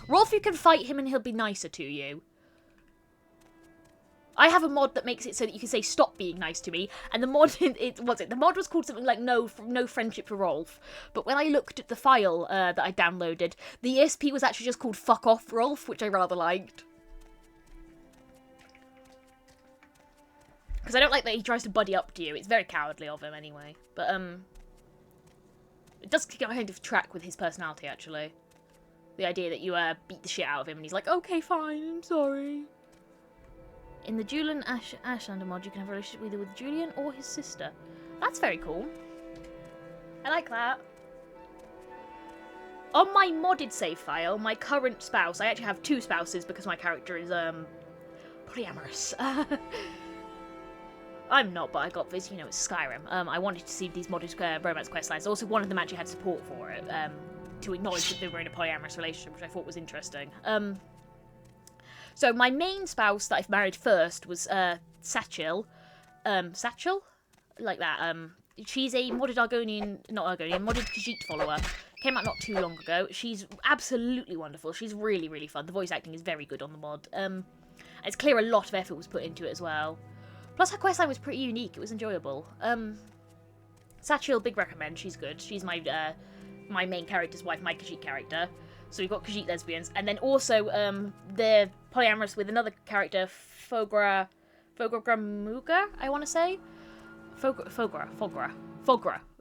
Speaker 1: Rolf, you can fight him and he'll be nicer to you. I have a mod that makes it so that you can say stop being nice to me, and the mod the mod was called something like no friendship for Rolf. But when I looked at the file that I downloaded, the ESP was actually just called fuck off Rolf, which I rather liked. Because I don't like that he tries to buddy up to you. It's very cowardly of him anyway. But it does kind of track with his personality actually. The idea that you beat the shit out of him and he's like, okay, fine, I'm sorry. In the Julian Ashlander mod, you can have a relationship either with Julian or his sister. That's very cool. I like that. On my modded save file, my current spouse, I actually have 2 spouses because my character is polyamorous. I'm not, but I got this, you know, it's Skyrim. I wanted to see these modded romance questlines. Also, one of them actually had support for it, to acknowledge that they were in a polyamorous relationship, which I thought was interesting. So my main spouse that I've married first was Satchel. Satchel? Like that. She's a modded modded Khajiit follower. Came out not too long ago. She's absolutely wonderful. She's really, really fun. The voice acting is very good on the mod. It's clear a lot of effort was put into it as well. Plus her questline was pretty unique. It was enjoyable. Satchel, big recommend. She's good. She's my main character's wife, my Khajiit character. So we've got Khajiit lesbians, and then also they're polyamorous with another character, Fogra Muga, I want to say. Fogra.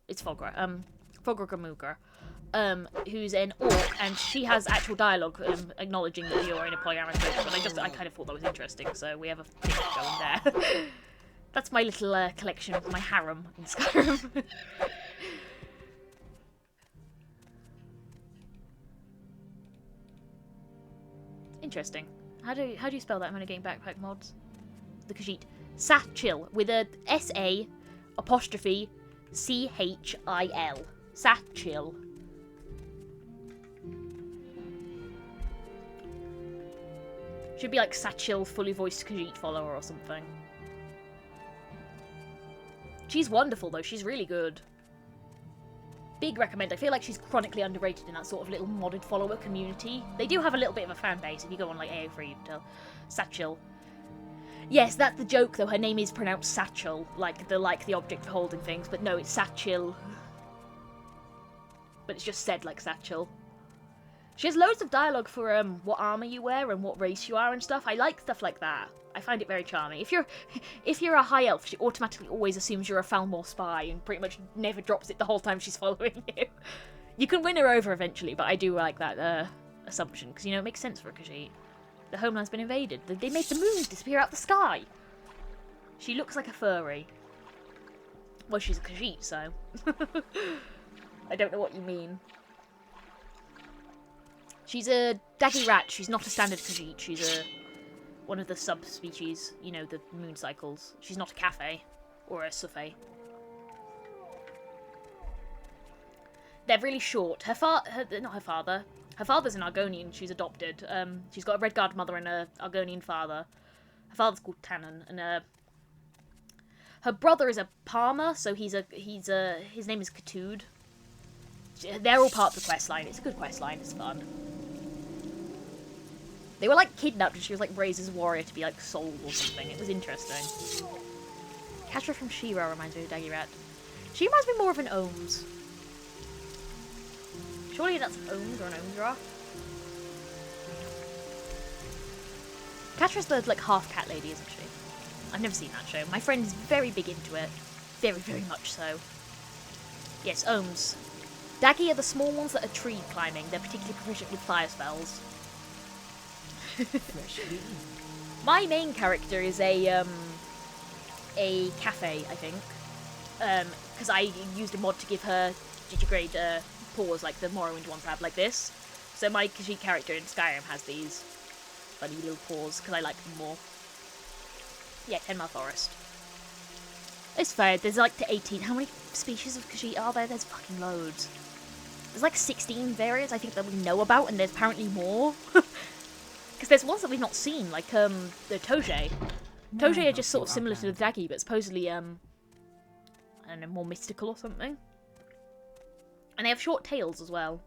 Speaker 1: It's Fogra. Fogra Muga. Who's an orc, and she has actual dialogue acknowledging that you're in a polyamorous relationship. But I kind of thought that was interesting, so we have a thing going there. That's my little collection of my harem in Skyrim. Interesting. How do you spell that? I'm only getting backpack mods. The Khajiit. Satchil with a S-A apostrophe C-H-I-L. Satchil. Should be like Satchil, fully voiced Khajiit follower or something. She's wonderful though, she's really good. Big recommend. I feel like she's chronically underrated in that sort of little modded follower community. They do have a little bit of a fan base. If you go on like AO3, you can tell. Satchel. Yes, that's the joke though. Her name is pronounced Satchel, like the object for holding things, but no, it's Satchel. But it's just said like Satchel. She has loads of dialogue for what armor you wear and what race you are and stuff. I like stuff like that. I find it very charming. If you're a high elf, she automatically always assumes you're a Falmor spy and pretty much never drops it the whole time she's following you. You can win her over eventually, but I do like that assumption because it makes sense for a Khajiit. The homeland's been invaded. They made the moon disappear out the sky. She looks like a furry. Well, she's a Khajiit, so I don't know what you mean. She's a daggy rat. She's not a standard Khajiit. She's one of the subspecies, the moon cycles. She's not a cafe or a Sufay. They're really short. Her father's an Argonian. She's adopted. She's got a Redguard mother and a Argonian father. Her father's called Tannen, and her brother is a Palmer. So his name is Katood. They're all part of the quest line. It's a good quest line. It's fun. They were like kidnapped and she was like raised as a warrior to be like sold or something. It was interesting. Katra from She-Ra reminds me of Daggy Rat. She reminds me more of an Ohms. Surely that's an Ohms or an Ohmsra? Katra's the like half cat lady, isn't she? I've never seen that show. My friend is very big into it. Very, very much so. Yes, Ohms. Daggy are the small ones that are tree climbing. They're particularly proficient with fire spells. My main character is a cafe, I think, because I used a mod to give her digigrade paws like the Morrowind ones have, like this. So my Khajiit character in Skyrim has these funny little paws because I like them more. Yeah, 10 Mile Forest. It's fair. There's like 18. How many species of Khajiit are there? There's fucking loads. There's like 16 variants I think that we know about, and there's apparently more. Because there's ones that we've not seen, like the Toge. Toge are just sort of similar to the Daggy, but supposedly, I don't know, more mystical or something. And they have short tails as well.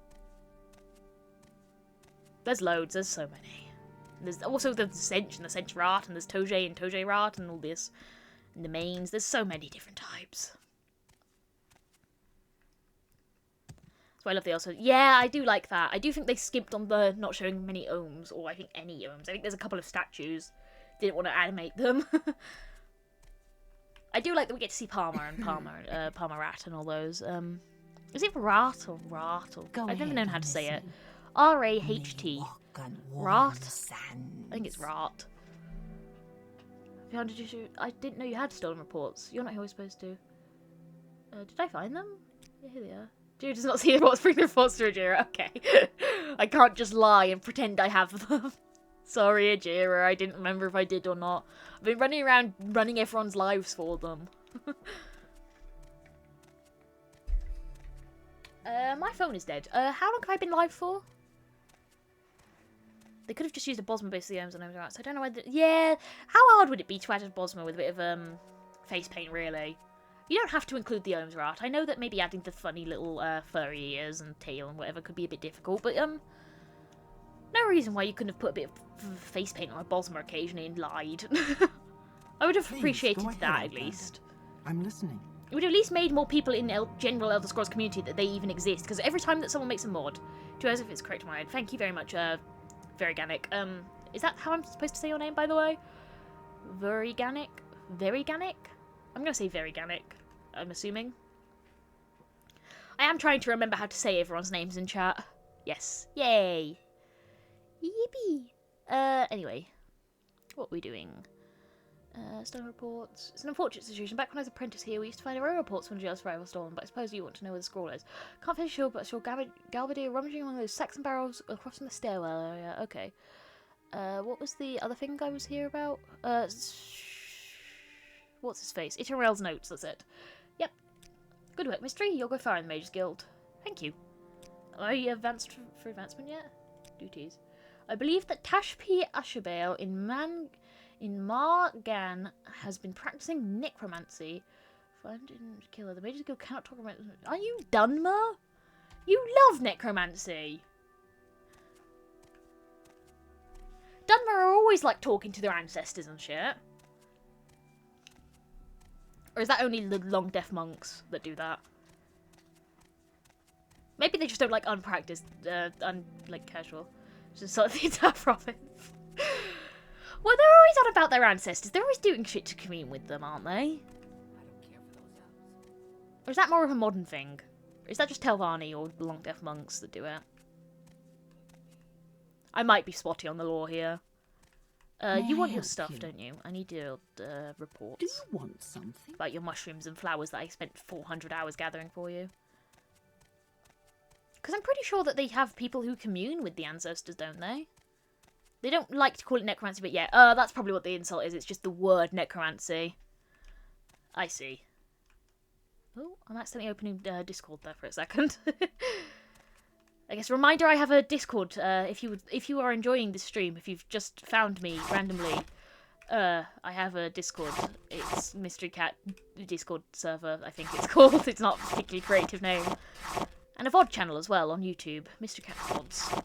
Speaker 1: There's loads, there's so many. There's also the Sench and the Sench Rat, and there's Toge and Toge Rat, and all this. And the mains, there's so many different types. So I love the also. Yeah, I do like that. I do think they skimped on the not showing many ohms, or I think any ohms. I think there's a couple of statues. Didn't want to animate them. I do like that we get to see Palmer and Palmer Rat and all those. Is it Rat or Rat? Or I've never known how to say it. R-A-H-T. Rat? I think it's Rat. How did you shoot? I didn't know you had stolen reports. You're not always supposed to. Did I find them? Yeah, here they are. Jira does not see the reports. Bring the reports to Jira. Okay. I can't just lie and pretend I have them. Sorry, Jira. I didn't remember if I did or not. I've been running around running everyone's lives for them. My phone is dead. How long have I been live for? They could have just used a Bosma based ohms and ohms. So I don't know whether... Yeah, how hard would it be to add a Bosma with a bit of face paint, really? You don't have to include the ohms rat. I know that maybe adding the funny little furry ears and tail and whatever could be a bit difficult, but no reason why you couldn't have put a bit of face paint on a Bosma occasionally and lied. I would have appreciated that at least.
Speaker 8: I'm listening.
Speaker 1: It would have at least made more people in general Elder Scrolls community that they even exist. Because every time that someone makes a mod, to as if it's correct in my head. Thank you very much, Veriganic. Is that how I'm supposed to say your name, by the way? Veriganic? Veriganic? I'm going to say Veriganic, I'm assuming. I am trying to remember how to say everyone's names in chat. Yes. Yay. Yippee. Anyway. What are we doing? Stone reports. It's an unfortunate situation. Back when I was an apprentice here, we used to find our own reports when jail's rival stolen, but I suppose you want to know where the scroll is. Can't finish sure, but I saw Galvadir rummaging among those sacks and barrels across from the stairwell area. Okay. What was the other thing I was here about? What's his face? Iterrel's notes, that's it. Yep. Good work, Mystery. You'll go far in the Mage's Guild. Thank you. Are you advanced for advancement yet? Duties. I believe that Tashpi Ashabale in Margan has been practicing necromancy. Find and killer. The Mage's Guild cannot talk about... Are you done, Mer? You love necromancy. Dunmer are always like talking to their ancestors and shit. Or is that only the long deaf monks that do that? Maybe they just don't like unpracticed, like casual. Just sort of the entire province. Well, they're always on about their ancestors. They're always doing shit to commune with them, aren't they? Or is that more of a modern thing? Or is that just Telvanni or the long deaf monks that do it? I might be spotty on the law here. You want your stuff, don't you? I need your reports.
Speaker 4: Do you want something?
Speaker 1: About your mushrooms and flowers that I spent 400 hours gathering for you. Because I'm pretty sure that they have people who commune with the ancestors, don't they? They don't like to call it necromancy, but yeah. That's probably what the insult is. It's just the word necromancy. I see. Oh, I'm accidentally opening Discord there for a second. I guess reminder, I have a Discord. If you are enjoying this stream, if you've just found me randomly, I have a Discord. It's Mysterycat Discord server, I think it's called. It's not a particularly creative name. And a VOD channel as well on YouTube, Mysterycat VODs,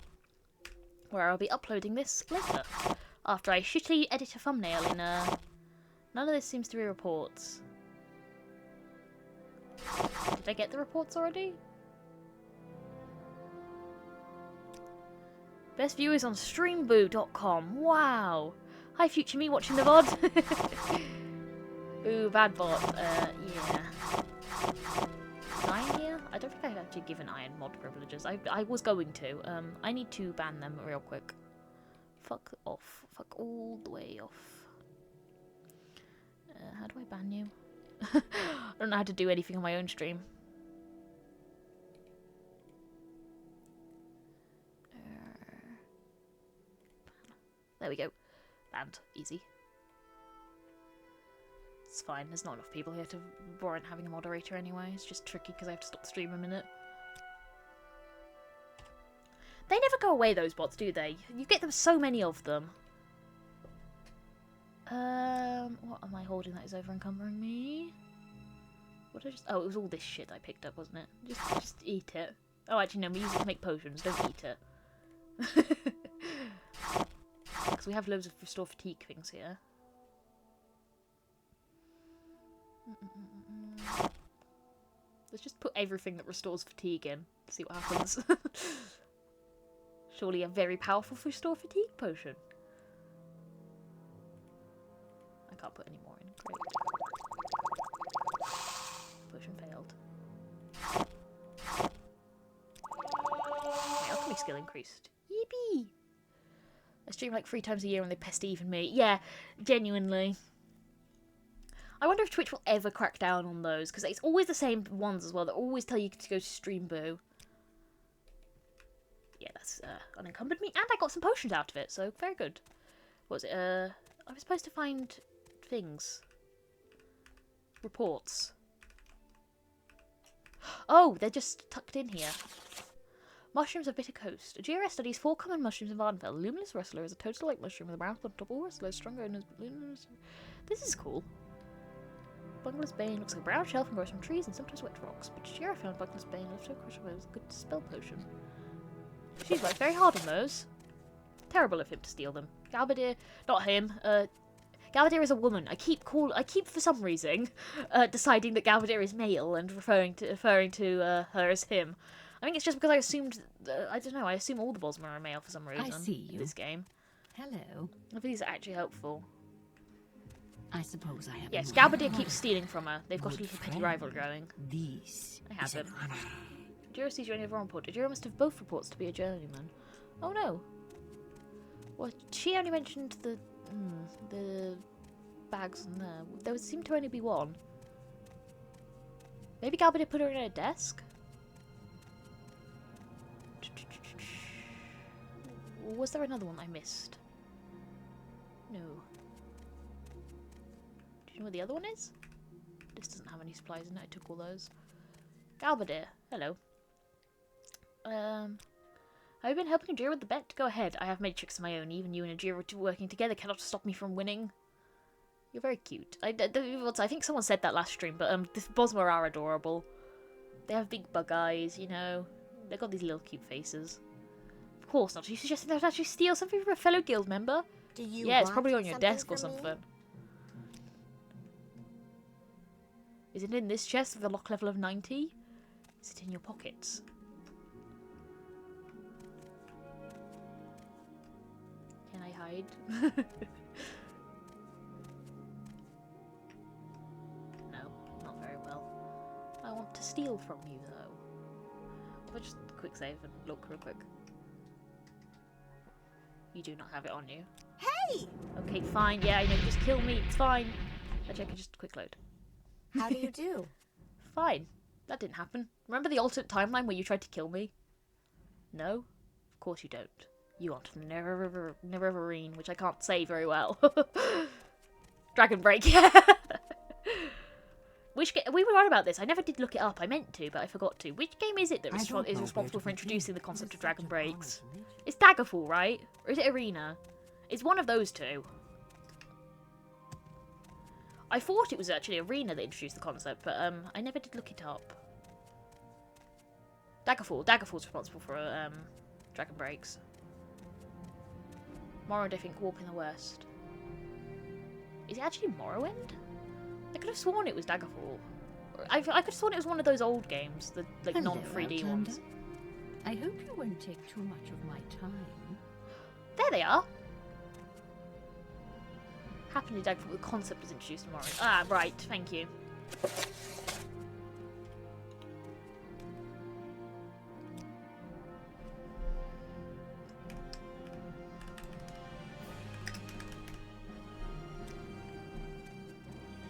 Speaker 1: where I'll be uploading this later after I shittily edit a thumbnail in none of this seems to be reports. Did I get the reports already? Best view is on streamboo.com. Wow. Hi, future me watching the VOD. Ooh, bad bot. Yeah. Iron here? I don't think I've actually given Iron mod privileges. I was going to. I need to ban them real quick. Fuck off. Fuck all the way off. How do I ban you? I don't know how to do anything on my own stream. There we go. Banned. Easy. It's fine. There's not enough people here to warrant having a moderator anyway. It's just tricky because I have to stop the stream a minute. They never go away, those bots, do they? You get them so many of them. What am I holding that is over encumbering me? What did I just... Oh, it was all this shit I picked up, wasn't it? Just eat it. Oh, actually, no, we use it to make potions. Don't eat it. Because we have loads of restore fatigue things here. Let's just put everything that restores fatigue in. See what happens. Surely a very powerful restore fatigue potion. I can't put any more in. Great. Potion failed. My alchemy skill increased. Yippee! I stream like 3 times a year and they pest even me. Yeah, genuinely. I wonder if Twitch will ever crack down on those, because it's always the same ones as well. They always tell you to go to Streamboo. Yeah, that's unencumbered me, and I got some potions out of it, so very good. What was it? I was supposed to find things. Reports. Oh, they're just tucked in here. Mushrooms of Bitter Coast. A GRS studies 4 common mushrooms in Vardenfell. Luminous Rustler is a total light mushroom with a brown spot on top. All Rustler is stronger and is luminous. This is cool. Bungless Bane looks like a brown shelf and grows from trees and sometimes wet rocks. But Shira found Bungless Bane left her crush with a good spell potion. She's worked very hard on those. Terrible of him to steal them. Galbadir, not him. Galbadir is a woman. I keep for some reason deciding that Galbadir is male and referring to her as him. I think it's just because I assumed I don't know. I assume all the Bosmer are male for some reason.
Speaker 4: I see you.
Speaker 1: In this game.
Speaker 4: Hello.
Speaker 1: I think these are actually helpful.
Speaker 4: I suppose I have.
Speaker 1: Yes,
Speaker 4: a more-
Speaker 1: Galbadir keeps stealing from her. They've got a little petty rivalry going.
Speaker 8: This
Speaker 1: I have
Speaker 8: is an
Speaker 1: him.
Speaker 8: honor.
Speaker 1: Jiro sees you only have one report. Jiro must have both reports to be a journeyman. Oh no. Well, she only mentioned the bags in there. There would seem to only be one. Maybe Galbadir put her in her desk? Or was there another one I missed? No. Do you know where the other one is? This doesn't have any supplies in it. I took all those. Galbadir, hello. Have you been helping Ajira with the bet? Go ahead. I have made tricks of my own. Even you and Ajira working together cannot stop me from winning. You're very cute. I think someone said that last stream, but the Bosmer are adorable. They have big bug eyes, you know. They've got these little cute faces. Of course not. Are you suggesting they would actually steal something from a fellow guild member?
Speaker 9: Do you
Speaker 1: Yeah, it's
Speaker 9: want
Speaker 1: probably on your
Speaker 9: something
Speaker 1: desk or
Speaker 9: from me?
Speaker 1: something. Is it in this chest with a lock level of 90? Is it in your pockets? Can I hide? No, not very well. I want to steal from you, though. I'll just quick save and look real quick. You do not have it on you.
Speaker 9: Hey!
Speaker 1: Okay, fine. Yeah, I know. Just kill me. It's fine. Actually, I can just quick load.
Speaker 9: How do you do?
Speaker 1: Fine. That didn't happen. Remember the alternate timeline where you tried to kill me? No? Of course you don't. You want Nerevarine, which I can't say very well. Dragon Break, yeah. We were on about this. I never did look it up. I meant to, but I forgot to. Which game is it that is responsible for introducing the concept of Dragon Breaks? It's Daggerfall, right? Or is it Arena? It's one of those two. I thought it was actually Arena that introduced the concept, but I never did look it up. Daggerfall's responsible for Dragon Breaks. Morrowind, I think, Warp in the West. Is it actually Morrowind? I could have sworn it was Daggerfall. I could have sworn it was one of those old games, the like
Speaker 4: Hello,
Speaker 1: non-3D
Speaker 4: Outlander.
Speaker 1: ones.
Speaker 4: I hope you won't take too much of my time.
Speaker 1: There they are. Happily Daggerfall, the concept was introduced in Morrowind. Ah, right, thank you.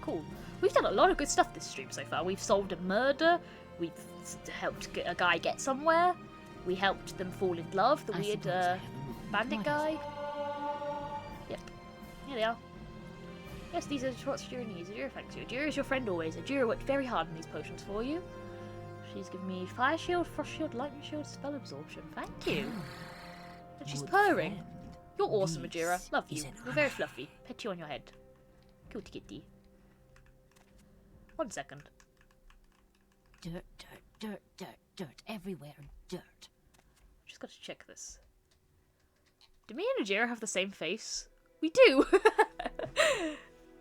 Speaker 1: Cool. We've done a lot of good stuff this stream so far. We've solved a murder. We've helped a guy get somewhere. We helped them fall in love. The
Speaker 4: I
Speaker 1: weird
Speaker 4: suppose I have a moment.
Speaker 1: bandit
Speaker 4: What
Speaker 1: guy.
Speaker 4: is it?
Speaker 1: Yep. Here they are. Yes, these are what's Ajira needs. Ajira thanks you. Ajira is your friend always. Ajira worked very hard on these potions for you. She's given me fire shield, frost shield, lightning shield, spell absorption. Thank you. And she's
Speaker 8: Good
Speaker 1: purring.
Speaker 8: friend.
Speaker 1: You're awesome,
Speaker 8: This
Speaker 1: Ajira. Love you.
Speaker 8: is an
Speaker 1: You're very
Speaker 8: honor.
Speaker 1: fluffy. Pet you on your head. Cute kitty. 1 second.
Speaker 4: Dirt, dirt, dirt, dirt, dirt. Everywhere, dirt.
Speaker 1: Just got to check this. Do me and Ajira have the same face? We do!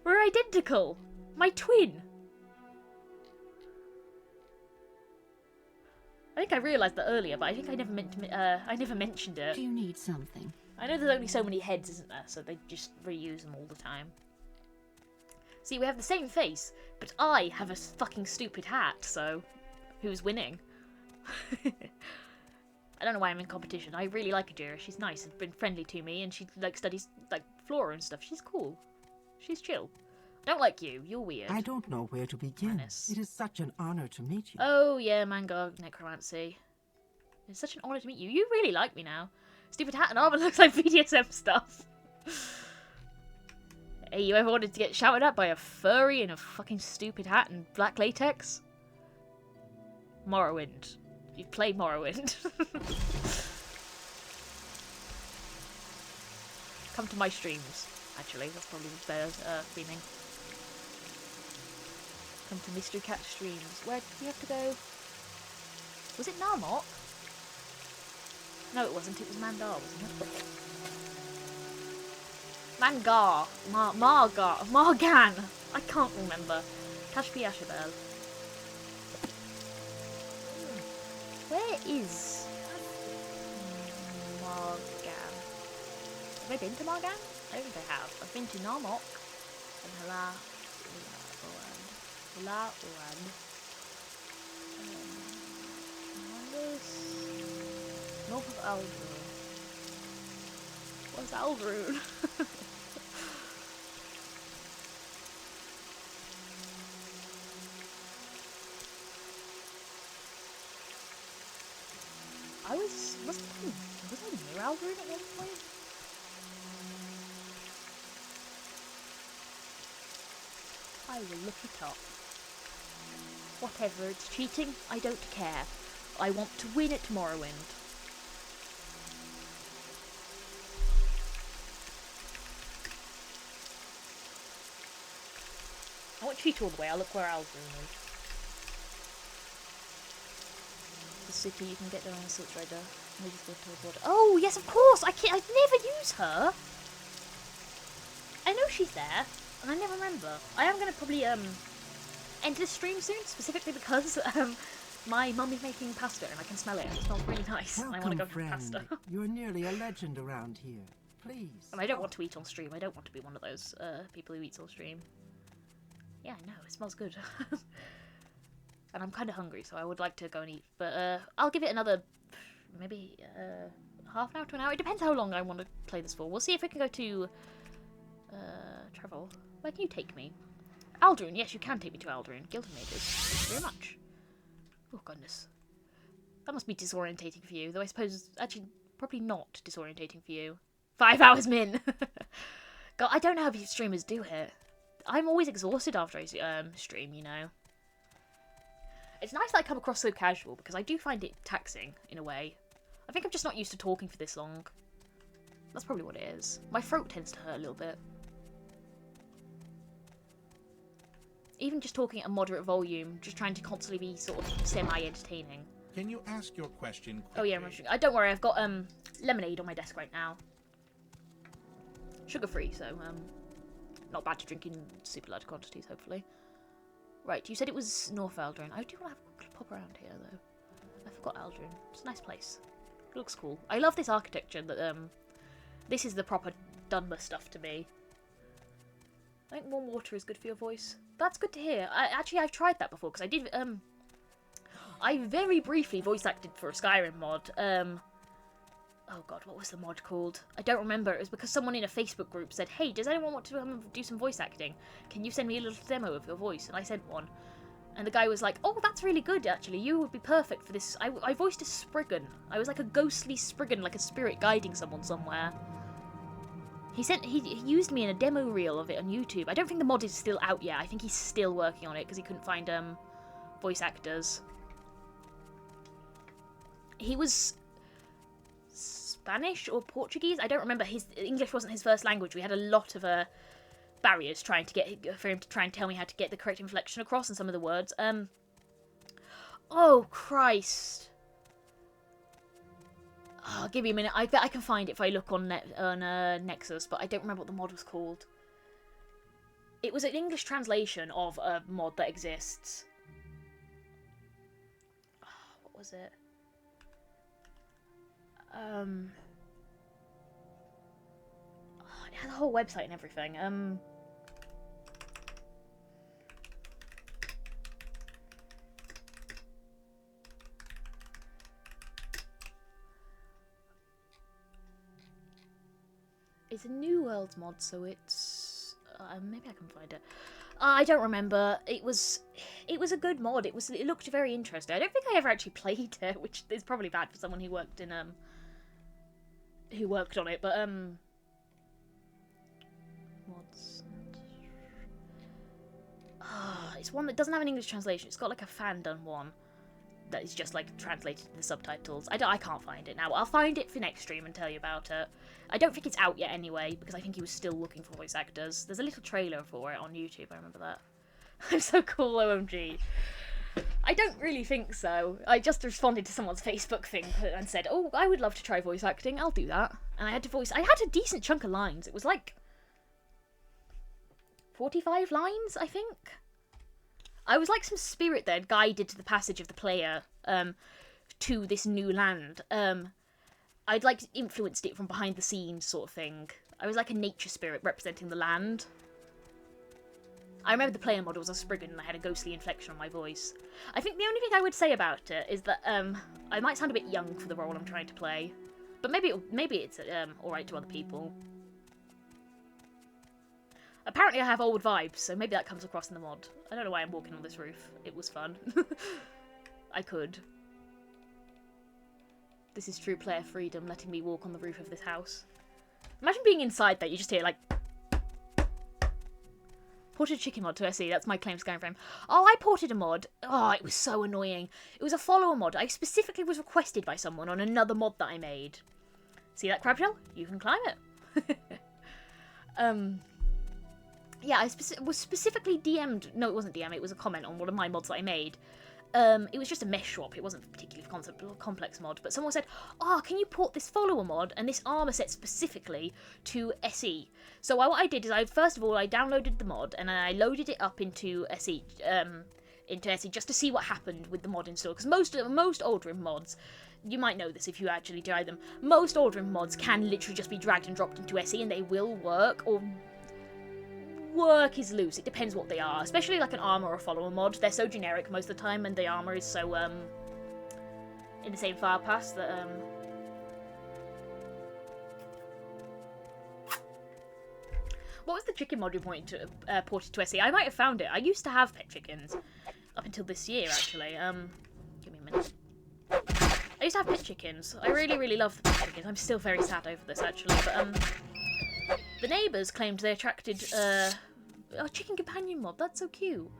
Speaker 1: We're identical! My twin! I think I realised that earlier, but I think I never meant to, I never mentioned it.
Speaker 4: Do you need something?
Speaker 1: I know there's only so many heads, isn't there? So they just reuse them all the time. See, we have the same face, but I have a fucking stupid hat, so who's winning? I don't know why I'm in competition. I really like Ajira. She's nice and been friendly to me, and she like studies like flora and stuff. She's cool. She's chill. I don't like you. You're weird.
Speaker 8: I don't know where to begin.
Speaker 1: Minus.
Speaker 8: It is such an honor to meet you.
Speaker 1: Oh yeah, Manga Necromancy. It's such an honour to meet you. You really like me now. Stupid hat and armor looks like BDSM stuff. Hey, you ever wanted to get shouted at by a furry in a fucking stupid hat and black latex? Morrowind. You've played Morrowind. Come to my streams. Actually, that's probably the better feeling. Come to Mysterycat streams. Where did we have to go? Was it Narmok? No, it wasn't. It was Mandar, wasn't it? Margan. I can't remember. Tashpi Ashabel. Where is Margan? Have I been to Margan? I don't think I have. I've been to Narmok and Hala-Uran. North of Aldrune. What's Aldrune? Was I near Aldrune at one point? I will look it up. Whatever, it's cheating, I don't care. I want to win at Morrowind. I won't cheat all the way, I'll look where Aldrune is. The city, you can get there on a Silt Rider. Maybe just go to the border. Oh, yes, of course! I'd never use her! I know she's there, and I never remember. I am going to probably, end this stream soon, specifically because, my mum is making pasta, and I can smell it, and it smells really nice, and I want to go for pasta.
Speaker 8: You're nearly a legend around here. Please.
Speaker 1: And I don't want to eat on stream. I don't want to be one of those, people who eats on stream. Yeah, I know, it smells good. And I'm kind of hungry, so I would like to go and eat. But I'll give it another, maybe half an hour to an hour. It depends how long I want to play this for. We'll see if we can go to travel. Where can you take me? Aldrune. Yes, you can take me to Aldrune. Guilty Mages. Thank you very much. Oh, goodness. That must be disorientating for you. Though I suppose, actually, probably not disorientating for you. 5 hours min. God, I don't know how these streamers do it. I'm always exhausted after I stream, you know. It's nice that I come across so casual, because I do find it taxing, in a way. I think I'm just not used to talking for this long. That's probably what it is. My throat tends to hurt a little bit. Even just talking at a moderate volume, just trying to constantly be sort of semi-entertaining.
Speaker 3: Can you ask your question quickly?
Speaker 1: Oh yeah, don't worry, I've got lemonade on my desk right now. Sugar-free, so not bad to drink in super large quantities, hopefully. Right, you said it was North Aldrune. I do want to have a quick pop around here, though. I forgot Aldrune. It's a nice place. It looks cool. I love this architecture. That this is the proper Dunmer stuff to me. I think warm water is good for your voice. That's good to hear. I've tried that before, because I did, I very briefly voice acted for a Skyrim mod. Oh god, what was the mod called? I don't remember. It was because someone in a Facebook group said, hey, does anyone want to do some voice acting? Can you send me a little demo of your voice? And I sent one. And the guy was like, oh, that's really good, actually. You would be perfect for this. I voiced a Spriggan. I was like a ghostly Spriggan, like a spirit guiding someone somewhere. He used me in a demo reel of it on YouTube. I don't think the mod is still out yet. I think he's still working on it because he couldn't find voice actors. He was Spanish or Portuguese. I don't remember. His English wasn't his first language. We had a lot of barriers trying to get for him to try and tell me how to get the correct inflection across in some of the words. Oh Christ! Oh, give me a minute. I bet I can find it if I look on Nexus, but I don't remember what the mod was called. It was an English translation of a mod that exists. Oh, what was it? Oh, it had a whole website and everything. It's a New Worlds mod, so it's maybe I can find it. I don't remember. It was a good mod. It looked very interesting. I don't think I ever actually played it, which is probably bad for someone who worked in who worked on it, but mods. It's one that doesn't have an English translation. It's got like a fan-done one that is just like translated to the subtitles. I can't find it now. I'll find it for next stream and tell you about it. I don't think it's out yet anyway, because I think he was still looking for voice actors. There's a little trailer for it on YouTube, I remember that. I'm so cool, OMG. I don't really think so. I just responded to someone's Facebook thing and said, oh, I would love to try voice acting, I'll do that. And I had a decent chunk of lines. It was like 45 lines, I think. I was like some spirit that guided the passage of the player to this new land. I'd like influenced it from behind the scenes sort of thing. I was like a nature spirit representing the land. I remember the player model was a Spriggan and I had a ghostly inflection on my voice. I think the only thing I would say about it is that I might sound a bit young for the role I'm trying to play. But maybe it's alright to other people. Apparently I have old vibes, so maybe that comes across in the mod. I don't know why I'm walking on this roof. It was fun. I could. This is true player freedom, letting me walk on the roof of this house. Imagine being inside that, you just hear like... Ported a chicken mod to SE, that's my claim to Skyrim. Oh, I ported a mod. Oh, it was so annoying. It was a follower mod. I specifically was requested by someone on another mod that I made. See that crab shell? You can climb it. Yeah, I was specifically DM'd. No, it wasn't DM, it was a comment on one of my mods that I made. It was just a mesh swap, it wasn't a particularly complex mod, but someone said, oh, can you port this follower mod and this armor set specifically to SE? So what I did is, first of all, I downloaded the mod and I loaded it up into SE, just to see what happened with the mod install, because most Aldrin mods, you might know this if you actually try them, most Aldrin mods can literally just be dragged and dropped into SE and they will work, or work is loose, it depends what they are, especially like an armor or follower mod. They're so generic most of the time and the armor is so in the same file path that what was the chicken mod you pointed to, ported to SE? I might have found it. I used to have pet chickens up until this year actually. Give me a minute. I used to have pet chickens. I really love the pet chickens. I'm still very sad over this actually, but the neighbours claimed they attracted a chicken companion mod. That's so cute.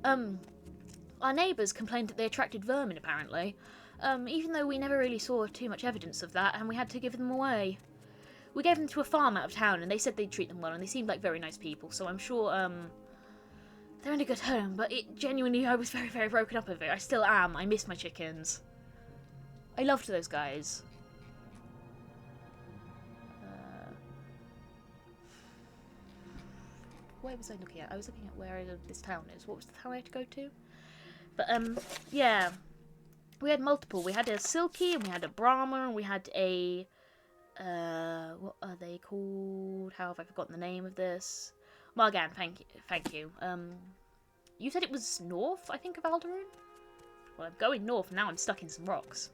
Speaker 1: Our neighbours complained that they attracted vermin, apparently. Even though we never really saw too much evidence of that, and we had to give them away. We gave them to a farm out of town, and they said they'd treat them well, and they seemed like very nice people, so I'm sure, they're in a good home, but it genuinely, I was very broken up over it. I still am. I miss my chickens. I loved those guys. Where was I looking at? I was looking at where this town is. What was the town I had to go to? But, yeah. We had multiple. We had a Silky, and we had a Brahma, and we had a... what are they called? How have I forgotten the name of this? Margan, thank you. You said it was north, I think, of Alderaan? Well, I'm going north, now I'm stuck in some rocks.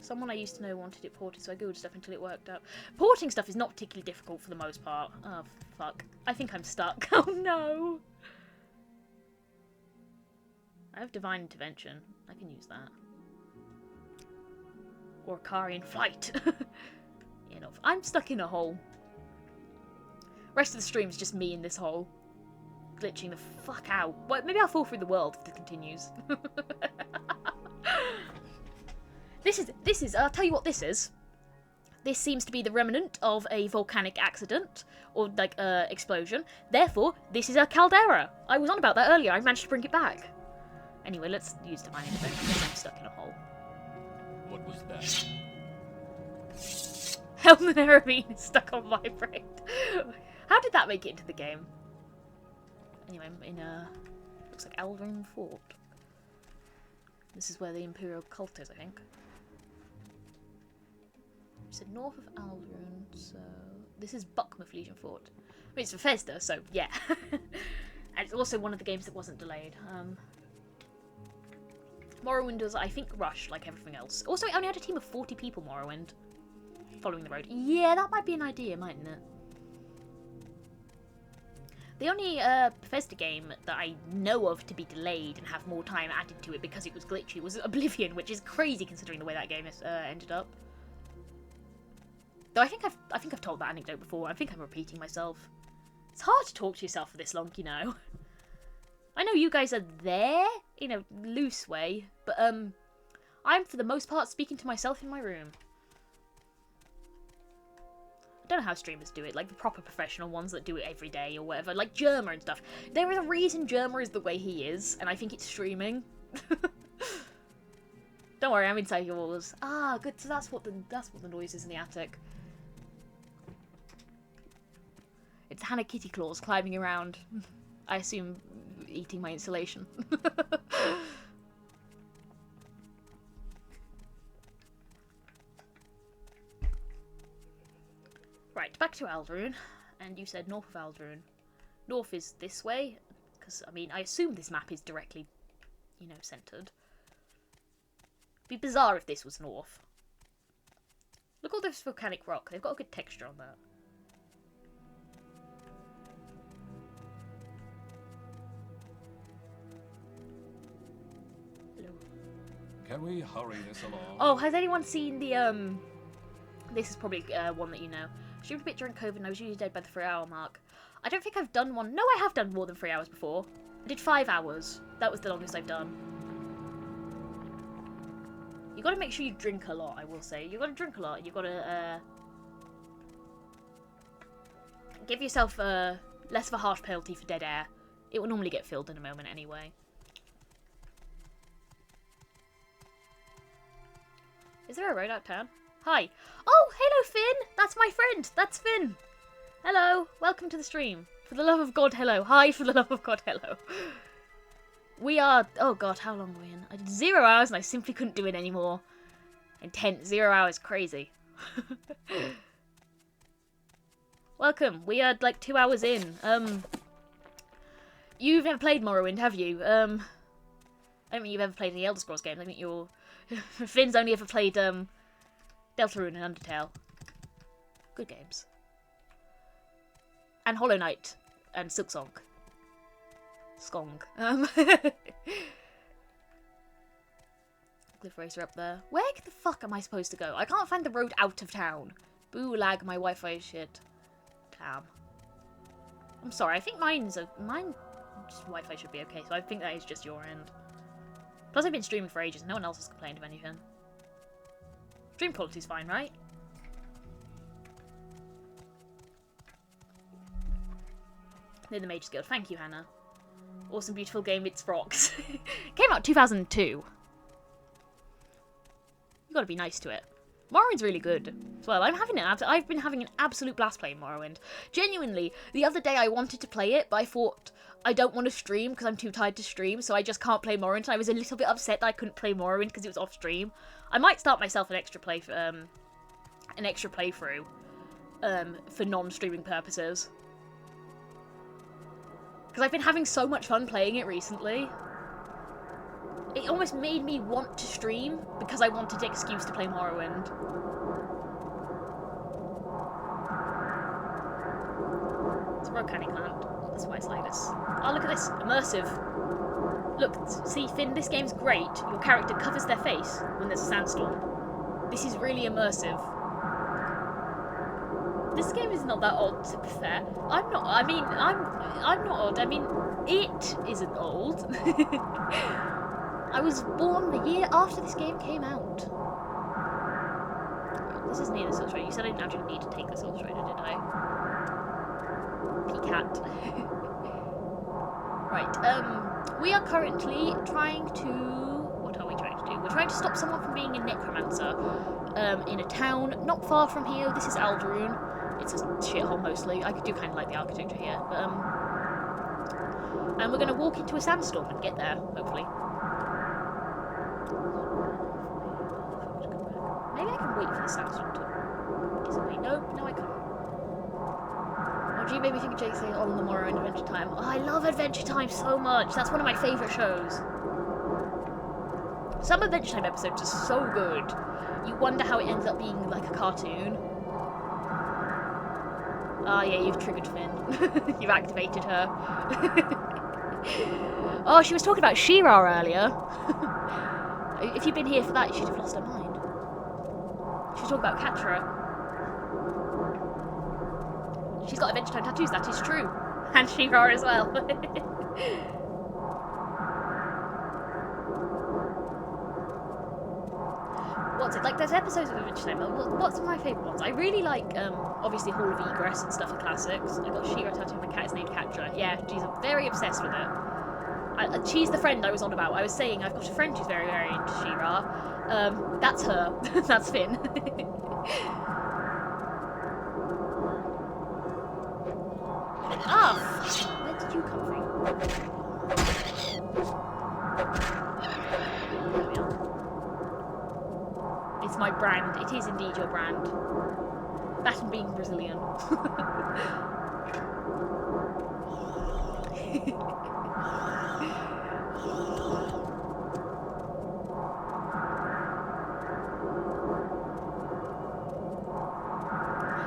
Speaker 1: Someone I used to know wanted it ported, so I googled stuff until it worked out. Porting stuff is not particularly difficult for the most part. Oh, fuck. I think I'm stuck. Oh, no. I have Divine Intervention. I can use that. Or Karian Flight. Enough. I'm stuck in a hole. Rest of the stream is just me in this hole. Glitching the fuck out. Well, maybe I'll fall through the world if this continues. This is, I'll tell you what this is. This seems to be the remnant of a volcanic accident, or like, explosion. Therefore, this is a caldera. I was on about that earlier, I managed to bring it back. Anyway, let's use Divine Intervention because I'm stuck in a hole.
Speaker 5: What was that?
Speaker 1: Helm and Erebine is stuck on vibrate. How did that make it into the game? Anyway, in looks like Alderaan Fort. This is where the Imperial cult is, I think. So north of Alderaan, so this is Buckmouth Legion Fort. I mean, it's Bethesda, so yeah. And it's also one of the games that wasn't delayed. Morrowind was, I think, rushed like everything else. Also, it only had a team of 40 people, Morrowind, following the road. Yeah, that might be an idea, mightn't it? The only Bethesda game that I know of to be delayed and have more time added to it because it was glitchy was Oblivion, which is crazy considering the way that game has ended up. Though I think I've told that anecdote before. I think I'm repeating myself. It's hard to talk to yourself for this long, you know. I know you guys are there in a loose way, but I'm for the most part speaking to myself in my room. I don't know how streamers do it, like the proper professional ones that do it every day or whatever, like Germa and stuff. There is a reason Germa is the way he is, and I think it's streaming. Don't worry, I'm inside your walls. Ah, good. So that's what the noise is in the attic. It's Hannah Kitty Claus climbing around. I assume eating my insulation. Right, back to Aldrune. And you said north of Aldrune. North is this way, because, I mean, I assume this map is directly, you know, centred. It'd be bizarre if this was north. Look at all this volcanic rock. They've got a good texture on that. Hello.
Speaker 5: Can we hurry this along?
Speaker 1: Oh, has anyone seen the, This is probably one that you know. I streamed a bit during COVID and I was usually dead by the 3-hour mark. I don't think I've done one. No, I have done more than 3 hours before. I did 5 hours. That was the longest I've done. You gotta make sure you drink a lot, I will say. You gotta drink a lot. You gotta, give yourself, less of a harsh penalty for dead air. It will normally get filled in a moment anyway. Is there a road out town? Hi. Oh, hello, Finn! That's my friend! That's Finn! Hello! Welcome to the stream. For the love of God, hello. Hi, for the love of God, hello. We are... Oh, God, how long are we in? I did 0 hours and I simply couldn't do it anymore. Intense. 0 hours. Crazy. Welcome. We are, like, 2 hours in. You've never played Morrowind, have you? I don't think you've ever played any Elder Scrolls games. I think you're... Finn's only ever played, Deltarune and Undertale. Good games. And Hollow Knight. And Silksong. Skong. Cliff Racer up there. Where the fuck am I supposed to go? I can't find the road out of town. Boo lag, my Wi-Fi is shit. Damn. I'm sorry, I think mine's Wi-Fi should be okay, so I think that is just your end. Plus I've been streaming for ages, no one else has complained of anything. Stream quality's fine, right? Near the Mage's Guild. Thank you, Hannah. Awesome, beautiful game. It's rocks. Came out 2002. You gotta be nice to it. Morrowind's really good as well. I've been having an absolute blast playing Morrowind. Genuinely, the other day I wanted to play it, but I thought I don't want to stream because I'm too tired to stream, so I just can't play Morrowind. And I was a little bit upset that I couldn't play Morrowind because it was off stream. I might start myself an extra playthrough for non-streaming purposes. Because I've been having so much fun playing it recently. It almost made me want to stream because I wanted an excuse to play Morrowind. It's a volcanic land. That's why it's like this. Oh, look at this. Immersive. Look, see, Finn, this game's great. Your character covers their face when there's a sandstorm. This is really immersive. This game is not that old, to be fair. I'm not old. I mean, it isn't old. I was born the year after this game came out. This is near the Illustrator. You said I didn't actually need to take this Illustrator, did I? Peacat. Right, we are currently trying to... What are we trying to do? We're trying to stop someone from being a necromancer in a town not far from here. This is Aldrune. It's a shithole mostly. I do kind of like the architecture here, but and we're going to walk into a sandstorm and get there, hopefully. Maybe I can wait for the sandstorm to dissipate. No, I can't. Oh, do you maybe think of Jake saying on the Morrowind Adventure Time? Oh, I love Adventure Time so much. That's one of my favourite shows. Some Adventure Time episodes are so good. You wonder how it ends up being like a cartoon. Ah, yeah, you've triggered Finn. You've activated her. Oh, she was talking about She-Ra earlier. If you'd been here for that, you should have lost her mind. She was talking about Catra. She's got Adventure Time tattoos, that is true. And She-Ra as well. What's it like? There's episodes of Adventure Time. What's my favourite ones? I really like, obviously, Hall of Egress and stuff are classics. I got She-Ra tattooed on my cat. It's named Catra. Yeah, she's very obsessed with it. She's the friend I was on about. I was saying I've got a friend who's very, very into She-Ra. That's her. That's Finn. Where did you come from? There we are. It's my brand. It is indeed your brand. That and being Brazilian.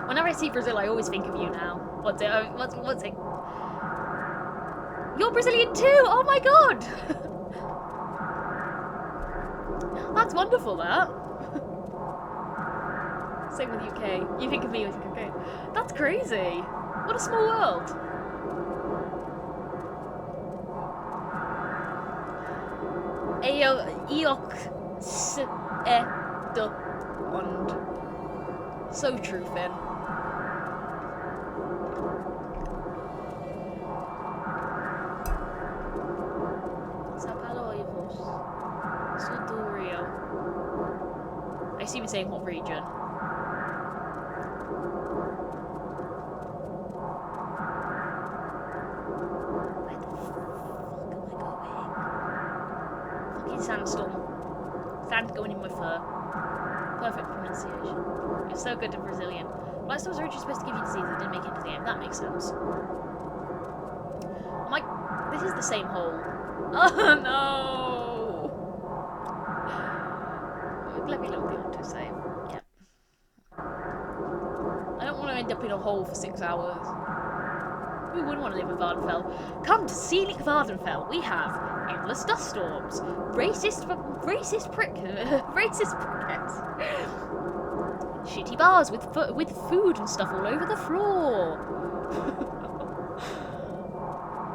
Speaker 1: Whenever I see Brazil, I always think of you now. What's it? What's it? You're Brazilian too! Oh my god! That's wonderful, that. Same with UK. You think of me, I think of UK. That's crazy. What a small world. Und. So true, Finn. Sao Paulo or Ivos? Sul do Rio. I assume you're saying what region. Where the fuck am I going? Fucking sandstorm. Sand going in my fur. Perfect pronunciation. You're so good at Brazilian. Last time I was originally supposed to give you disease, it didn't make it into the game. That makes sense. I'm like, this is the same hole. Oh no! Let me load the autosave. Yep. I don't want to end up in a hole for 6 hours. Who wouldn't want to live in Vardenfell? Come to scenic Vardenfell. We have endless dust storms, racist prickheads, shitty bars with food and stuff all over the floor.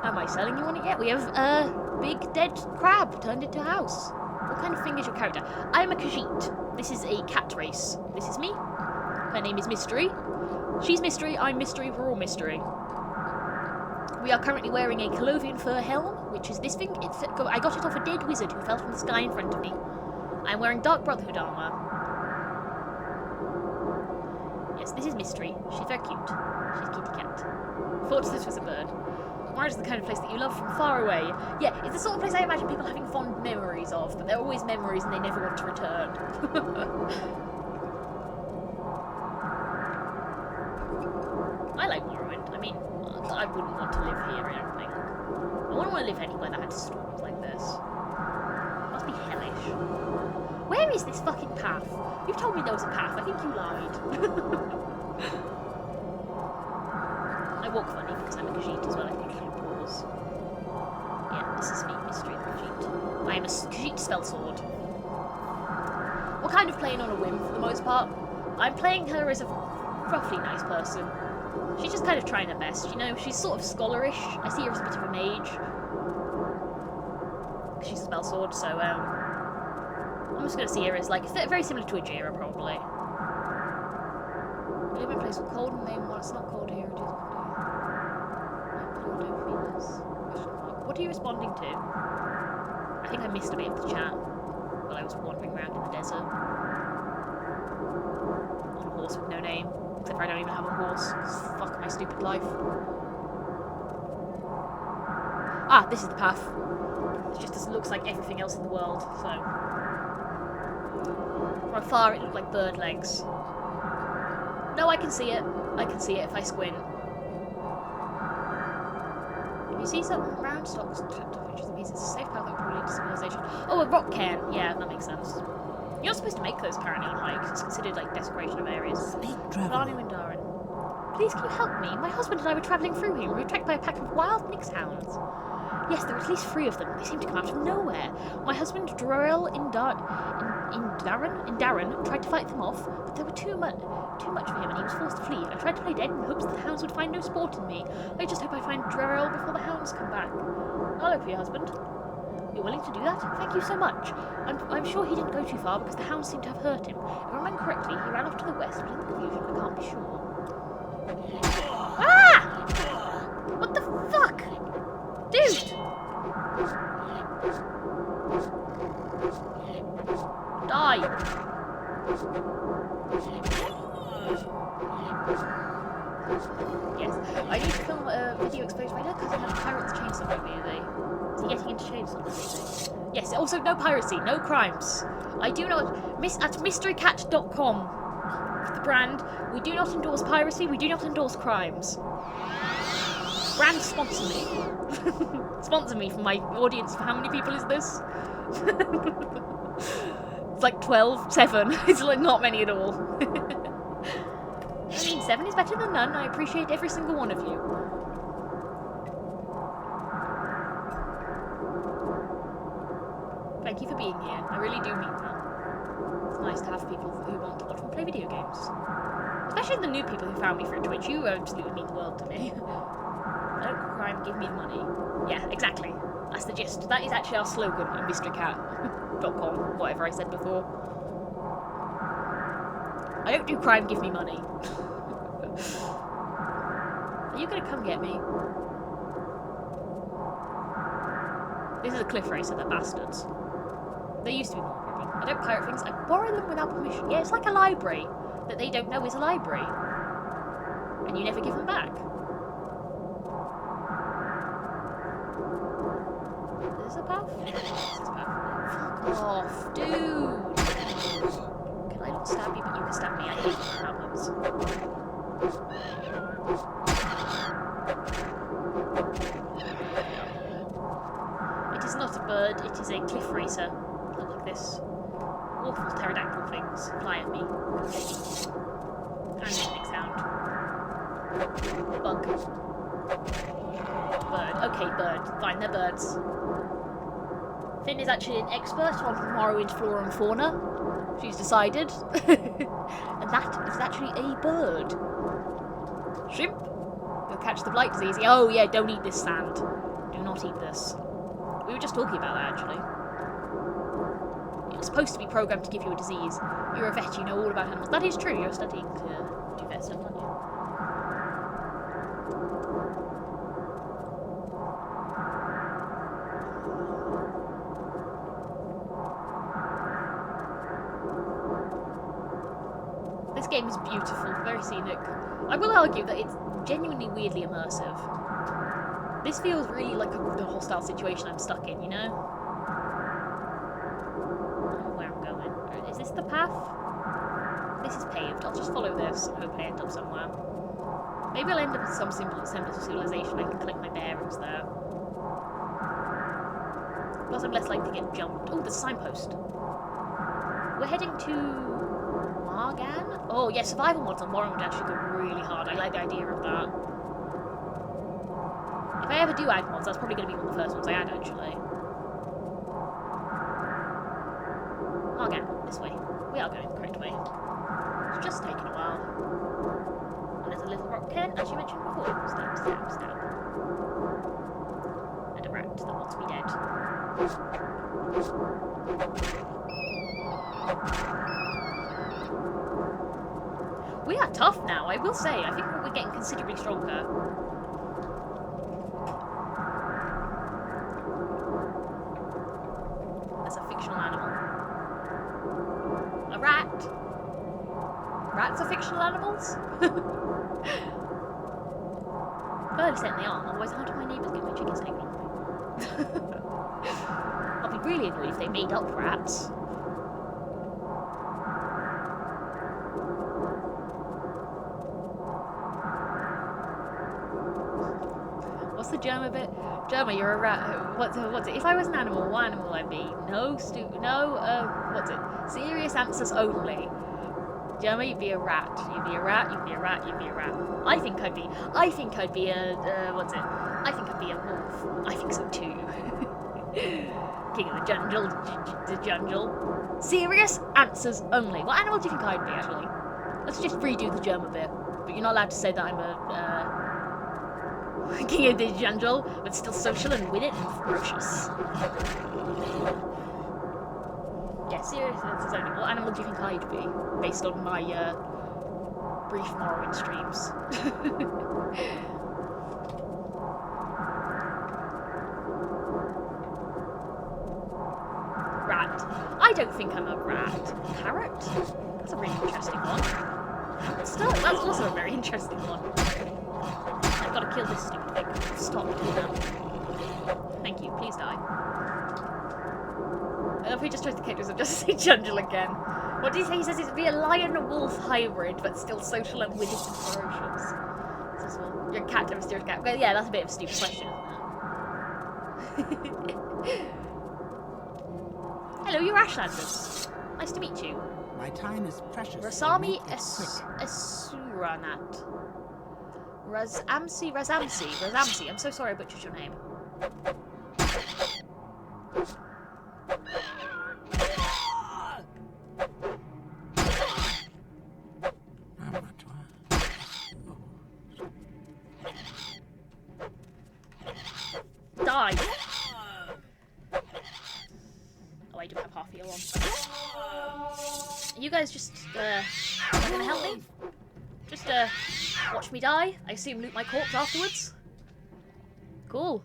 Speaker 1: Am I selling you on it yet? We have a big dead crab turned into a house. What kind of thing is your character? I'm a Khajiit. This is a cat race. This is me. Her name is Mystery. She's Mystery. I'm Mystery. We're all Mystery. We are currently wearing a Colovian fur helm, which is this thing. I got it off a dead wizard who fell from the sky in front of me. I'm wearing Dark Brotherhood armor. Yes, this is Mystery. She's very cute. She's kitty cat. Thought this was a bird. Marriage is the kind of place that you love from far away. Yeah, it's the sort of place I imagine people having fond memories of, but they're always memories and they never want to return. I like Morrowind. I mean, I wouldn't want to live here, I don't think. I wouldn't want to live anywhere that had storms like this. Must be hellish. Where is this fucking path? You've told me there was a path. I think you lied. I walk funny because I'm a Khajiit as well. I think I can pause. Yeah, this is me, Mystery the Khajiit. I am a Khajiit spellsword. We're kind of playing on a whim for the most part. I'm playing her as a roughly nice person. She's just kind of trying her best, you know? She's sort of scholarish. I see her as a bit of a mage. She's a spellsword, so, I'm just going to see her as, like, very similar to a Jira, probably. I live in a place with cold and name. Well, it's not cold here, it is one day. What are you responding to? I think I missed a bit of the chat while I was wandering around in the desert. On a horse with no name. Except for I don't even have a horse. Fuck my stupid life. Ah, this is the path. It just looks like everything else in the world, so... From afar it looked like bird legs. No, I can see it. I can see it if I squint. If you see some round stocks and which is a safe path that will probably lead to civilization. Oh, a rock cairn. Yeah, that makes sense. You're not supposed to make those apparently on hikes. It's considered like desecration of areas.
Speaker 8: Speak, traveler.
Speaker 1: Please, can you help me? My husband and I were travelling through here. We were attacked by a pack of wild mixed hounds. Yes, there were at least 3 of them. They seemed to come out of nowhere. My husband, Drorel in Darren, tried to fight them off, but there were too much for him and he was forced to flee. I tried to play dead in hopes that the hounds would find no sport in me. I just hope I find Drorel before the hounds come back. I'll look for your husband. You're willing to do that? Thank you so much. I'm sure he didn't go too far because the hounds seemed to have hurt him. If I remember correctly, he ran off to the west, but in the confusion, I can't be sure. Ah! What the fuck? Dude! Die! Yes. I need to film a video exposed right now because I have Pirates Chainsaw movie, are they? Is he getting into Chainsaw movie? Yes, also no piracy, no crimes. I do not... at Mysterycat.com, the brand, we do not endorse piracy, we do not endorse crimes. Brand sponsor me. Sponsor me for my audience. For how many people is this? It's like 12, 7. It's like not many at all. I mean, 7 is better than none. I appreciate every single one of you. Thank you for being here. I really do mean that. It's nice to have people who want to watch me play video games. Especially the new people who found me through Twitch. You absolutely mean the world to me. Don't crime, give me the money. Yeah, exactly. That's the gist. That is actually our slogan at Mysterycat.com, whatever I said before. I don't do crime, give me money. Are you gonna come get me? This is a cliff racer, they're bastards. They used to be more problem. I don't pirate things, I borrow them without permission. Yeah, it's like a library that they don't know is a library. And you never give them back. Is this a path? This is a path. Fuck off, dude! Can I not stab you, but you can stab me? I hate when that happens. It is not a bird, it is a cliff racer. Look like this. Awful pterodactyl things fly at me. And big sound. Bug. Bird. Okay, bird. Fine, they're birds. Finn is actually an expert on Morrowind flora and fauna. She's decided. And that is actually a bird. Shrimp. You'll catch the blight disease. Oh yeah, don't eat this sand. Do not eat this. We were just talking about that actually. It was supposed to be programmed to give you a disease. You're a vet, you know all about animals. That is true, you're studying to do vet stuff, aren't you? This game is beautiful, very scenic. I will argue that it's genuinely weirdly immersive. This feels really like the hostile situation I'm stuck in, you know? I don't know where I'm going. Is this the path? This is paved. I'll just follow this and hope I end up somewhere. Maybe I'll end up with some semblance of civilization. I can collect my bearings there. Plus I'm less likely to get jumped. Oh, there's a signpost. We're heading to... Margan? Oh yeah, survival mods on Morrowind would actually go really hard. I like the idea of that. If I ever do add mods, that's probably going to be one of the first ones I add, actually. Margan, this way. We are going the correct way. It's just taking a while. And there's a little rock cairn, as you mentioned before. Stab, stab, stab. And a rat that wants me dead. We are tough now, I will say. I think we're getting considerably stronger. That's a fictional animal. A rat. Rats are fictional animals? Fairly certain they are, otherwise how do my neighbours get my chickens taken off me? I'll be really annoyed if they made up rats. What's the Germa bit? Germa, you're a rat. What's it? If I was an animal, what animal would I be? What's it? Serious answers only. Germa, you'd be a rat. You'd be a rat, you'd be a rat, you'd be a rat. I think I'd be a, I think I'd be a wolf. I think so too. King of the jungle. Serious answers only. What animal do you think I'd be, actually? Let's just redo the Germa bit. But you're not allowed to say that I'm a, King of the jungle, but still social and witty and ferocious. Yeah, serious answers only. What animal do you think I'd be, based on my, brief Morrowind streams? Rat. I don't think I'm a rat. Parrot? That's a really interesting one. Hamster? That's also a very interesting one. I've got kill this stupid thing. Stop doing that. Thank you. Please die. I love he just tries to kick us up just to say Jungle again. What did he say? He says it'd be a lion-wolf hybrid, but still social and witty and ferocious. This is well. You're a cat, a mysterious cat. Well, yeah, that's a bit of a stupid question, isn't it? Hello, you're Ashlanders. Nice to meet you.
Speaker 8: My time is precious.
Speaker 1: Rasami
Speaker 8: Make it quick.
Speaker 1: Esuranat. Razamsi. I'm so sorry I butchered your name. Die! Oh, I do have half heal on. You guys just, not gonna help me? Just, watch me die? I assume loot my corpse afterwards? Cool.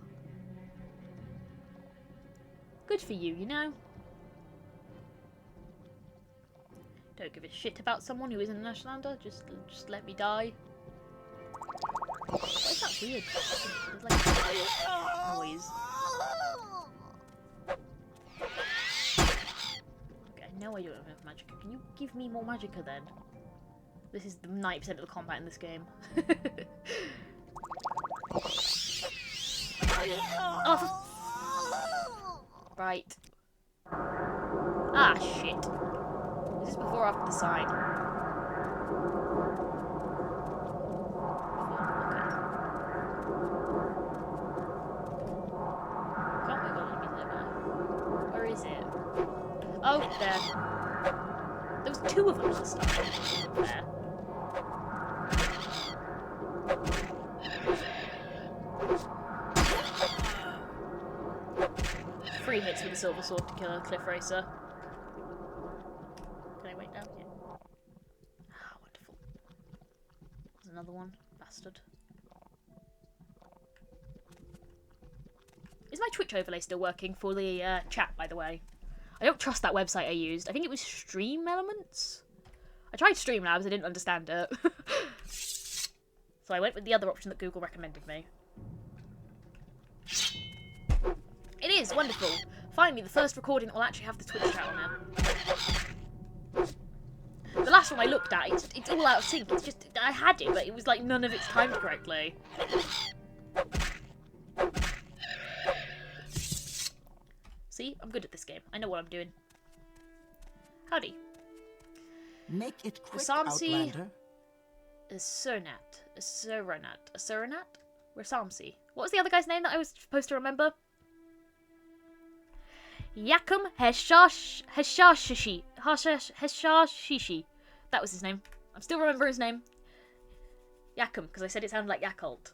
Speaker 1: Good for you, you know? Don't give a shit about someone who isn't an Ashlander. Just let me die. What is that weird? There's like noise. Okay, I know I don't have enough magicka. Can you give me more magicka then? This is the 90% of the combat in this game. Oh, right. Ah, shit. Is this before or after the sign? Can't wiggle on it, never. Where is it? Oh, there. There was two of them last time. There. Three hits with a silver sword to kill a cliff racer. Can I wait down? Yeah. Ah, wonderful. There's another one. Bastard. Is my Twitch overlay still working for the chat, by the way? I don't trust that website I used. I think it was Stream Elements? I tried Streamlabs, I didn't understand it. So I went with the other option that Google recommended me. It is wonderful. Finally, the first recording that will actually have the Twitch chat on it. The last one I looked at, it's all out of sync. It's just, I had it, but it was like none of it's timed correctly. See, I'm good at this game. I know what I'm doing. Howdy.
Speaker 8: Make it quick,
Speaker 1: Rasamsi.
Speaker 8: Outlander.
Speaker 1: Asuranat? Rasamsi. What was the other guy's name that I was supposed to remember? Yakum Heshashishi. That was his name. I'm still remembering his name. Yakum, because I said it sounded like Yakult.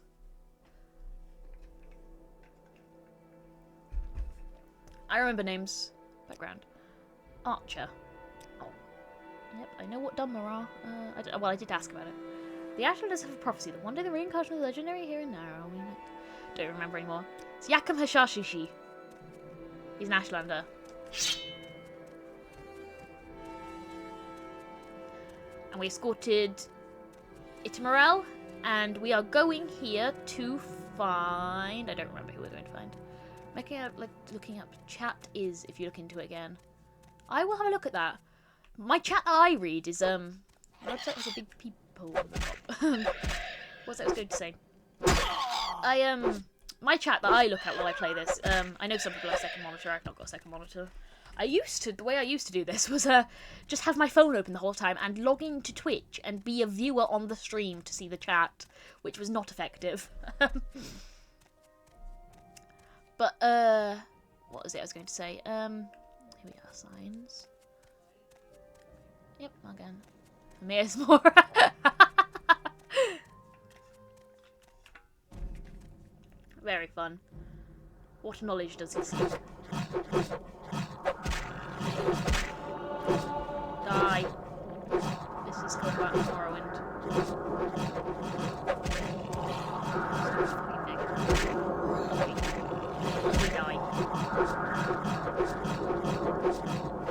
Speaker 1: I remember names. Background. Archer. Oh. Yep, I know what Dunmer are. Well, I did ask about it. The Ashlanders have a prophecy that one day the reincarnation of the legendary here and now. We don't remember anymore. It's Yakum Hashashishi. He's an Ashlander. And we escorted Itimarel, and we are going here to find... I don't remember who we're going to find. Looking up chat is, if you look into it again. I will have a look at that. My chat that I read is, the website has a big people at the top. What's that I was going to say? My chat that I look at while I play this, I know some people have a second monitor, I've not got a second monitor. The way I used to do this was, just have my phone open the whole time and log into Twitch and be a viewer on the stream to see the chat, which was not effective. But, what was it I was going to say? Here we are, signs. Yep, again. Mia's more. Very fun. What knowledge does he seek? Die. This is combat in Morrowind. Die.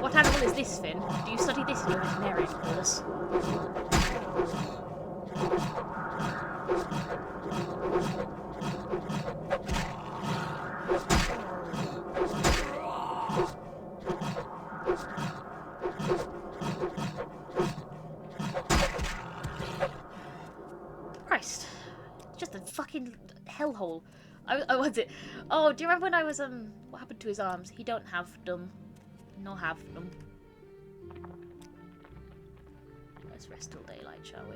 Speaker 1: What animal is this, Finn? Do you study this in your veterinarian course? I was it. Oh, do you remember when I was what happened to his arms? He don't have them. Nor have them. Let's rest till daylight, shall we?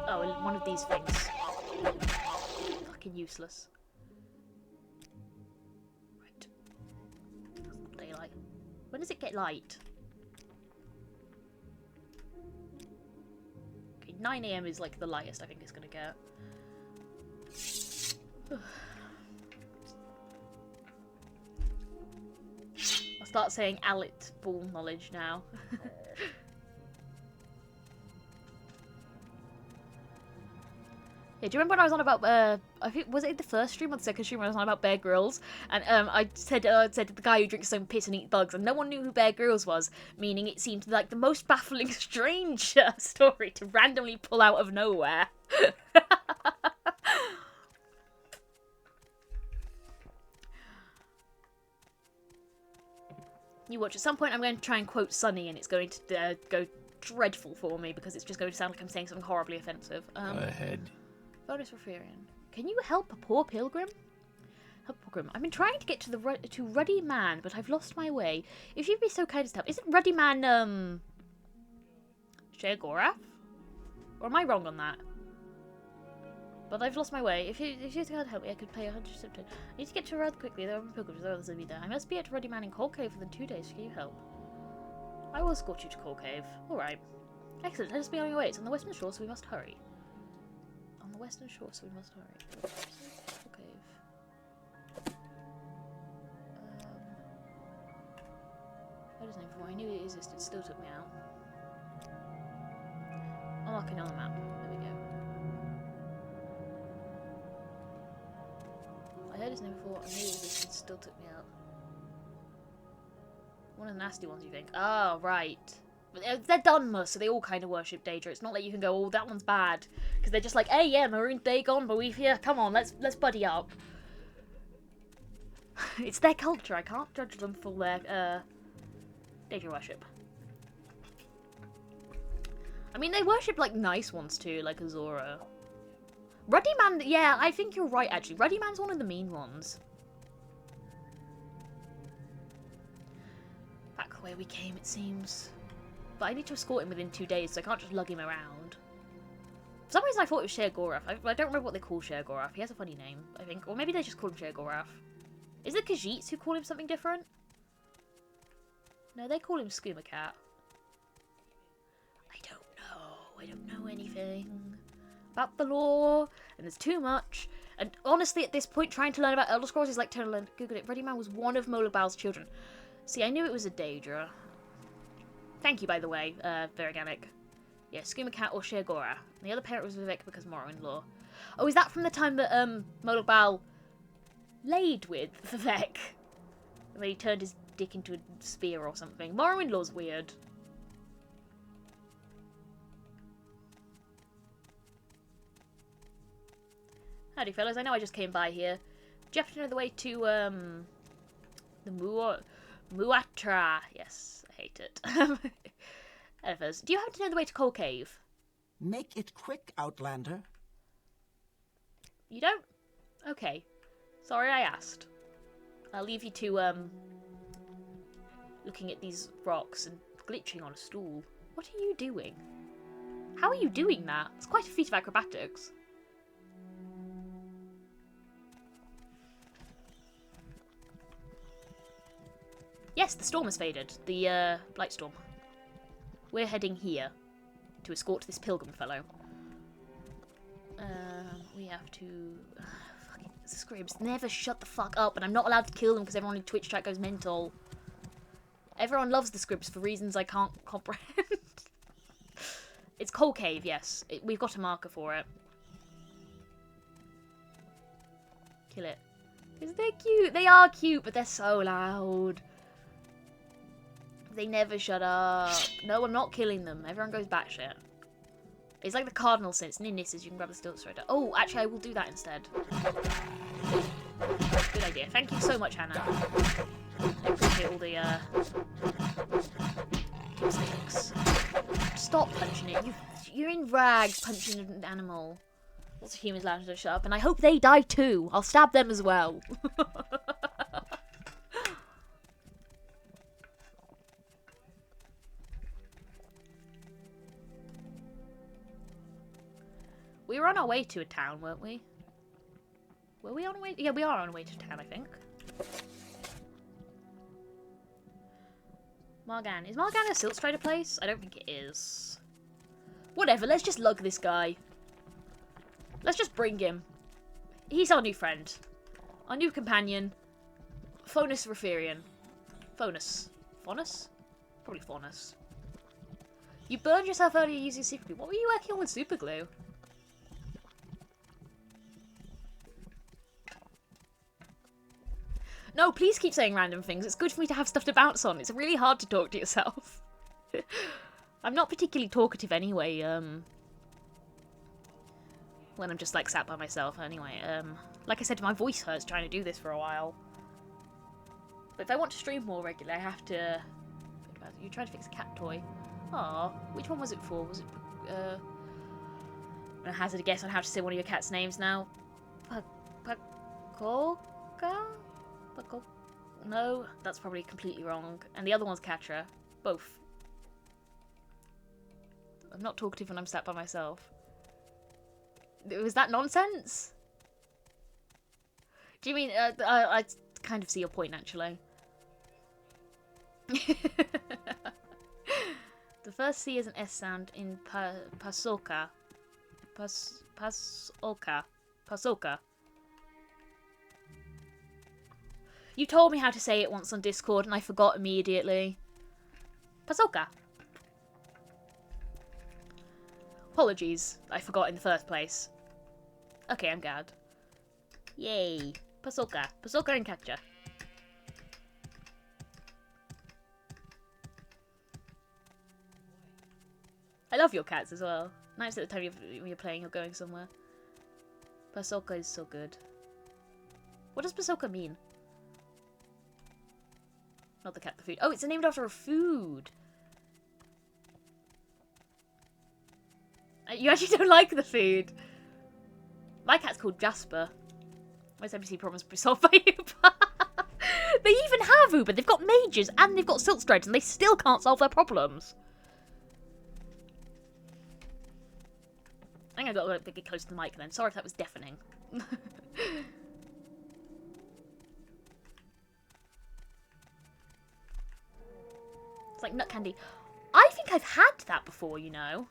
Speaker 1: Oh, one of these things. Fucking useless. Right. Daylight. When does it get light? Okay, 9 AM is like the lightest I think it's gonna get. I'll start saying Alit ball knowledge now. Yeah, do you remember when I was on about, I think, was it the first stream or the second stream when I was on about Bear Grylls? And I said the guy who drinks some piss and eats bugs, and no one knew who Bear Grylls was, meaning it seemed like the most baffling, strange story to randomly pull out of nowhere. You watch, at some point I'm going to try and quote Sunny, and it's going to go dreadful for me, because it's just going to sound like I'm saying something horribly offensive.
Speaker 2: Go ahead.
Speaker 1: Bonus for Furion. Can you help a poor pilgrim? Help a pilgrim. I've been trying to get to Ruddy Man, but I've lost my way. If you'd be so kind as to help. Isn't Ruddy Man, Shegorath? Or am I wrong on that? But I've lost my way. If you can't help me, I could pay 100 I need to get to Rud quickly. There are pilgrims. There are others will be there. I must be at Ruddy Man in Coal Cave within 2 days. Can you help? I will escort you to Coal Cave. Alright. Excellent. Let us be on your way. It's on the western shore, so we must hurry. On the western shore, so we must hurry. Coal Cave. I just know before I knew it existed, it still took me out. I'm marking on the map. There we go. I heard his name before, I knew it existed, it still took me out. One of the nasty ones, you think? Oh, right. But they're Dunmer, so they all kind of worship Daedra. It's not like you can go, oh, that one's bad. Because they're just like, hey, yeah, Maroon Dagon, but we've here, come on, let's buddy up. It's their culture, I can't judge them for their, Daedra worship. I mean, they worship, like, nice ones, too, like Azora. Ruddy Man, yeah, I think you're right, actually. Ruddy Man's one of the mean ones. Back where we came, it seems. But I need to escort him within 2 days, so I can't just lug him around. For some reason I thought it was Shegorath. I don't remember what they call Shegorath. He has a funny name, I think. Or maybe they just call him Shegorath. Is it Khajiits who call him something different? No, they call him Mysterycat. I don't know. I don't know anything about the lore, and there's too much. And honestly, at this point, trying to learn about Elder Scrolls is like trying to learn. Google it. Ruddy Man was one of Molagbal's children. See, I knew it was a Daedra. Thank you, by the way, Veriganic. Yeah, Mysterycat or Shegorath. The other parent was Vivek because Morrowind lore. Oh, is that from the time that Molagbal laid with Vivek? When he turned his dick into a spear or something. Morrowind lore's weird. Howdy, fellas. I know I just came by here. Do you happen to know the way to, the Muatra? Yes, I hate it. Edifers, do you happen to know the way to Coal Cave?
Speaker 8: Make it quick, Outlander.
Speaker 1: You don't? Okay. Sorry I asked. I'll leave you to, looking at these rocks and glitching on a stool. What are you doing? How are you doing that? It's quite a feat of acrobatics. Yes, the storm has faded. The, light storm. We're heading here to escort this pilgrim fellow. We have to... fucking Scribs never shut the fuck up, and I'm not allowed to kill them because everyone in Twitch chat goes mental. Everyone loves the Scribs for reasons I can't comprehend. It's Coal Cave, yes. We've got a marker for it. Kill it. Because they're cute. They are cute, but they're so loud. They never shut up. No, I'm not killing them. Everyone goes batshit. It's like the cardinal sense. Ninnis, you can grab the steel strider. Oh, actually, I will do that instead. Good idea. Thank you so much, Hannah. I appreciate all the, sticks. Stop punching it. You're in rags punching an animal. Lots of humans landed to shut up, and I hope they die too. I'll stab them as well. We were on our way to a town, weren't we? Were we on our way? Yeah, we are on our way to town, I think. Morgan. Is Morgan a Silk Strider place? I don't think it is. Whatever, let's just lug this guy. Let's just bring him. He's our new friend. Our new companion. Faunus Referian. Faunus. Faunus? Probably Faunus. You burned yourself earlier using super glue. What were you working on with super glue? No, please keep saying random things. It's good for me to have stuff to bounce on. It's really hard to talk to yourself. I'm not particularly talkative anyway, when I'm just, like, sat by myself anyway. Like I said, my voice hurts trying to do this for a while. But if I want to stream more regularly, I have to think about it. You tried to fix a cat toy. Aw, which one was it for? Was it, I'm gonna hazard a guess on how to say one of your cat's names now. Pakolka? No, that's probably completely wrong. And the other one's Katra. Both. I'm not talkative when I'm sat by myself. Was that nonsense? Do you mean... I kind of see your point, actually. The first C is an S sound in Pasoka. Pasoka. You told me how to say it once on Discord and I forgot immediately. Pasoka. Apologies, I forgot in the first place. Okay, I'm glad. Yay. Pasoka. Pasoka and Katja. I love your cats as well. Nice at the time when you're playing or going somewhere. Pasoka is so good. What does Pasoka mean? Not the cat, the food. Oh, it's named after a food. You actually don't like the food. My cat's called Jasper. Most NPC problems will be solved by Uber. They even have Uber. They've got mages and they've got silk strides and they still can't solve their problems. I think I got a little bit close to the mic then. Sorry if that was deafening. It's like nut candy. I think I've had that before, you know.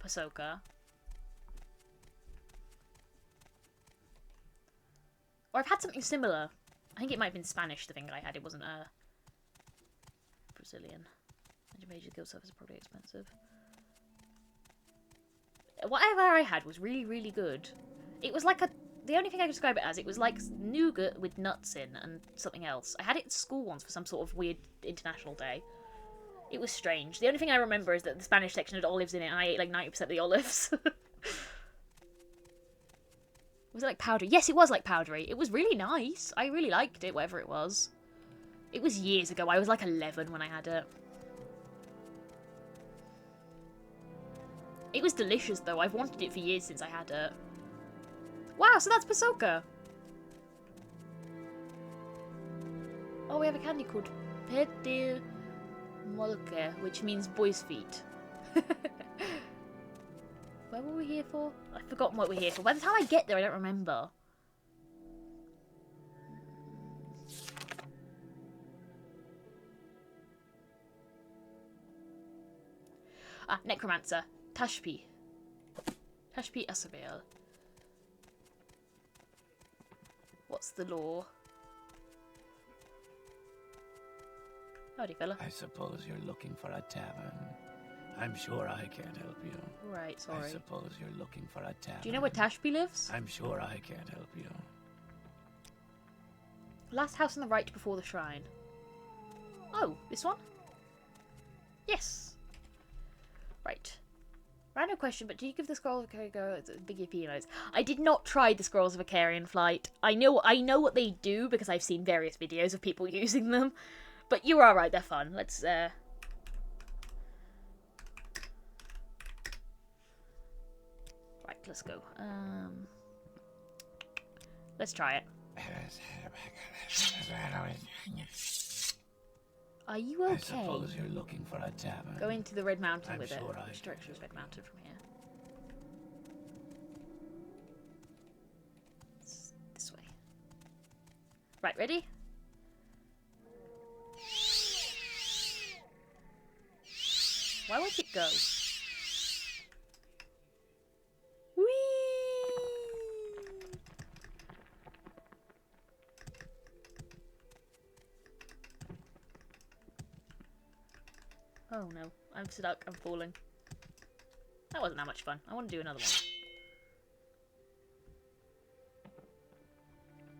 Speaker 1: Pasoka. Or I've had something similar. I think it might have been Spanish, the thing I had. It wasn't Brazilian. Major guild service is probably expensive. Whatever I had was really, really good. It was like a... The only thing I could describe it as, it was like nougat with nuts in and something else. I had it at school once for some sort of weird international day. It was strange. The only thing I remember is that the Spanish section had olives in it and I ate like 90% of the olives. Was it like powdery? Yes, it was like powdery. It was really nice. I really liked it, whatever it was. It was years ago. I was like 11 when I had it. It was delicious though. I've wanted it for years since I had it. Wow, so that's Pasoka. Oh, we have a candy called Petir Molke, which means boy's feet. Where were we here for? I've forgotten what we're here for. By the time I get there, I don't remember. Ah, Necromancer. Tashpi. Tashpi Asavel. What's the law? Howdy, fella.
Speaker 2: I suppose you're looking for a tavern. I'm sure I can't help you.
Speaker 1: Right, sorry.
Speaker 2: I suppose you're looking for a tavern.
Speaker 1: Do you know where Tashpi lives?
Speaker 2: I'm sure I can't help you.
Speaker 1: Last house on the right before the shrine. Oh, this one? Yes. Right. Random question, but did you give the Scrolls of Carrion big peanuts? I did not try the Scrolls of a Carrion Flight. I know what they do because I've seen various videos of people using them. But you are right, they're fun. Let's right let's go. Let's try it. Are you
Speaker 2: I
Speaker 1: okay?
Speaker 2: suppose you're looking for a tavern.
Speaker 1: Go into the Red Mountain
Speaker 2: I'm
Speaker 1: with it.
Speaker 2: sure I
Speaker 1: Which direction is Red Mountain from here? It's this way. Right, ready? Why won't it go? Whee! Oh no, I'm stuck, I'm falling. That wasn't that much fun. I want to do another one.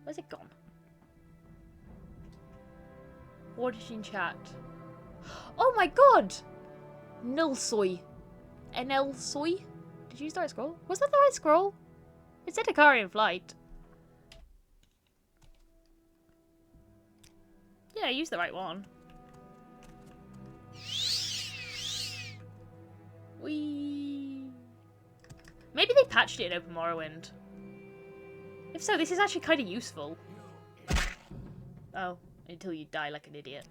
Speaker 1: Where's it gone? Watch in chat. Oh my god! Nilsoy. NL soy? Did you use the right scroll? Was that the right scroll? It said Ikarian flight. Yeah, I used the right one. Whee! Maybe they patched it in Open Morrowind. If so, this is actually kind of useful. Oh, until you die like an idiot.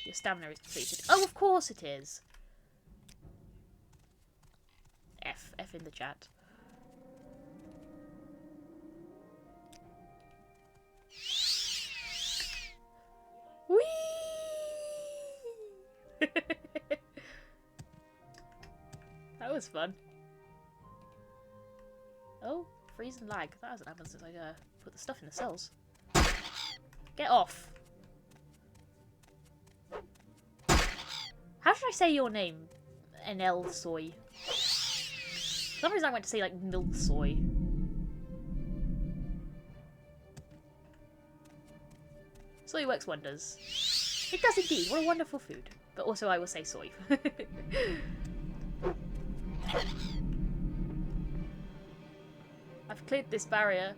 Speaker 1: Your stamina is depleted. Oh, of course it is. F in the chat. Whee! That was fun. Oh, freeze and lag. That hasn't happened since I put the stuff in the cells. Get off. How should I say your name? NL Soy. For some reason I went to say like Milk Soy. Soy works wonders. It does indeed. What a wonderful food. But also I will say soy. I've cleared this barrier.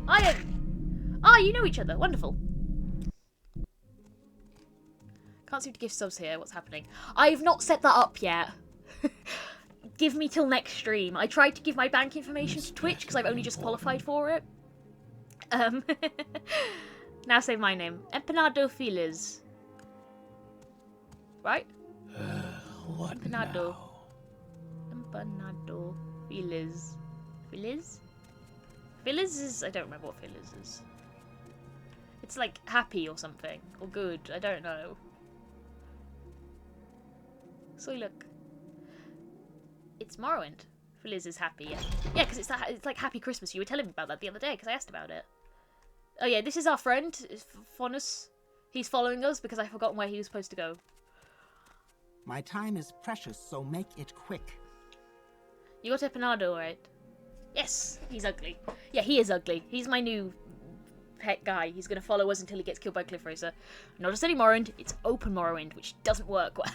Speaker 1: Iron! Ah, you know each other. Wonderful. Can't seem to give subs here. What's happening? I've not set that up yet. Give me till next stream. I tried to give my bank information to Twitch because I've only just qualified for it. Now say my name. Empanado Feliz. Right?
Speaker 2: What
Speaker 1: Empanado.
Speaker 2: now?
Speaker 1: Empanado Feliz. Feliz? Feliz is... I don't remember what Feliz is. It's like happy or something. Or good. I don't know. So look. It's Morrowind. Feliz is happy. Yeah, because it's like Happy Christmas. You were telling me about that the other day because I asked about it. Oh yeah, this is our friend, Fonus. He's following us because I've forgotten where he was supposed to go.
Speaker 8: My time is precious, so make it quick.
Speaker 1: You got Empanado, right? Yes, he's ugly. Yeah, he is ugly. He's my new pet guy. He's going to follow us until he gets killed by Cliff Racer. Not just any Morrowind, it's Open Morrowind, which doesn't work well.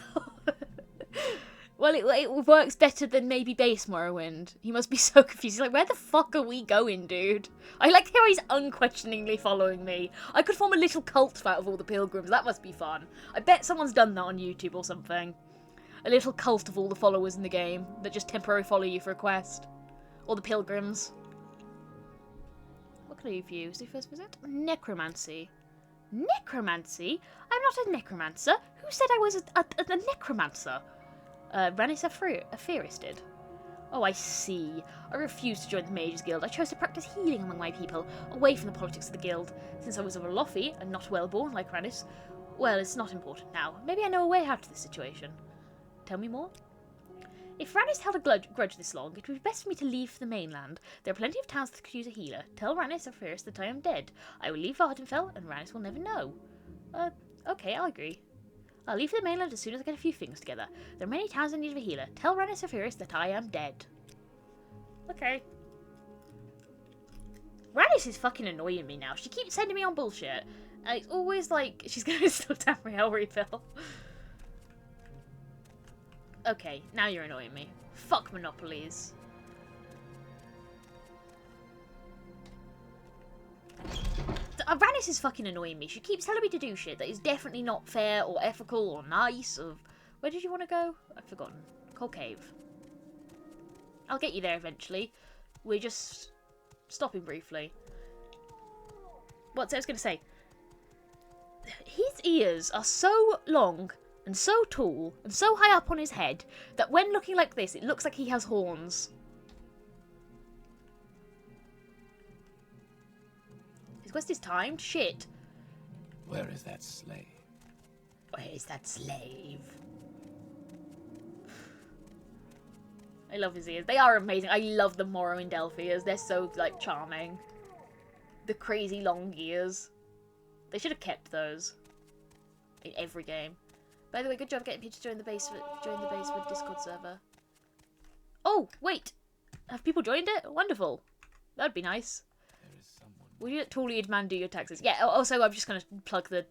Speaker 1: Well, it works better than maybe base Morrowind. He must be so confused. He's like, where the fuck are we going, dude? I like how he's unquestioningly following me. I could form a little cult out of all the pilgrims. That must be fun. I bet someone's done that on YouTube or something. A little cult of all the followers in the game that just temporarily follow you for a quest. Or the pilgrims. What can I do for you? So first visit? Necromancy. Necromancy? I'm not a necromancer. Who said I was a necromancer? Ranis Aferis did. Oh, I see. I refused to join the Mages Guild. I chose to practice healing among my people, away from the politics of the guild. Since I was a Velothi and not well-born like Ranis, well, it's not important now. Maybe I know a way out of this situation. Tell me more? If Ranis held a grudge this long, it would be best for me to leave for the mainland. There are plenty of towns that could use a healer. Tell Ranis Aferis that I am dead. I will leave Vardenfell, and Ranis will never know. Okay, I'll agree. I'll leave for the mainland as soon as I get a few things together. There are many towns in need of a healer. Tell Ranis Aferis that I am dead. Okay. Ranis is fucking annoying me now. She keeps sending me on bullshit. And it's always like, she's gonna still down Real refill. Okay, now you're annoying me. Fuck monopolies. Ranis is fucking annoying me. She keeps telling me to do shit that is definitely not fair or ethical or nice. Where did you want to go? I've forgotten. Coal cave. I'll get you there eventually. We're just stopping briefly. What I was going to say. His ears are so long and so tall and so high up on his head that when looking like this, it looks like he has horns. His quest is timed? Shit.
Speaker 2: Where is that slave?
Speaker 1: Where is that slave? I love his ears. They are amazing. I love the Morrowind elf ears. They're so, like, charming. The crazy long ears. They should have kept those in every game. By the way, good job getting people to join the base with Discord server. Oh, wait. Have people joined it? Wonderful. That'd be nice.
Speaker 2: There is someone.
Speaker 1: Will you let tall-eared man do your taxes? Yeah, also, I'm just going to plug the,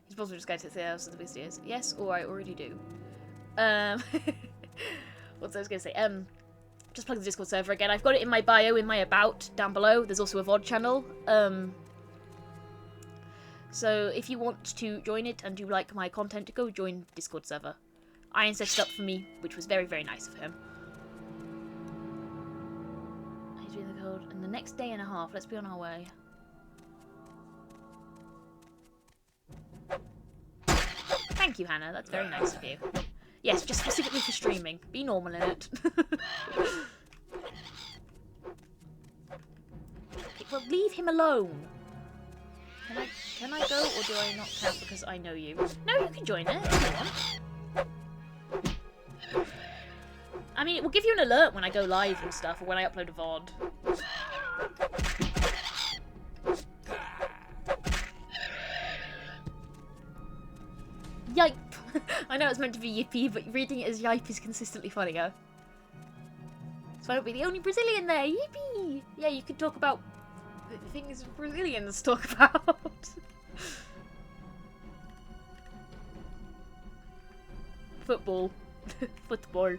Speaker 1: he's possible just going to the house of the videos. Yes, or I already do. What I was going to say, just plug the Discord server again. I've got it in my bio, in my about, down below. There's also a VOD channel. So if you want to join it and you like my content, go join Discord server. Iron set it up for me, which was very, very nice of him. He's doing the code. And the next day and a half, let's be on our way. Thank you, Hannah. That's very nice of you. Yes, just specifically for streaming. Be normal in it. Well, leave him alone. Can I go, or do I not count because I know you? No, you can join it if you want. I mean, it will give you an alert when I go live and stuff, or when I upload a VOD. Yipe! I know it's meant to be yippee, but reading it as yipe is consistently funnier. So I don't be the only Brazilian there. Yippee! Yeah, you could talk about the things Brazilians talk about. Football. Football.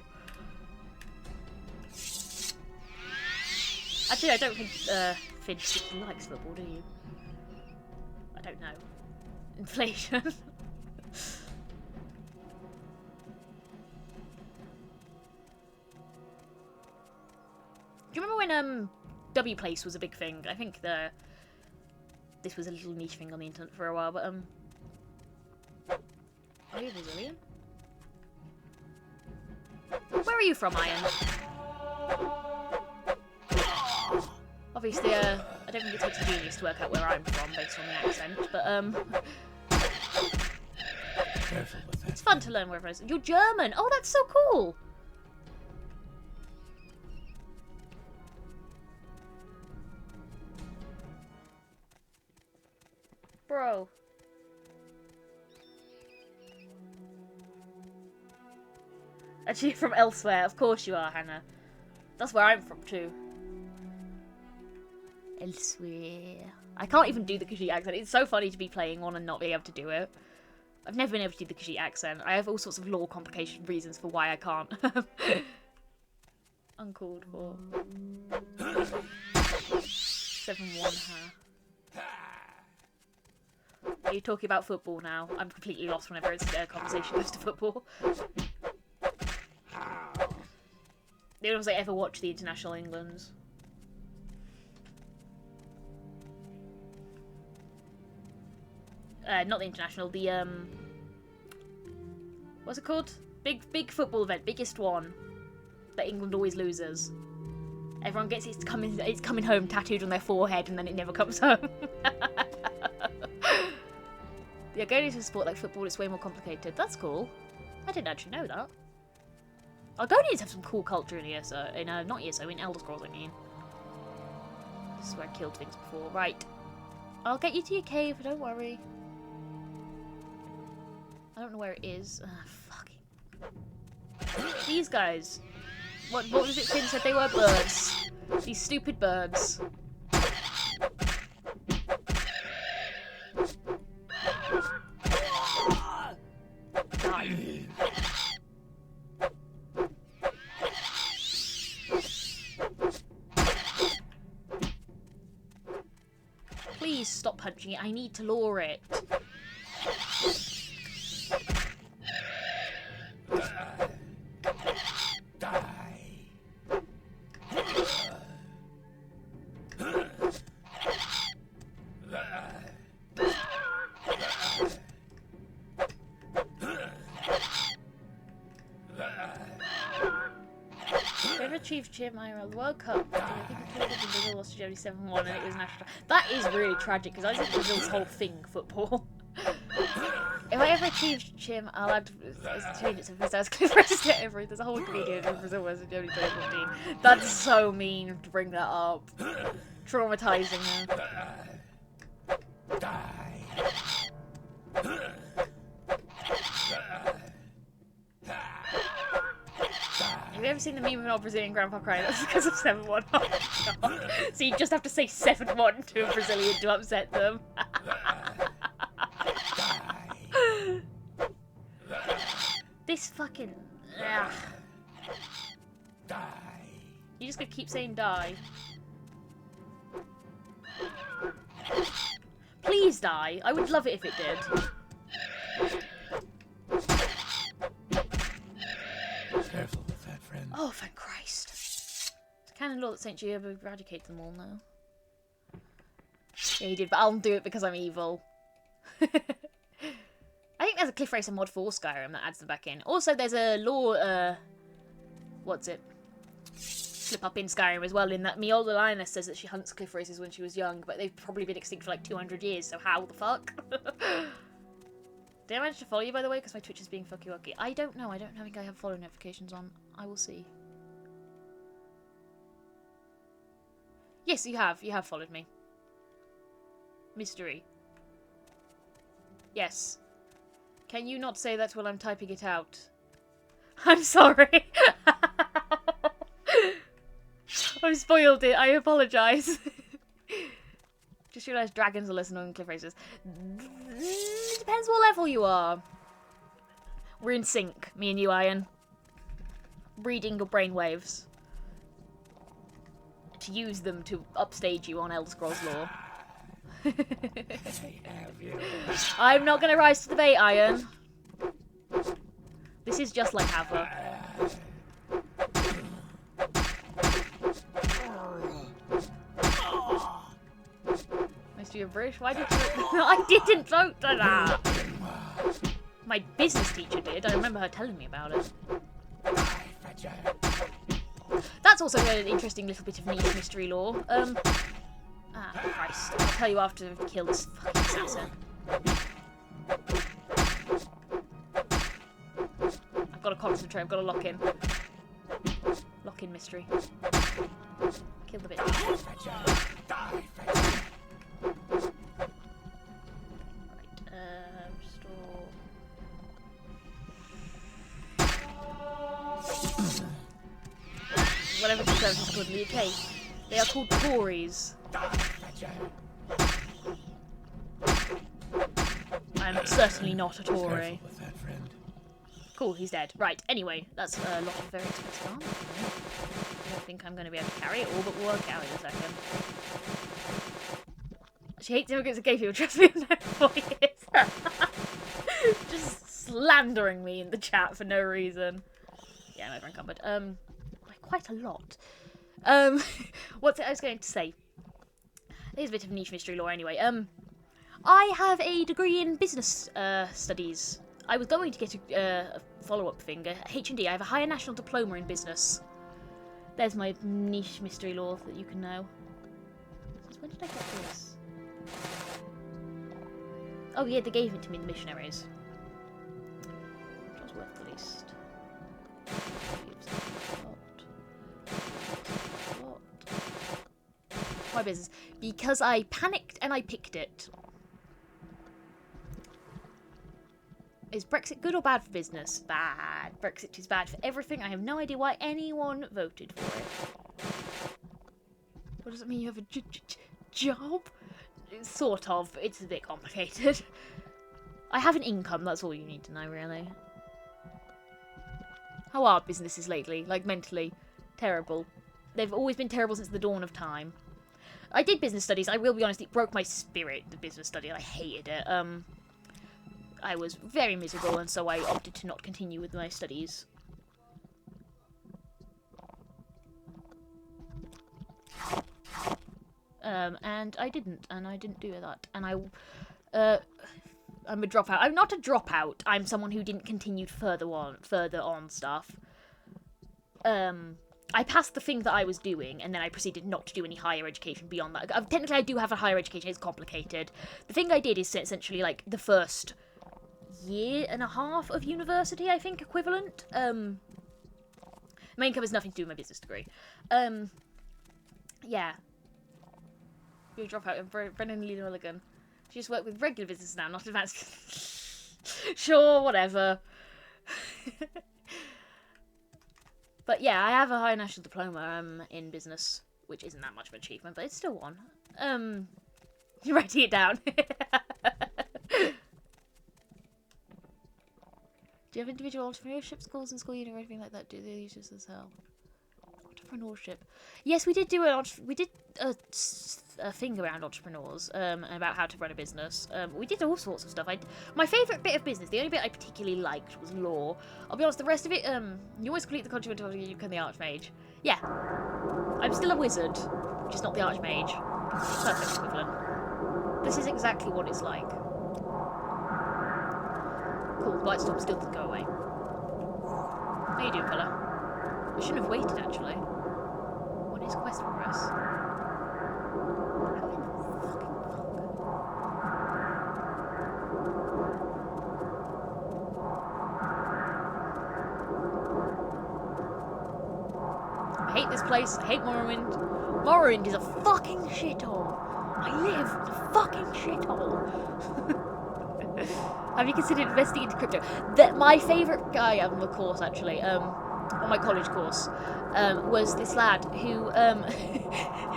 Speaker 1: Actually, I don't think Finn particularly likes football, do you? I don't know. Inflation. Do you remember when W Place was a big thing? I think this was a little niche thing on the internet for a while, but are you Brazilian? Where are you from, Iron? Obviously, I don't think it takes a genius to work out where I'm from based on the accent, but
Speaker 2: Careful with that.
Speaker 1: it's fun to learn wherever it is. You're German! Oh, that's so cool! Bro. Actually, from elsewhere. Of course you are, Hannah. That's where I'm from, too. Elsewhere. I can't even do the Khajiit accent. It's so funny to be playing one and not be able to do it. I've never been able to do the Khajiit accent. I have all sorts of law complication reasons for why I can't. Uncalled for. 7-1, huh? Are you talking about football now? I'm completely lost whenever it's conversation goes to football. The only ones I ever watch the International Englands. Not the international, the what's it called? Big football event, biggest one that England always loses. Everyone gets it's coming home tattooed on their forehead, and then it never comes home. Yeah, going into a sport like football, it's way more complicated. That's cool. I didn't actually know that. Argonians have some cool culture in ESO, not ESO, in Elder Scrolls, I mean. This is where I killed things before. Right. I'll get you to your cave, don't worry. I don't know where it is. Fucking... These guys. What was it Finn said they were? Birds. These stupid birds. Die. Please stop punching it. I need to lure it. achieved Chim IRL the World Cup. I think we played it in Brazil, lost to Germany 7-1, and it was national. That is really tragic because I think Brazil's whole thing, football. If I ever achieved Chim, I'll add change it to first house clip races to every. There's a whole video of Brazil versus Germany 2015. That's so mean to bring that up. Traumatizing her.
Speaker 2: Die.
Speaker 1: Have you ever seen the meme of an old Brazilian grandpa crying? That's because of 7-1. Oh my god. So you just have to say 7-1 to a Brazilian to upset them. This fucking... Ugh.
Speaker 2: Die.
Speaker 1: You just gonna keep saying die. Please die. I would love it if it did.
Speaker 2: Careful with that, friend.
Speaker 1: Oh, thank Christ. It's canon law that St. Geo eradicated them all now. Yeah, he did, but I'll do it because I'm evil. I think there's a Cliff Racer mod for Skyrim that adds them back in. Also, there's a law, what's it? Slip up in Skyrim as well, in that me older lioness says that she hunts Cliff Racers when she was young, but they've probably been extinct for like 200 years, so how the fuck? Did I manage to follow you, by the way? Because my Twitch is being fucky-wucky. I don't know. I don't think I have follow notifications on. I will see. Yes, you have. You have followed me. Mystery. Yes. Can you not say that while I'm typing it out? I'm sorry. I've spoiled it. I apologise. Just realised dragons are less annoying than cliff racers. It depends what level you are. We're in sync, me and you, Iron. Reading your brainwaves. To use them to upstage you on Elder Scrolls lore. I'm not going to rise to the bait, Iron. This is just like Havler. You're British? Why did you... I didn't vote for that! My business teacher did. I remember her telling me about it. That's also an interesting little bit of niche mystery lore. Ah, Christ. I'll tell you after I've killed this fucking assassin. I've got to concentrate. I've got to lock in. Lock in mystery. Kill the bitch. Whatever the service is called in the UK. They are called Tories. I'm certainly not a Tory. Cool, he's dead. Right, anyway, that's a lot of very expensive armor. I don't think I'm going to be able to carry it all, but we'll work it out in a second. She hates immigrants and gay people, trust me, I know what it is. Just slandering me in the chat for no reason. Yeah, I'm over-encumbered. Quite a lot. What's it I was going to say? Here's a bit of niche mystery lore anyway. I have a degree in business studies. I was going to get a follow-up thing, a H&D. I have a higher national diploma in business. There's my niche mystery lore that you can know. Since when did I get this? Oh yeah, they gave it to me in the missionaries. Which was worth the least. My business. Because I panicked and I picked it. Is Brexit good or bad for business? Bad. Brexit is bad for everything. I have no idea why anyone voted for it. What does it mean you have a job? Sort of. It's a bit complicated. I have an income. That's all you need to know, really. How are businesses lately? Like, mentally. Terrible. They've always been terrible since the dawn of time. I did business studies. I will be honest, it broke my spirit, the business study. I hated it. I was very miserable, and so I opted to not continue with my studies. And I didn't do that. And I'm a dropout. I'm not a dropout. I'm someone who didn't continue further on stuff. I passed the thing that I was doing, and then I proceeded not to do any higher education beyond that. Technically, I do have a higher education. It's complicated. The thing I did is essentially, like, the first year and a half of university, I think, equivalent. Main income has nothing to do with my business degree. Yeah. You drop out of Brennan Lee Mulligan. She just work with regular business now, not advanced. Sure, whatever. But yeah, I have a higher national diploma in business, which isn't that much of an achievement, but it's still one. You're writing it down. Do you have individual entrepreneurship schools in school, or anything like that? Do they use this as hell? Entrepreneurship. Yes, we did do a thing around entrepreneurs and about how to run a business. We did all sorts of stuff. My favourite bit of business, the only bit I particularly liked, was law. I'll be honest, the rest of it, you always complete the conjument until you become the Archmage. Yeah. I'm still a wizard, just not the Archmage. Perfect equivalent. This is exactly what it's like. Cool, the Blightstorm still didn't go away. How you doing, fella? I shouldn't have waited, actually. What is quest progress? How in the fucking fuck? I hate this place. I hate Morrowind. Morrowind is a fucking shithole. I live in a fucking shithole. Have you considered investing into crypto? My favourite guy on the course, actually, on my college course, was this lad who,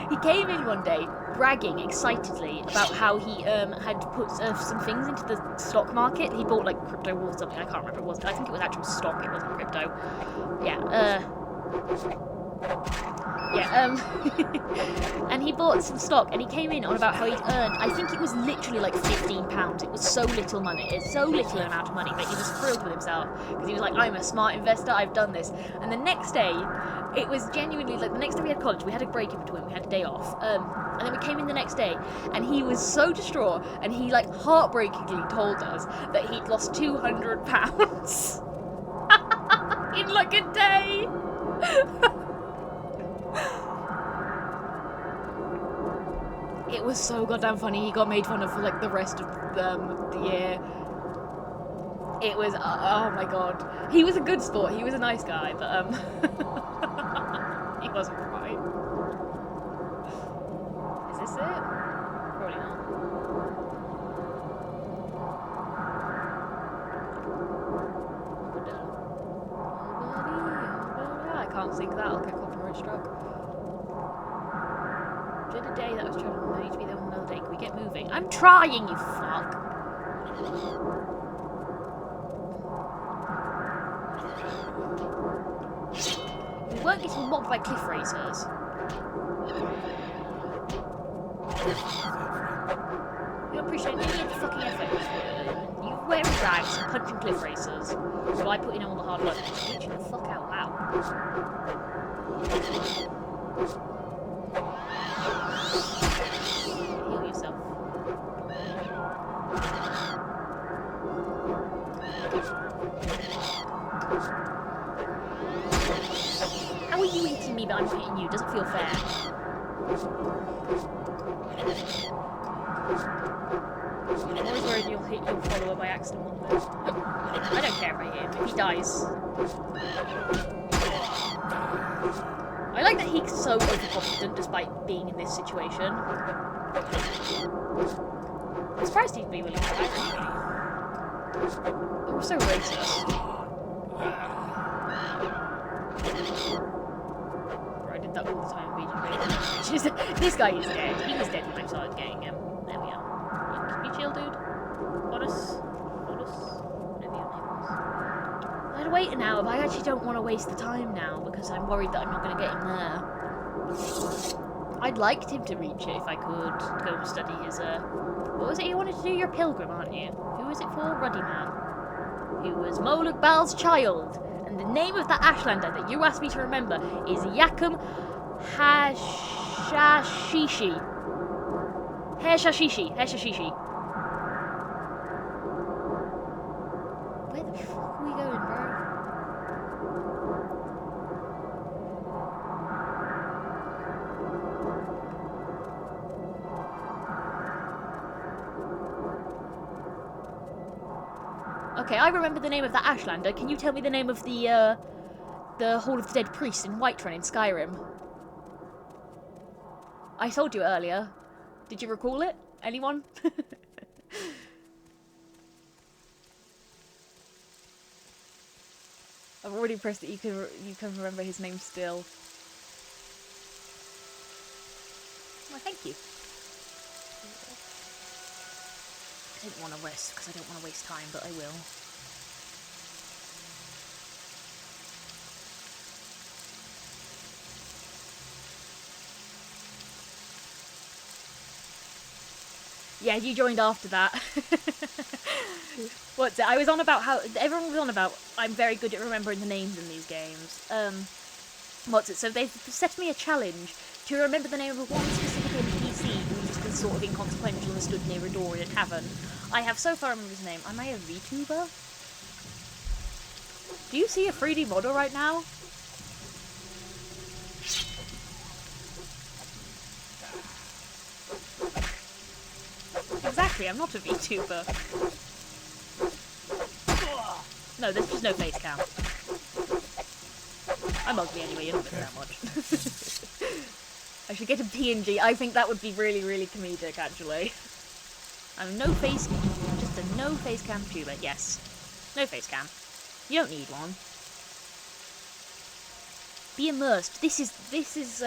Speaker 1: he came in one day bragging excitedly about how he had put some things into the stock market. He bought like crypto or something, I can't remember what it was. I think it was actual stock, it wasn't crypto. Yeah, and he bought some stock, and he came in on about how he'd earned, I think it was literally like £15. It was so little money, it's so little amount of money, but he was thrilled with himself, because he was like, I'm a smart investor, I've done this. And the next day, it was genuinely, like, the next day we had college, we had a break in between, we had a day off, and then we came in the next day, and he was so distraught, and he, like, heartbreakingly told us that he'd lost £200 in, like, a day. It was so goddamn funny. He got made fun of for like the rest of the year. It was, oh my god. He was a good sport. He was a nice guy, but he wasn't right. Is this it? Probably not. I can't sing that. I'll get copyright struck. Did a day that was traveling. I need to be there on another day. Can we get moving? I'm trying, you fuck. We weren't getting mobbed by cliff racers. You appreciate any of the fucking effort you wearing rags and punching cliff racers. So I put in all the hard work. Reaching the fuck out loud. Heal yourself. How are you hitting me but I'm hitting you? Doesn't feel fair. I'm always worried you'll hit your follower by accident one day. I don't care if I hit him. If he dies. I like that he's so overconfident despite being in this situation. I'm surprised he'd be willing to die, really. We're so racist. I did that all the time in BGB. This guy is dead. He was dead when I started getting him. There we are. Can you chill, dude? Honest? Whatever your name was. I'd wait an hour, but I actually don't want to waste the time now because I'm worried that I'm not going to get him there. I'd liked him to reach it if I could go and study his, what was it you wanted to do? You're a pilgrim, aren't you? Who was it for? Ruddy Man. Who was Moluk Bal's child. And the name of the Ashlander that you asked me to remember is Yakum Hashashishi. Hashashishi. Where the fuck are we going, bro? Okay, I remember the name of that Ashlander. Can you tell me the name of the Hall of the Dead Priest in Whiterun in Skyrim? I told you earlier. Did you recall it? Anyone? I've already pressed that you can remember his name still. Well, thank you. I didn't want to rest because I don't want to waste time, but I will. Yeah, you joined after that. What's it? I was on about how everyone was on about I'm very good at remembering the names in these games. What's it? So they've set me a challenge to remember the name of one specific NPC who just was sort of inconsequential and stood near a door in a tavern. I have so far remembered his name. Am I a VTuber? Do you see a 3D model right now? Exactly, I'm not a VTuber. No, there's just no face cam. I'm ugly anyway, you don't miss that much. I should get a PNG. I think that would be really, really comedic, actually. I'm no face cam. Just a no face cam tuber. Yes. No face cam. You don't need one. Be immersed. This is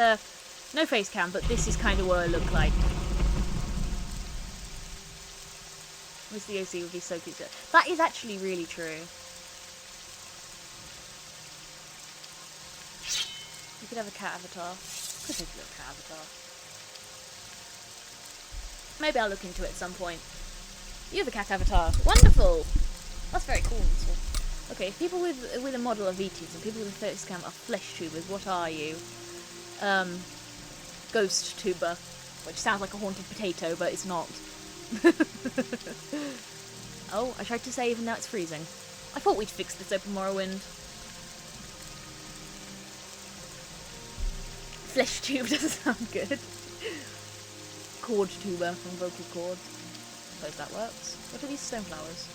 Speaker 1: no face cam, but this is kind of what I look like. Mr. OC would be so cute. That is actually really true. You could have a cat avatar. Could take a little cat avatar. Maybe I'll look into it at some point. You have a cat avatar. Wonderful! That's very cool. Okay, if people with a model are VTubers and people with a face cam are flesh tubers, what are you? Ghost tuber. Which sounds like a haunted potato, but it's not. Oh, I tried to save and now it's freezing. I thought we'd fix this open Morrowind. Flesh tube doesn't sound good. Cord tuber from vocal cords. Suppose that works. What are these stone flowers?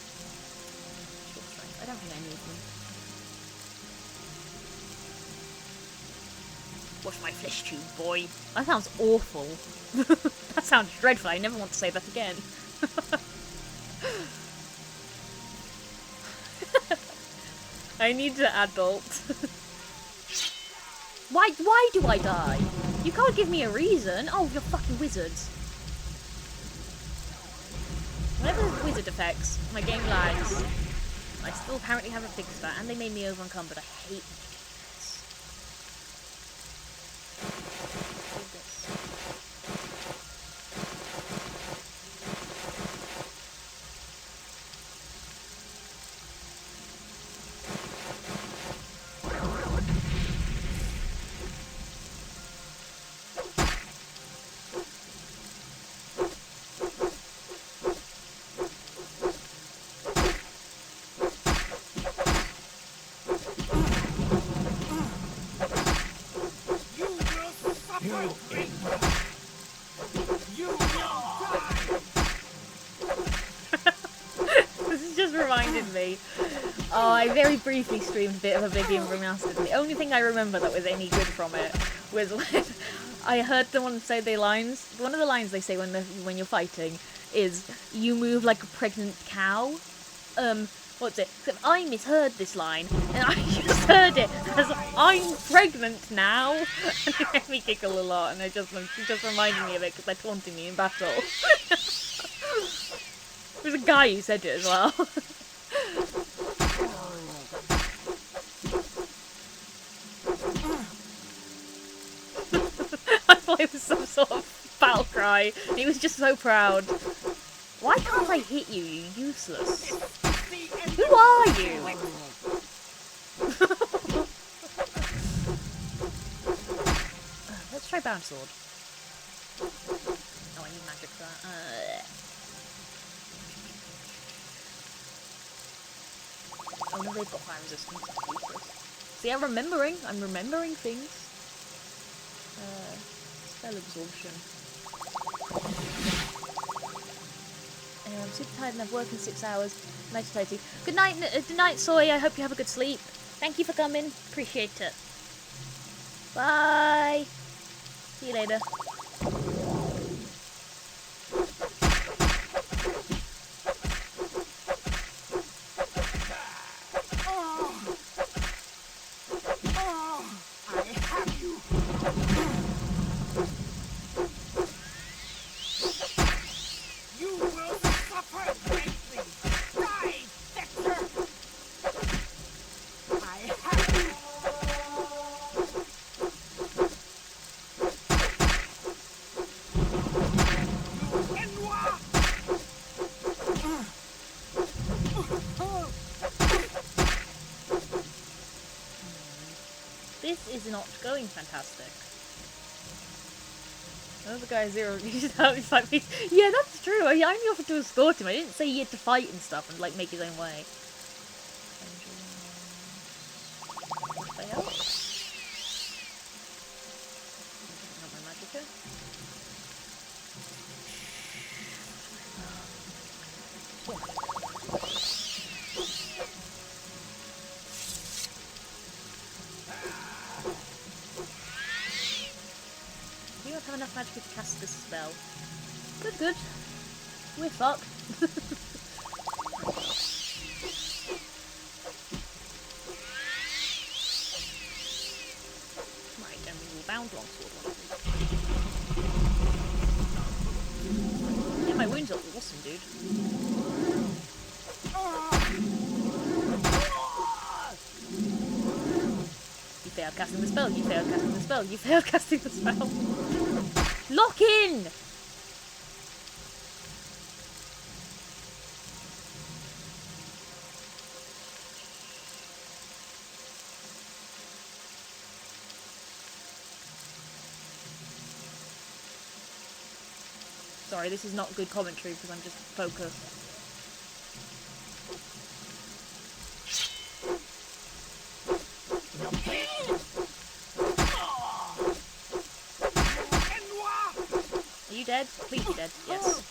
Speaker 1: Short strength. I don't think I need them. Wash my flesh tube, boy. That sounds awful. That sounds dreadful. I never want to say that again. I need to adult. Why do I die? You can't give me a reason. Oh, you're fucking wizards. Whenever there's wizard effects, my game lags. I still apparently haven't fixed that, and they made me over-encumbered. I hate this. Me. Oh, I very briefly streamed a bit of Oblivion Remastered, and the only thing I remember that was any good from it was when I heard someone say their lines. One of the lines they say when you're fighting is, "You move like a pregnant cow." What's it? Except I misheard this line, and I just heard it as "I'm pregnant now," and it made me giggle a lot, and it just reminded me of it because they're taunting me in battle. There was a guy who said it as well. I thought it was some sort of battle cry. He was just so proud. Why can't I hit you, you useless? Who are you? Let's try bound sword. Oh, I need magic for that. Oh no, they've got fire resistance. That's useless. See, I'm remembering things. Spell absorption. I'm super tired and I've worked in 6 hours. Night to you. Good night, Soy. I hope you have a good sleep. Thank you for coming. Appreciate it. Bye. See you later. This is not going fantastic. Another guy 0 yeah, that's true. I only offered to escort him. I didn't say he had to fight and stuff and like make his own way. Fail. Not my magic. We don't have enough magic to cast this spell. Good. We're fucked. Right, and we will bound longsword one. Yeah, my wounds are awesome, dude. You failed casting the spell, you failed casting the spell, you failed casting the spell. Lock in! Sorry, this is not good commentary because I'm just focused. Are you dead? Please be dead. Yes.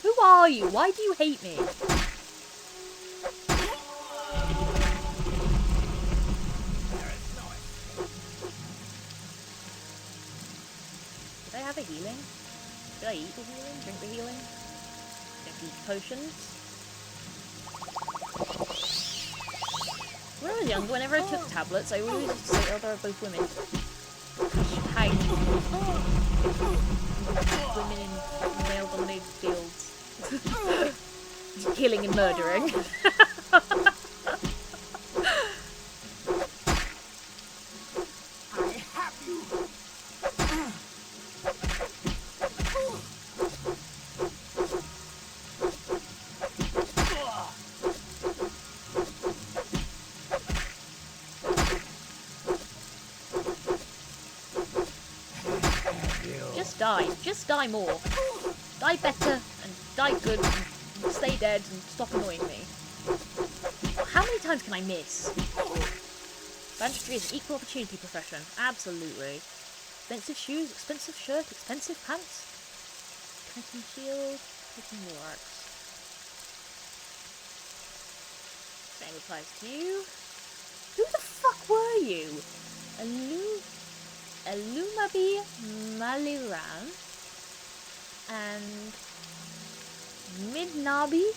Speaker 1: Who are you? Why do you hate me? Did I have a healing? Did I eat the healing? Drink the healing? Don't eat potions? When I was younger, whenever I took tablets, I always used to say, oh, they're both women. Hang. Women in male-dominated fields. Killing and murdering. Just die more. Die better and die good and stay dead and stop annoying me. How many times can I miss? Banditry is an equal opportunity profession. Absolutely. Expensive shoes, expensive shirt, expensive pants. Cutting shield, cutting war axe. Same applies to you. Who the fuck were you? Alumabi Maliran and Midnabi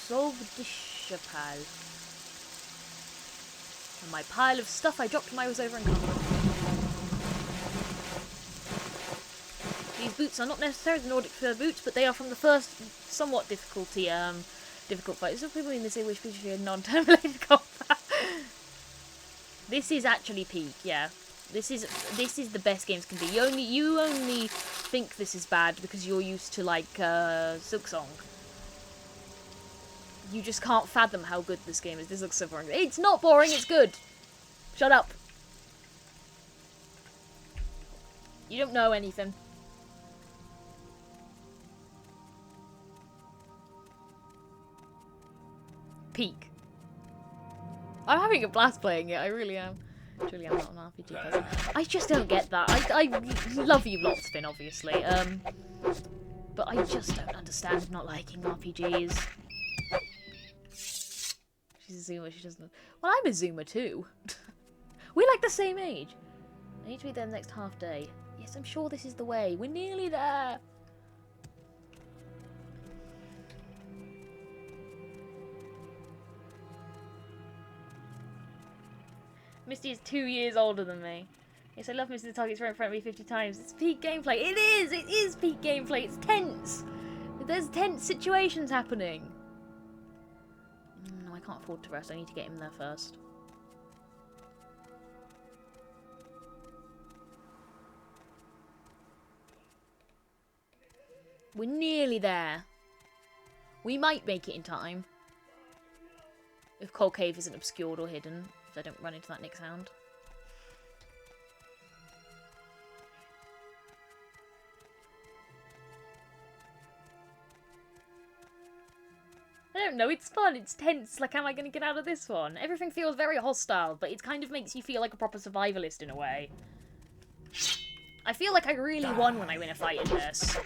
Speaker 1: Sobdishapal. And my pile of stuff I dropped when I was over in Congo. These boots are not necessarily the Nordic fur boots, but they are from the first somewhat difficult fight. Some people in this English speech are non-terminated combat. This is actually peak, yeah. This is the best games can be. You only think this is bad because you're used to like Silksong. You just can't fathom how good this game is. This looks so boring. It's not boring. It's good. Shut up. You don't know anything. Peak. I'm having a blast playing it. I really am. Truly, I'm not an RPG person. I just don't get that. I love you lots, Finn, obviously. But I just don't understand not liking RPGs. She's a Zoomer, she doesn't... Well, I'm a Zoomer too. We're like the same age. I need to be there the next half day. Yes, I'm sure this is the way. We're nearly there. Misty is 2 years older than me. Yes, I love Misty. The target's right in front of me 50 times. It's peak gameplay. It is peak gameplay. It's tense. There's tense situations happening. No, I can't afford to rest. I need to get him there first. We're nearly there. We might make it in time. If Cold Cave isn't obscured or hidden. If I don't run into that Nick sound. I don't know, it's fun, it's tense, like how am I going to get out of this one? Everything feels very hostile, but it kind of makes you feel like a proper survivalist in a way. I feel like I really won when I win a fight in this.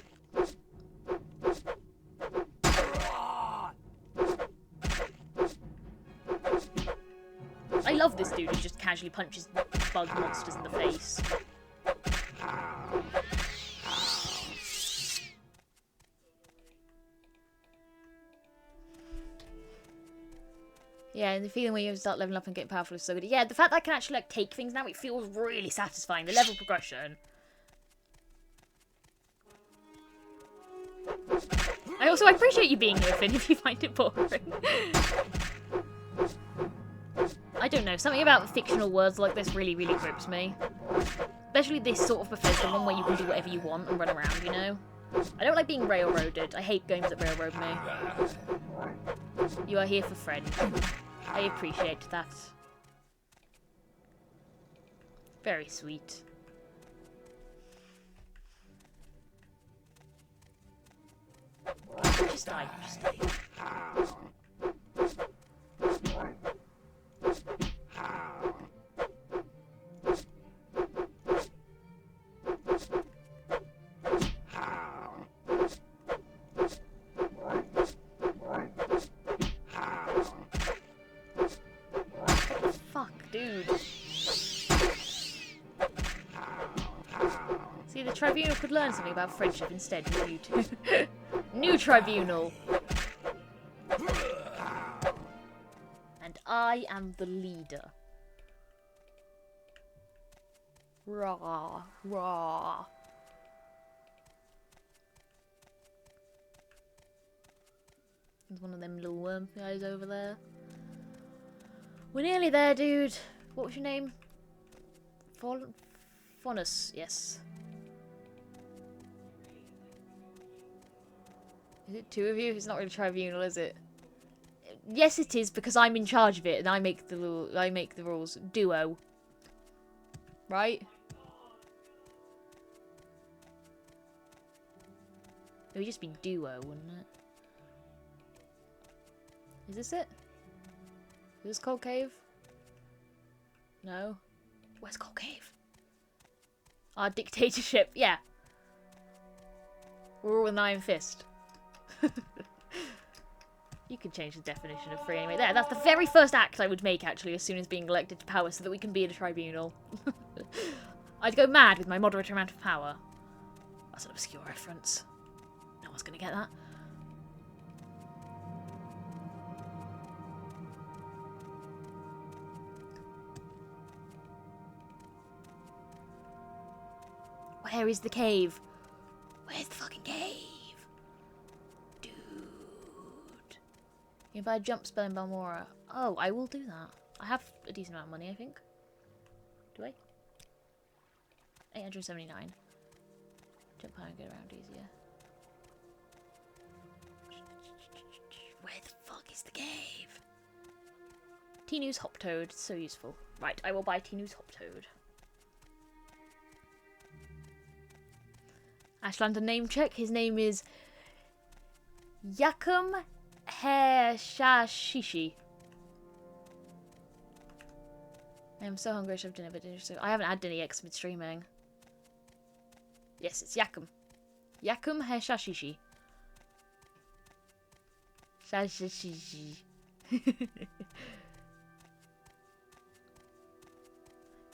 Speaker 1: I love this dude who just casually punches bug monsters in the face. Yeah, and the feeling when you start leveling up and getting powerful is so good. Yeah, the fact that I can actually like take things now, it feels really satisfying. The level progression. I appreciate you being here, Finn, if you find it boring. I don't know, something about fictional words like this really, really grips me. Especially this sort of Bethesda one where you can do whatever you want and run around, you know? I don't like being railroaded. I hate games that railroad me. You are here for friends. I appreciate that. Very sweet. Just die, just die. Fuck, dude. See, the Tribunal could learn something about friendship instead of you two. New Tribunal! And I am the leader. Rah, rah. There's one of them little worm guys over there. We're nearly there, dude. What was your name? Faunus, yes. Is it two of you? It's not really Tribunal, is it? Yes, it is, because I'm in charge of it and I make the rules. Duo. Right? It would just be duo, wouldn't it? Is this it? Is this Cold Cave? No. Where's Cold Cave? Our dictatorship, yeah. We're all an iron fist. You can change the definition of free anyway. There, that's the very first act I would make, actually, as soon as being elected to power, so that we can be in a tribunal. I'd go mad with my moderate amount of power. That's an obscure reference. No one's gonna get that. Where is the cave? Where's the fucking cave? Dude. You can buy a jump spell in Balmora. Oh, I will do that. I have a decent amount of money, I think. Do I? 879. Jump high and get around easier. Where the fuck is the cave? Tinu's Hop Toad. So useful. Right, I will buy Tinu's Hop Toad. Ashlander name check. His name is Yakum Heshashishi. I'm so hungry I should have dinner, but dinner so I haven't had dinner yet 'cause I've been streaming. Yes, it's Yakum. Yakum Heshashishi. Shashishi.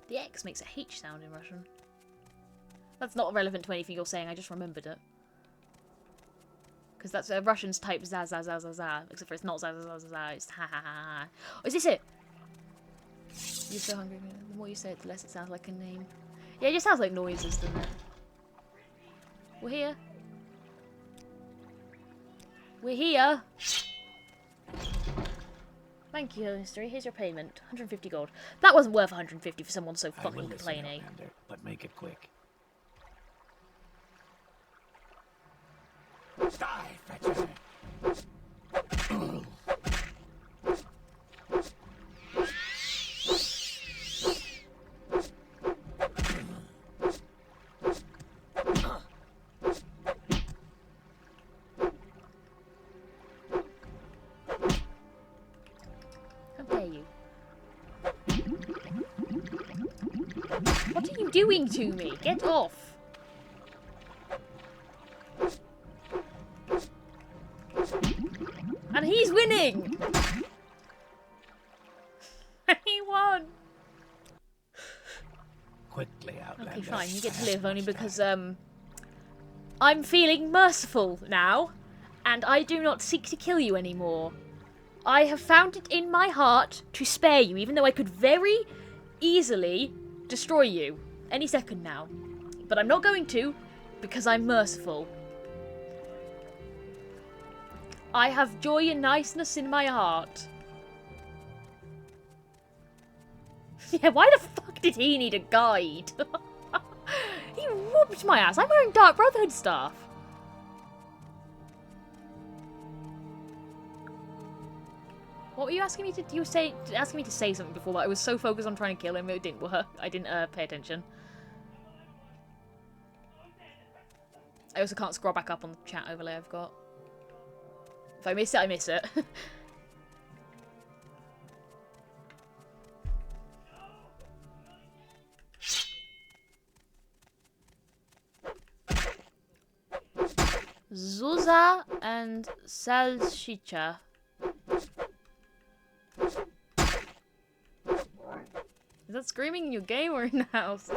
Speaker 1: The X makes a H sound in Russian. That's not relevant to anything you're saying, I just remembered it. Because that's Russians type za za za za za, except for it's not za za za za za, it's ha ha ha ha. Oh, is this it? You're so hungry. The more you say it, the less it sounds like a name. Yeah, it just sounds like noises, doesn't it? We're here. We're here. Thank you, Mystery. Here's your payment. 150 gold. That wasn't worth 150 for someone so
Speaker 2: I
Speaker 1: fucking
Speaker 2: will listen,
Speaker 1: complaining.
Speaker 2: Outlander, but make it quick. Die, fetcher!
Speaker 1: How dare you? What are you doing to me? Get off! And he's winning! He won!
Speaker 2: Quickly, Outlander.
Speaker 1: Okay, fine, you
Speaker 2: I
Speaker 1: get to
Speaker 2: have
Speaker 1: live
Speaker 2: much
Speaker 1: only because,
Speaker 2: time.
Speaker 1: I'm feeling merciful now, and I do not seek to kill you anymore. I have found it in my heart to spare you, even though I could very easily destroy you any second now. But I'm not going to, because I'm merciful. I have joy and niceness in my heart. Yeah, why the fuck did he need a guide? He whooped my ass. I'm wearing Dark Brotherhood stuff. What were you asking me to? You were asking me to say something before, but I was so focused on trying to kill him, it didn't work. I didn't pay attention. I also can't scroll back up on the chat overlay I've got. If I miss it, I miss it. Zuza and Salchicha. Is that screaming in your game or in the house?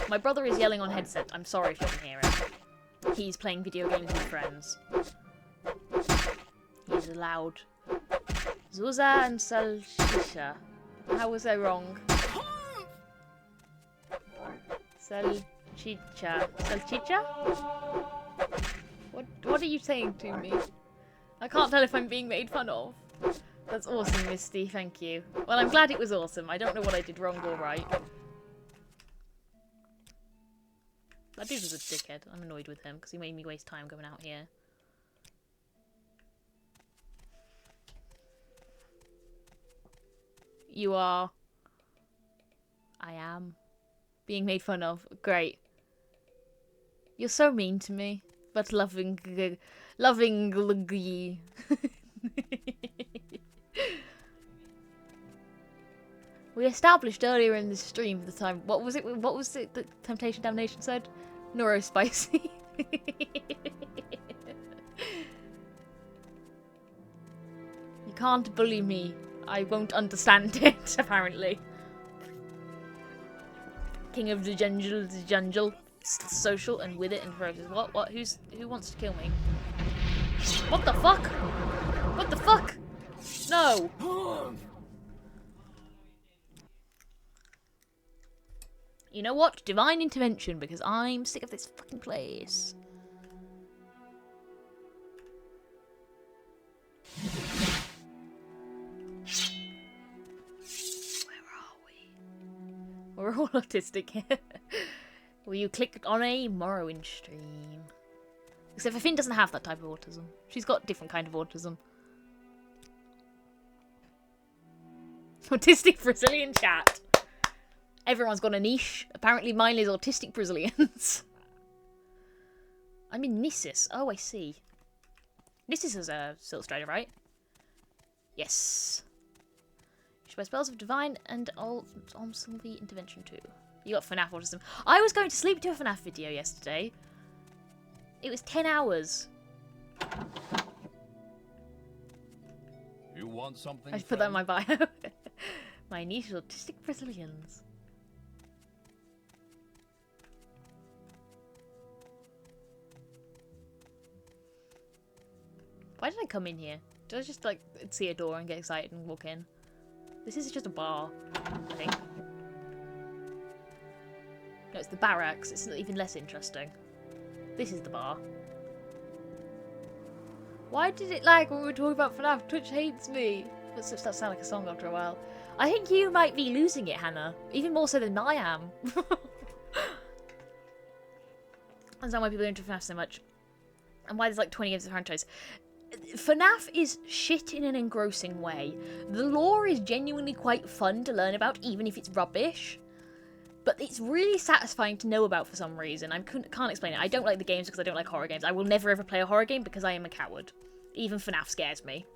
Speaker 1: My brother is yelling on headset. I'm sorry if you can hear it. He's playing video games with friends. He's loud. Zuza and Salchicha. How was I wrong? Salchicha. Salchicha? What are you saying to me? I can't tell if I'm being made fun of. That's awesome, Misty. Thank you. Well, I'm glad it was awesome. I don't know what I did wrong or right. That dude was a dickhead. I'm annoyed with him because he made me waste time going out here. You are. I am. Being made fun of. Great. You're so mean to me. But lovingly. We established earlier in this stream the time. What was it? What was it that Temptation Damnation said? Neurospicy. You can't bully me. I won't understand it, apparently. King of the jungle, social, and with it and roses. What? Who wants to kill me? What the fuck? What the fuck? No! You know what? Divine intervention, because I'm sick of this fucking place. We're all autistic here. Well, you clicked on a Morrowind stream. Except for Finn doesn't have that type of autism. She's got a different kind of autism. Autistic Brazilian chat. Everyone's got a niche. Apparently mine is autistic Brazilians. I'm in Nissus. Oh, I see. Nissus is a Silk Strider, right? Yes. By spells of divine and Omsumbi intervention too. You got FNAF autism. I was going to sleep to a FNAF video yesterday. It was 10 hours.
Speaker 5: You want something?
Speaker 1: I should put that in my bio. My niche is autistic Brazilians. Why did I come in here? Did I just like see a door and get excited and walk in? This is just a bar, I think. No, it's the barracks. It's even less interesting. This is the bar. Why did it lag when we were talking about FNAF? Twitch hates me. That starts to sound like a song after a while. I think you might be losing it, Hannah. Even more so than I am. That's not why people are into FNAF so much. And why there's like 20 games of the franchise. FNAF is shit in an engrossing way. The lore is genuinely quite fun to learn about, even if it's rubbish. But it's really satisfying to know about for some reason. I can't explain it. I don't like the games because I don't like horror games. I will never ever play a horror game because I am a coward. Even FNAF scares me.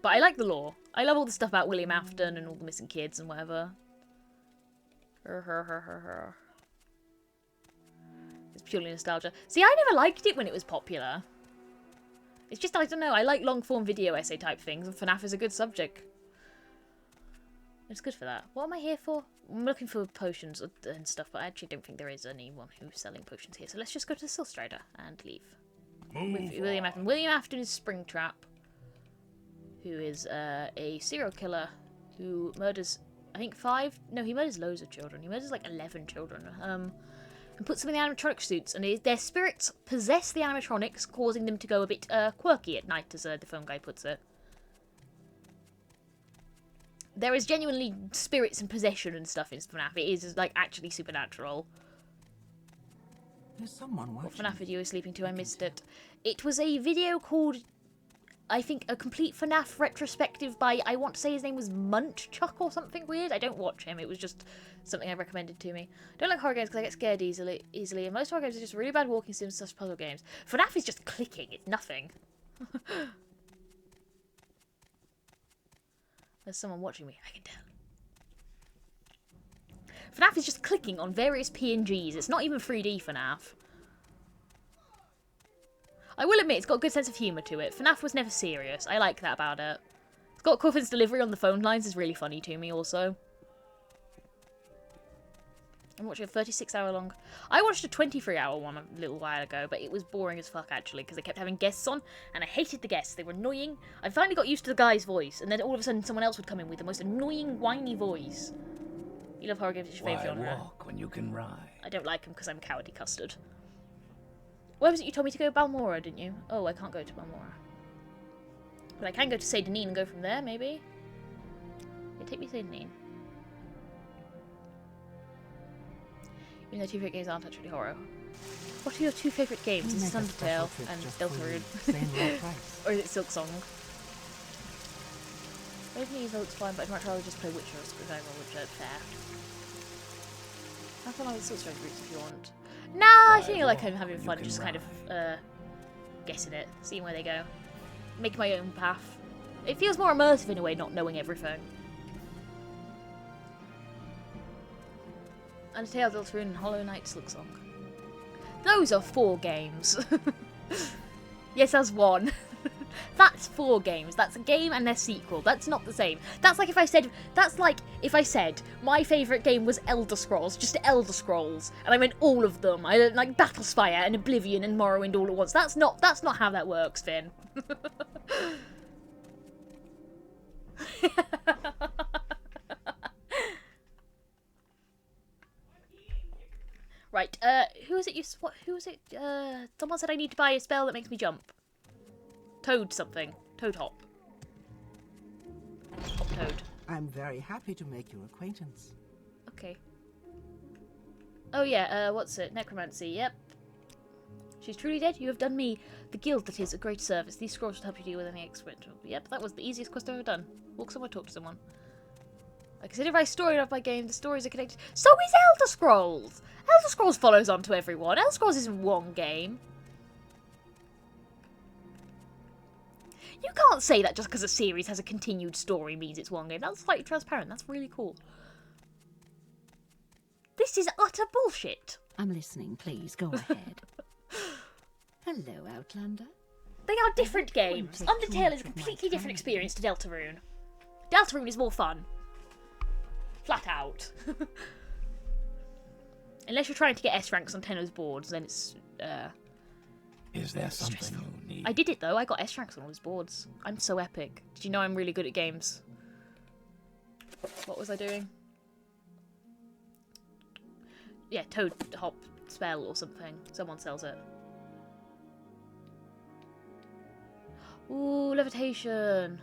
Speaker 1: But I like the lore. I love all the stuff about William Afton and all the missing kids and whatever. It's purely nostalgia. See, I never liked it when it was popular. It's just, I don't know, I like long-form video essay type things, and FNAF is a good subject. It's good for that. What am I here for? I'm looking for potions and stuff, but I actually don't think there is anyone who's selling potions here. So let's just go to the Silstrider and leave. With William Afton. William Afton is Springtrap, who is a serial killer who murders, I think 5? No, he murders loads of children. He murders like 11 children. And puts them in the animatronic suits, and their spirits possess the animatronics, causing them to go a bit quirky at night, as the film guy puts it. There is genuinely spirits and possession and stuff in FNAF. It is like actually supernatural.
Speaker 8: There's someone watching.
Speaker 1: What FNAF video is sleeping to? I missed it. It was a video called, I think, a complete FNAF retrospective by, I want to say his name was Munchchuck or something weird. I don't watch him. It was just something I recommended to me. I don't like horror games because I get scared easily. And most horror games are just really bad walking sims / puzzle games. FNAF is just clicking. It's nothing. There's someone watching me. I can tell. FNAF is just clicking on various PNGs. It's not even 3D FNAF. I will admit, it's got a good sense of humour to it. FNAF was never serious. I like that about it. Scott Cawthon's delivery on the phone lines is really funny to me also. I'm watching a 36-hour long... I watched a 23-hour one a little while ago, but it was boring as fuck, actually, because they kept having guests on, and I hated the guests. They were annoying. I finally got used to the guy's voice, and then all of a sudden someone else would come in with the most annoying, whiny voice. You love horror games, it's your favourite genre.
Speaker 2: Why walk when you can ride?
Speaker 1: I don't like them because I'm a cowardly custard. Where was it you told me to go? Balmora, didn't you? Oh, I can't go to Balmora. But I can go to Saint Denis and go from there, maybe? Yeah, take me to Saint Denis. Even though 2 favourite games aren't actually horror. What are your 2 favourite games? Is it Undertale and Deltarune? Or is it Silksong? Maybe Evil looks fine, but I'd much rather just play Witcher or Survival Witcher. Fair. Have fun with Silksong routes if you want. Nah, I feel like I'm having fun just kind of guessing it, seeing where they go. Making my own path. It feels more immersive in a way, not knowing everything. Undertale, Deltarune, and Hollow Knight Silksong. Those are 4 games. Yes, that's 1. That's 4 games. That's a game and their sequel. That's not the same. That's like if I said... That's like if I said my favourite game was Elder Scrolls. Just Elder Scrolls. And I meant all of them. I like Battlespire and Oblivion and Morrowind all at once. That's not how that works, Finn. Right, who was it who was it? Someone said I need to buy a spell that makes me jump. Toad something. Toad hop. Hop toad.
Speaker 8: I'm very happy to make your acquaintance.
Speaker 1: Okay. Oh yeah, what's it? Necromancy, yep. She's truly dead? You have done me, the guild that is, a great service. These scrolls will help you deal with any experimental. Yep, that was the easiest quest I've ever done. Walk somewhere, talk to someone. I consider if I story up my game, the stories are connected. So is Elder Scrolls! Elder Scrolls follows on to everyone. Elder Scrolls isn't one game. You can't say that just because a series has a continued story means it's one game. That's slightly transparent. That's really cool. This is utter bullshit.
Speaker 4: I'm listening, please. Go ahead. Hello, Outlander.
Speaker 1: They are different games.
Speaker 4: take too
Speaker 1: Undertale is
Speaker 4: much
Speaker 1: a
Speaker 4: of my
Speaker 1: completely different
Speaker 4: time.
Speaker 1: experience to Deltarune. Deltarune is more fun. Flat out. Unless you're trying to get S ranks on Tenno's boards, then it's
Speaker 2: Is there something
Speaker 1: stressful.
Speaker 2: you need?
Speaker 1: I did it though, I got S ranks on all his boards. I'm so epic. Did you know I'm really good at games? What was I doing? Yeah, Toad Hop spell or something. Someone sells it. Ooh, levitation.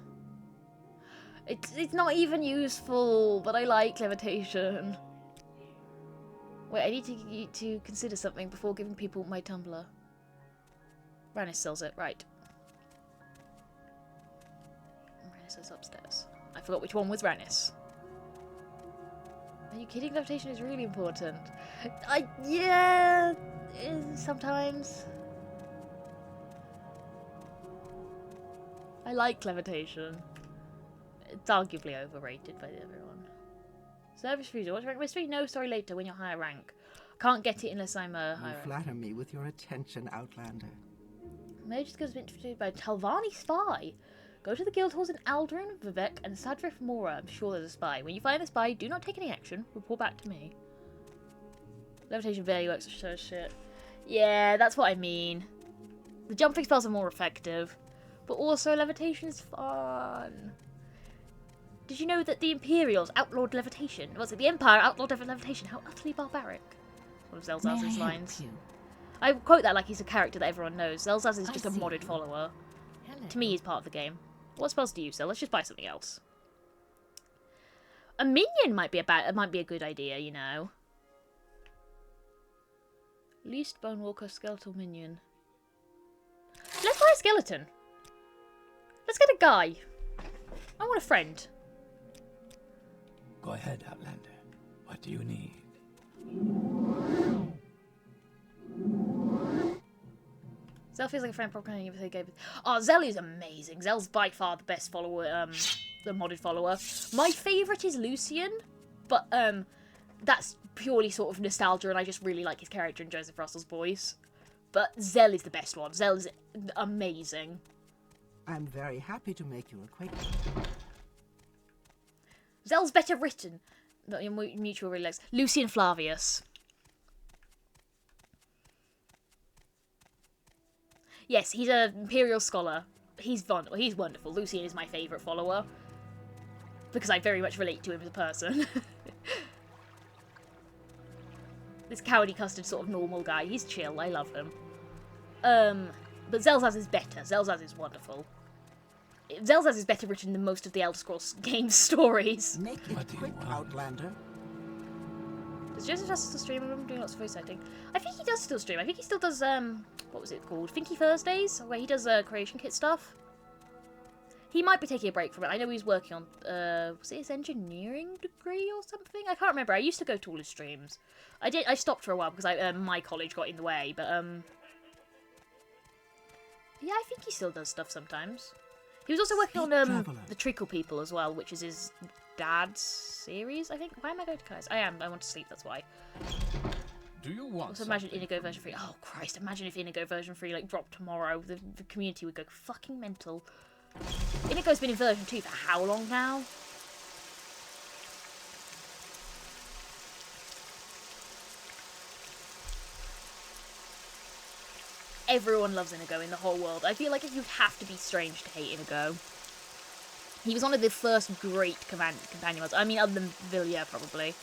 Speaker 1: It's not even useful, but I like levitation. Wait, I need to consider something before giving people my Tumblr. Rannis sells it, right. Rannis is upstairs. I forgot which one was Rannis. Are you kidding? Levitation is really important. Yeah, sometimes. I like levitation. It's arguably overrated by everyone. Service refusal. What's rank mystery? No, story later when you're higher rank. Can't get it unless I'm a higher
Speaker 8: You
Speaker 1: rank.
Speaker 8: flatter me with your attention, Outlander.
Speaker 1: Mage skills introduced by Talvani Spy. Go to the guild halls in Aldrin, Vivek, and Sadrith Mora. I'm sure there's a spy. When you find the spy, do not take any action. Report back to me. Levitation barely works for shit. Yeah, that's what I mean. The jumping spells are more effective. But also, levitation is fun. Did you know that the Imperials outlawed levitation? Was it the Empire outlawed levitation? How utterly barbaric. One of
Speaker 4: May I
Speaker 1: Zelzaz's
Speaker 4: help
Speaker 1: lines.
Speaker 4: you?
Speaker 1: I quote that like he's a character that everyone knows. Zelzaz is
Speaker 4: I
Speaker 1: just a
Speaker 4: see.
Speaker 1: modded follower.
Speaker 4: Hello.
Speaker 1: To me, he's part of the game. What spells do you sell? Let's just buy something else. A minion might be a good idea, you know. Least Bonewalker skeletal minion. Let's buy a skeleton. Let's get a guy. I want a friend.
Speaker 2: Go ahead, Outlander. What do you need?
Speaker 1: Zell feels like a friend probably everything gave it. Oh, Zell is amazing. Zell's by far the best follower, the modded follower. My favourite is Lucian, but that's purely sort of nostalgia and I just really like his character and Joseph Russell's voice. But Zell is the best one. Zell is amazing.
Speaker 8: I'm very happy to make your acquaintance.
Speaker 1: Zell's better written. But your mutual really likes. Lucian Flavius. Yes, he's an Imperial scholar. He's wonderful. Lucian is my favourite follower. Because I very much relate to him as a person. This cowardy custard sort of normal guy. He's chill. I love him. But Zelzaz is better. Zelzaz is wonderful. Zelzaz is better written than most of the Elder Scrolls game stories.
Speaker 8: Make it
Speaker 2: What do you
Speaker 8: quick,
Speaker 2: want?
Speaker 8: Outlander.
Speaker 1: Does Joseph Russell still stream? I'm doing lots of voice acting. I think he does still stream. I think he still does, what was it called? Finky Thursdays? Where he does creation kit stuff. He might be taking a break from it. I know he's working on, was it his engineering degree or something? I can't remember. I used to go to all his streams. I stopped for a while because my college got in the way, but, yeah, I think he still does stuff sometimes. He was also working on,
Speaker 8: Traveller.
Speaker 1: The Trickle People as well, which is his dad's series, I think. Why am I going to Kai's? I am. I want to sleep, that's why.
Speaker 5: Do you want
Speaker 1: Also, imagine
Speaker 5: something?
Speaker 1: Inigo version 3. Oh, Christ. Imagine if Inigo version 3, like, dropped tomorrow. The community would go fucking mental. Inigo's been in version 2 for how long now? Everyone loves Inigo in the whole world. I feel like you'd have to be strange to hate Inigo. He was one of the first great companion mods. I mean, other than Villiers, probably.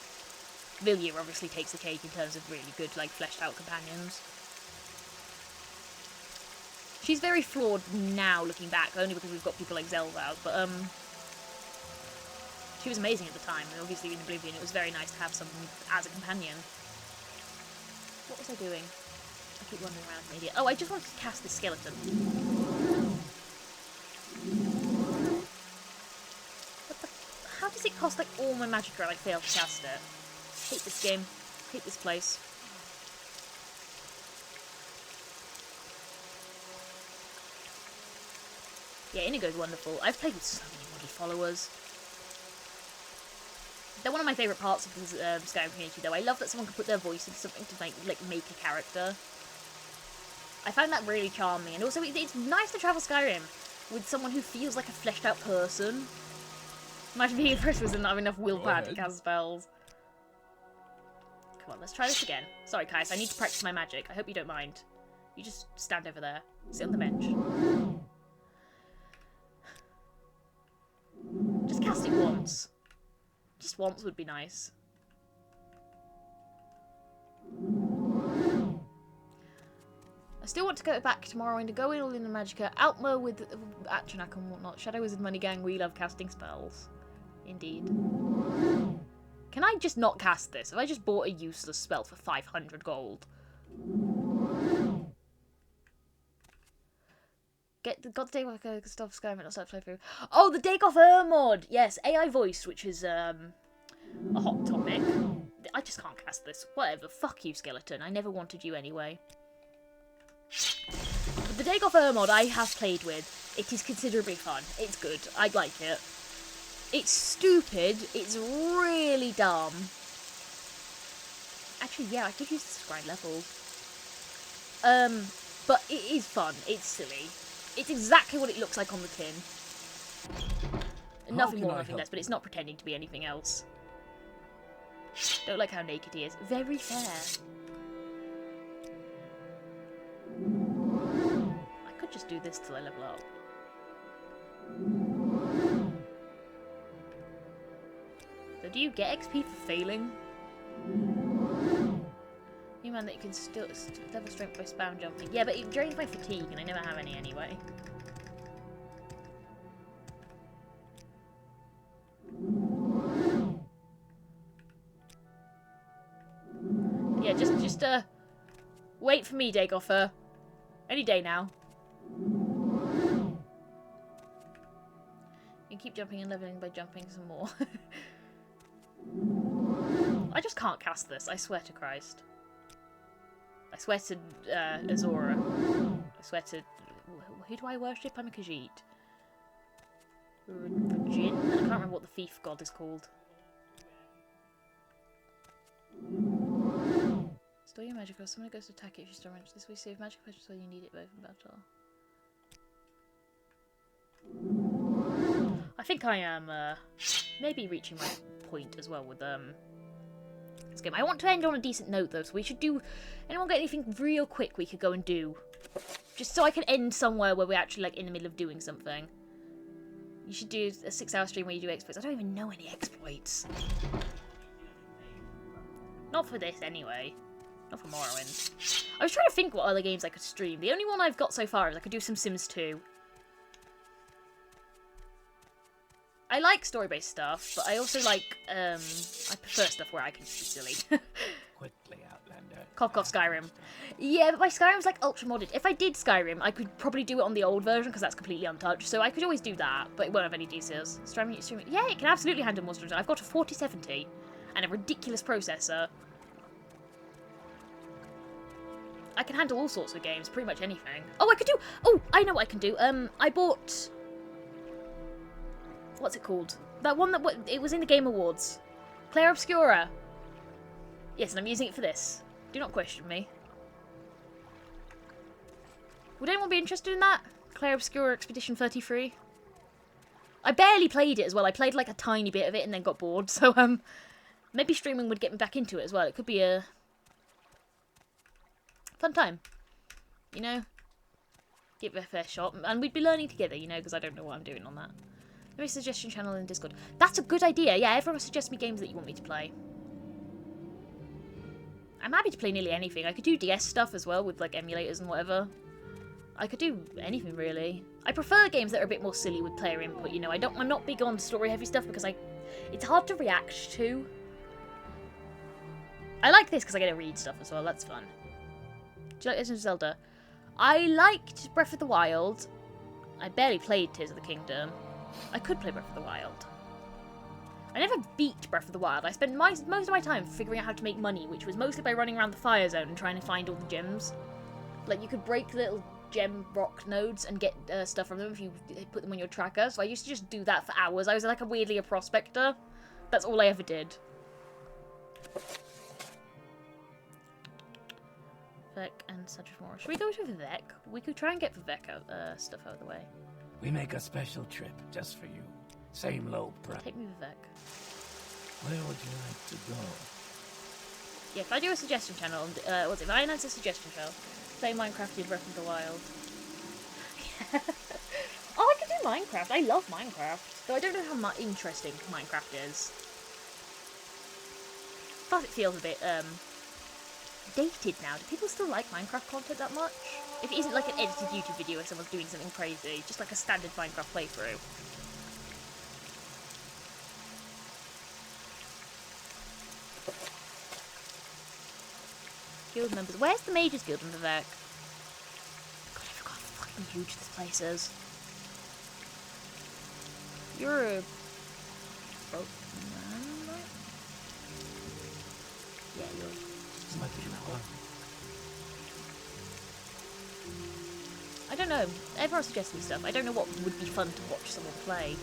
Speaker 1: Villiers obviously takes the cake in terms of really good, like, fleshed out companions. She's very flawed now, looking back, only because we've got people like Zelda, but, she was amazing at the time, and obviously in Oblivion it was very nice to have someone as a companion. What was I doing? I keep wandering around like an idiot. Oh, I just wanted to cast this skeleton. How does it cost like all my magic and I fail to cast it? Hate this game. Hate this place. Yeah, Inigo's wonderful. I've played with so many modded followers. They're one of my favourite parts of the Skyrim community, though. I love that someone can put their voice into something to make a character. I find that really charming, and also it's nice to travel Skyrim with someone who feels like a fleshed out person. Imagine being a person who doesn't have enough willpower to cast spells. Come on, let's try this again. Sorry, Kais, I need to practice my magic. I hope you don't mind. You just stand over there. Sit on the bench. Just cast it once. Just once would be nice. I still want to go back to Morrowind and go in all in the Magicka. Outma with Atronach and whatnot. Shadow Wizard Money Gang, we love casting spells. Indeed. Can I just not cast this? Have I just bought a useless spell for 500 gold? Got the Dagoff stuff Skyrim and not start play through. Oh, the Dagoff mod! Yes, AI voice, which is a hot topic. I just can't cast this. Whatever. Fuck you, skeleton. I never wanted you anyway. But the Dagoff mod I have played with. It is considerably fun. It's good. I like it. It's stupid. It's really dumb. Actually, yeah, I could use the grind levels. But it is fun. It's silly. It's exactly what it looks like on the tin. Nothing more, nothing less, but it's not pretending to be anything else. Don't like how naked he is. Very fair. I could just do this till I level up. So do you get XP for failing? You man that you can still level strength by spam jumping. Yeah, but it drains my fatigue and I never have any anyway. Yeah, just wait for me, Dagoffer. Any day now. You can keep jumping and leveling by jumping some more. I just can't cast this, I swear to Christ. I swear to Azora. I swear to... Who do I worship? I'm a Khajiit. Jin? I can't remember what the thief god is called. Store your magic, or someone goes to attack it if you store magic. This way save magic pressure so you need it both in battle. I think I am maybe reaching my point as well with this game. I want to end on a decent note though, so we should do... Anyone got anything real quick we could go and do? Just so I can end somewhere where we're actually like in the middle of doing something. You should do a 6-hour stream where you do exploits. I don't even know any exploits. Not for this anyway. Not for Morrowind. I was trying to think what other games I could stream. The only one I've got so far is I could do some Sims 2. I like story-based stuff, but I also like, I prefer stuff where I can just be silly.
Speaker 2: Quickly, Outlander.
Speaker 1: Cock off Skyrim. Yeah, but my Skyrim's like ultra modded. If I did Skyrim, I could probably do it on the old version because that's completely untouched. So I could always do that, but it won't have any details. Streaming. Yeah, it can absolutely handle more storage. I've got a 4070 and a ridiculous processor. I can handle all sorts of games, pretty much anything. Oh, I could do... Oh, I know what I can do. I bought... What's it called? That one that... It was in the Game Awards. Claire Obscura. Yes, and I'm using it for this. Do not question me. Would anyone be interested in that? Claire Obscura Expedition 33? I barely played it as well. I played like a tiny bit of it and then got bored. So, maybe streaming would get me back into it as well. It could be a... fun time, you know, give it a fair shot, and we'd be learning together, you know, because I don't know what I'm doing on that. There is a suggestion channel in Discord. That's a good idea. Yeah, everyone suggest me games that you want me to play. I'm happy to play nearly anything. I could do DS stuff as well with like emulators and whatever. I could do anything really. I prefer games that are a bit more silly with player input. You know, I'm not big on story heavy stuff because it's hard to react to. I like this because I get to read stuff as well. That's fun. Do you like Legend of Zelda? I liked Breath of the Wild. I barely played Tears of the Kingdom. I could play Breath of the Wild. I never beat Breath of the Wild. I spent most of my time figuring out how to make money, which was mostly by running around the fire zone and trying to find all the gems. Like, you could break little gem rock nodes and get stuff from them if you put them on your tracker. So I used to just do that for hours. I was like weirdly a prospector. That's all I ever did. Vivek and such more. Should we go to Vivek? We could try and get Vivek stuff out of the way.
Speaker 2: We make a special trip just for you. Same low price.
Speaker 1: Take me Vivek.
Speaker 2: Where would you like to go?
Speaker 1: Yeah, if I do a suggestion channel, what's it? If I announce a suggestion channel, play Minecraft in Breath of the Wild. Yeah. Oh, I could do Minecraft. I love Minecraft. Though I don't know how interesting Minecraft is. Plus, it feels a bit, dated now. Do people still like Minecraft content that much? If it isn't like an edited YouTube video where someone's doing something crazy, just like a standard Minecraft playthrough. Guild members. Where's the Mages Guild in Vivek? God, I forgot how fucking huge this place is. You're a boat man, right? Yeah, you're I don't know. Everyone suggests me stuff. I don't know what would be fun to watch someone play.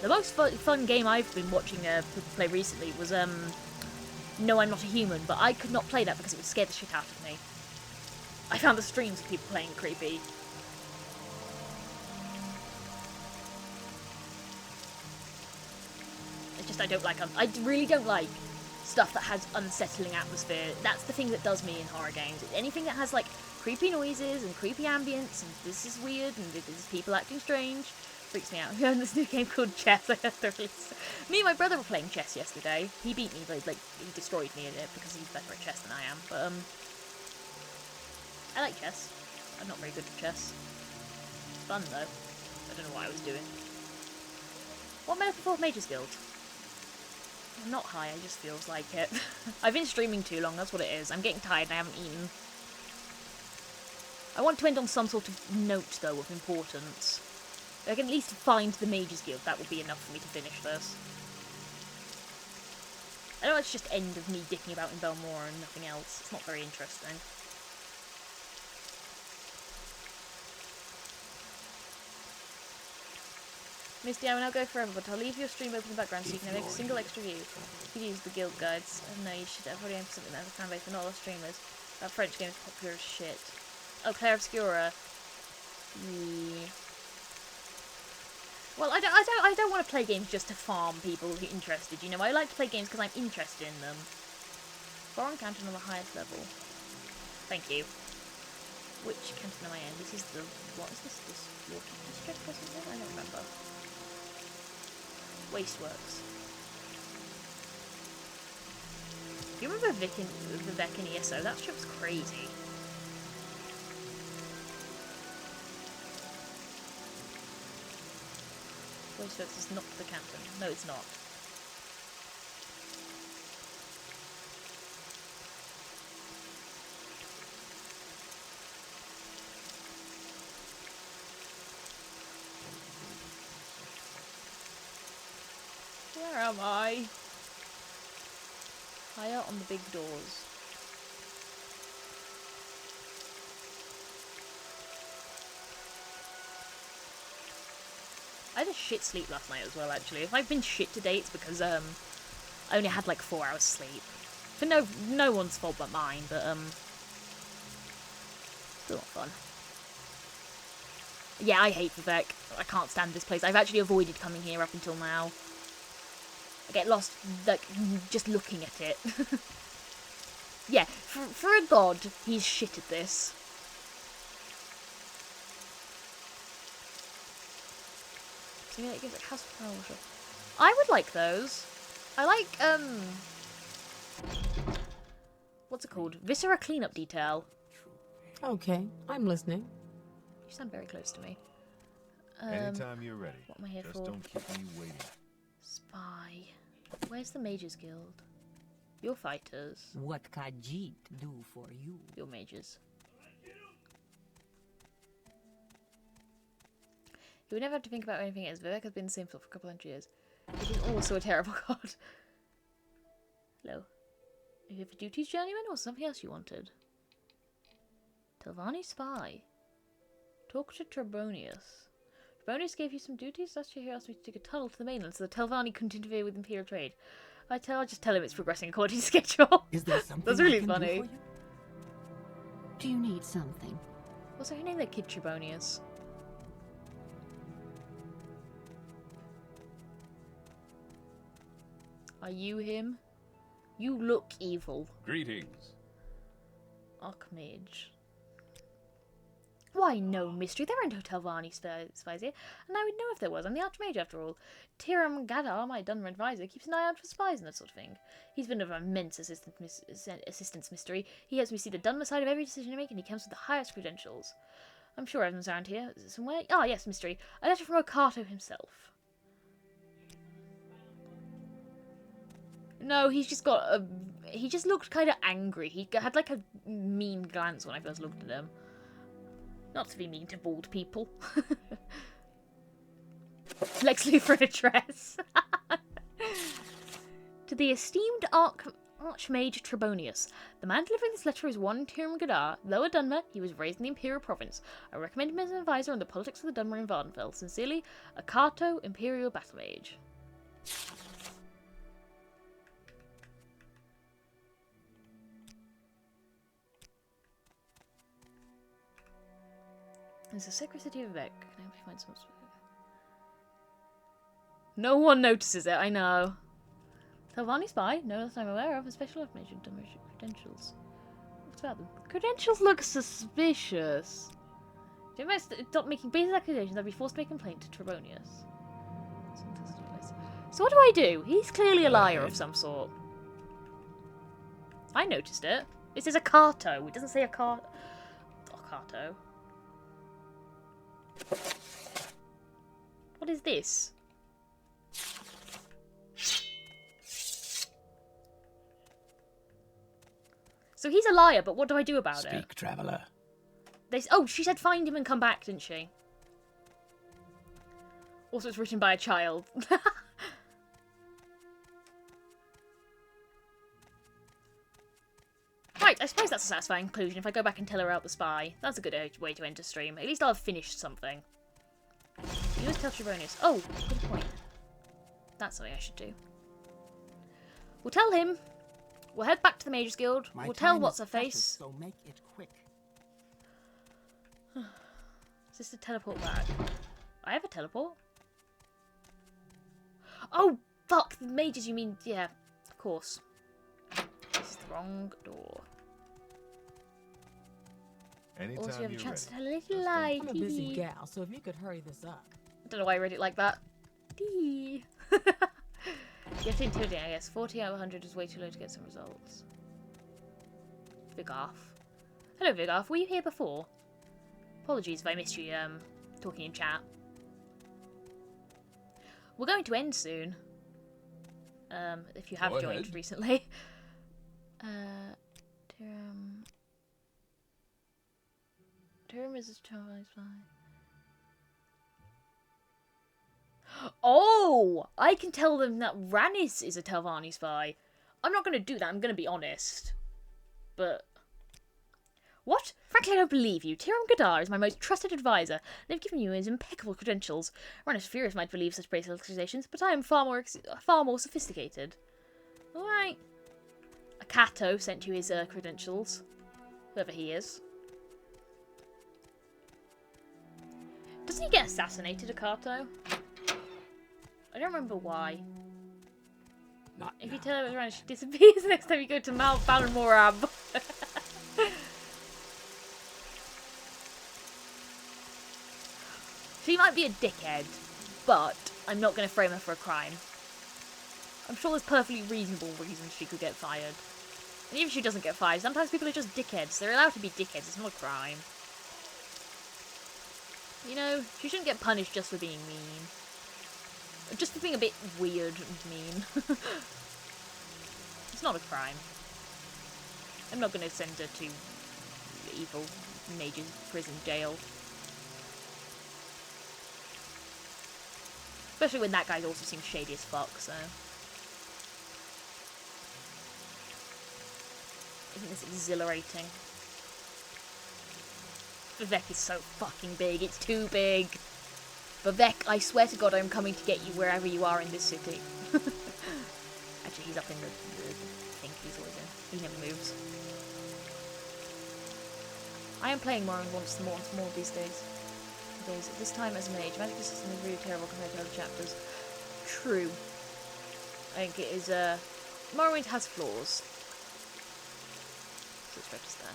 Speaker 1: The most fun game I've been watching people play recently was No, I'm Not a Human, but I could not play that because it would scare the shit out of me. I found the streams of people playing creepy. I don't like. I really don't like stuff that has unsettling atmosphere. That's the thing that does me in horror games. Anything that has like creepy noises and creepy ambience, and this is weird, and this is people acting strange, freaks me out. We have this new game called Chess. I have to release. Me and my brother were playing chess yesterday. He beat me, but like he destroyed me in it because he's better at chess than I am. But I like chess. I'm not very good at chess. It's fun though. I don't know what I was doing. What made up the 4th Mages Guild? I'm not high, it just feels like it. I've been streaming too long, that's what it is. I'm getting tired and I haven't eaten. I want to end on some sort of note, though, of importance. I can at least find the Mages Guild, that would be enough for me to finish this. I know it's just end of me dicking about in Belmore and nothing else. It's not very interesting. Misty, I will now go forever, but I'll leave your stream open in the background so you can have a single extra view. You can use the guild guides. I don't know, you should have already aim for something that has a fan base, but not a lot of streamers. That French game is popular as shit. Oh, Claire Obscura. Yeah. Well, I don't want to play games just to farm people who are interested, you know. I like to play games because I'm interested in them. Foreign canton on the highest level. Thank you. Which canton am I in? This is the... What is this? This water district or something? I don't remember. Wasteworks. Do you remember Vivek in ESO? That ship was crazy. Wasteworks is not the canton. No, it's not. Where am I? Higher on the big doors. I had a shit sleep last night as well, actually. If I've been shit today, it's because I only had like 4 hours sleep. For no one's fault but mine, but still not fun. Yeah, I hate Vivek. I can't stand this place. I've actually avoided coming here up until now. I get lost, like, just looking at it. Yeah, for a god, he's shit at this. So yeah, it gives like house of power worship. I would like those. I like, what's it called? Viscera cleanup detail.
Speaker 10: Okay, I'm listening.
Speaker 1: You sound very close to me.
Speaker 3: Anytime you're ready.
Speaker 1: What am I here
Speaker 3: Just
Speaker 1: for?
Speaker 3: don't keep me waiting.
Speaker 1: Spy. Where's the Mages Guild? You're fighters.
Speaker 4: What Khajiit do for you?
Speaker 1: You're mages. You would never have to think about anything else. Vivek has been the same for a couple hundred years. It is also a terrible god. Hello. Are you here for duties, journeyman, or something else you wanted? Telvanni spy. Talk to Trebonius. Trebonius gave you some duties. Last year he asked me to dig a tunnel to the mainland so that Telvanni couldn't interfere with Imperial trade. I'll just tell him it's progressing according to schedule.
Speaker 8: Is there something
Speaker 1: That's really
Speaker 8: I can
Speaker 1: funny.
Speaker 8: do for you?
Speaker 4: Do you need something?
Speaker 1: What's her name? That kid Trebonius. Are you him? You look evil.
Speaker 5: Greetings.
Speaker 1: Archmage. Why, no, Mystery. There ain't no Telvanni spies here, and I would know if there was. I'm the Archmage, after all. Tiram Gadar, my Dunmer advisor, keeps an eye out for spies and that sort of thing. He's been of immense assistance, Mystery. He helps me see the Dunmer side of every decision I make, and he comes with the highest credentials. I'm sure Evans around here somewhere. Ah, yes, Mystery. A letter from Okato himself. No, he's just got a... He just looked kind of angry. He had like a mean glance when I first looked at him. Not to be mean to bald people. Lex Luthor address. To the esteemed Archmage Trebonius. The man delivering this letter is one Tiram Gadar, Lower Dunmer. He was raised in the Imperial Province. I recommend him as an advisor on the politics of the Dunmer in Vardenfell. Sincerely, Akato, Imperial Battle Mage. There's a sacred city of Vec. Can I help you find some... No one notices it, I know. Telvanni spy? No, that I'm aware of. A special information credentials. What's about them? Credentials look suspicious. Do you must stop making basic accusations? I'd be forced to make a complaint to Trebonius. So what do I do? He's clearly a liar of some sort. I noticed it. It says Akato. It doesn't say Akato. What is this? So he's a liar, but what do I do about it?
Speaker 2: Speak, traveler.
Speaker 1: Oh, she said find him and come back, didn't she? Also, it's written by a child. Right, I suppose that's a satisfying conclusion if I go back and tell her about the spy. That's a good way to end a stream. At least I'll have finished something. You always tell Trebonius. Oh, good point. That's something I should do. We'll tell him. We'll head back to the Mages Guild. We'll tell What's-Her-Face.
Speaker 8: So make it quick.
Speaker 1: Is this to teleport back? I have a teleport. Oh, fuck. The Mages, you mean... Yeah, of course. This is the wrong door.
Speaker 3: Anytime
Speaker 1: Also, you have a
Speaker 3: you're
Speaker 1: chance to
Speaker 3: ready.
Speaker 1: tell a little lie.
Speaker 10: I'm a busy gal, so if you could hurry this up.
Speaker 1: I don't know why I read it like that. Dee. You have to intimidate, I guess. 40 out of 100 is way too low to get some results. Vigarth. Hello, Vigarth. Were you here before? Apologies if I missed you talking in chat. We're going to end soon. If you have
Speaker 5: Go
Speaker 1: joined
Speaker 5: ahead.
Speaker 1: recently. Tiram is a Telvanni spy. Oh! I can tell them that Rannis is a Telvanni spy. I'm not going to do that, I'm going to be honest. But... What? Frankly, I don't believe you. Tiram Gadar is my most trusted advisor, and they've given you his impeccable credentials. Rannis Furious might believe such basic accusations, but I am far more sophisticated. Alright. Akato sent you his credentials. Whoever he is. Doesn't he get assassinated, Akato? I don't remember why.
Speaker 2: Not
Speaker 1: If
Speaker 2: now.
Speaker 1: you tell her it was around, she disappears next time you go to Mount Balmorab. She might be a dickhead, but I'm not going to frame her for a crime. I'm sure there's perfectly reasonable reasons she could get fired. And even if she doesn't get fired, sometimes people are just dickheads. They're allowed to be dickheads, it's not a crime. You know, she shouldn't get punished just for being mean. Just for being a bit weird and mean. It's not a crime. I'm not going to send her to evil mage's prison jail. Especially when that guy also seems shady as fuck, so... Isn't this exhilarating? Vivek is so fucking big. It's too big. Vivek, I swear to God, I'm coming to get you wherever you are in this city. Actually, he's up in the thing he's always in. He never moves. I am playing Morrowind once more these days. At this time as a mage, magic system is really terrible compared to other chapters. True. I think it is, Morrowind has flaws. So let's register.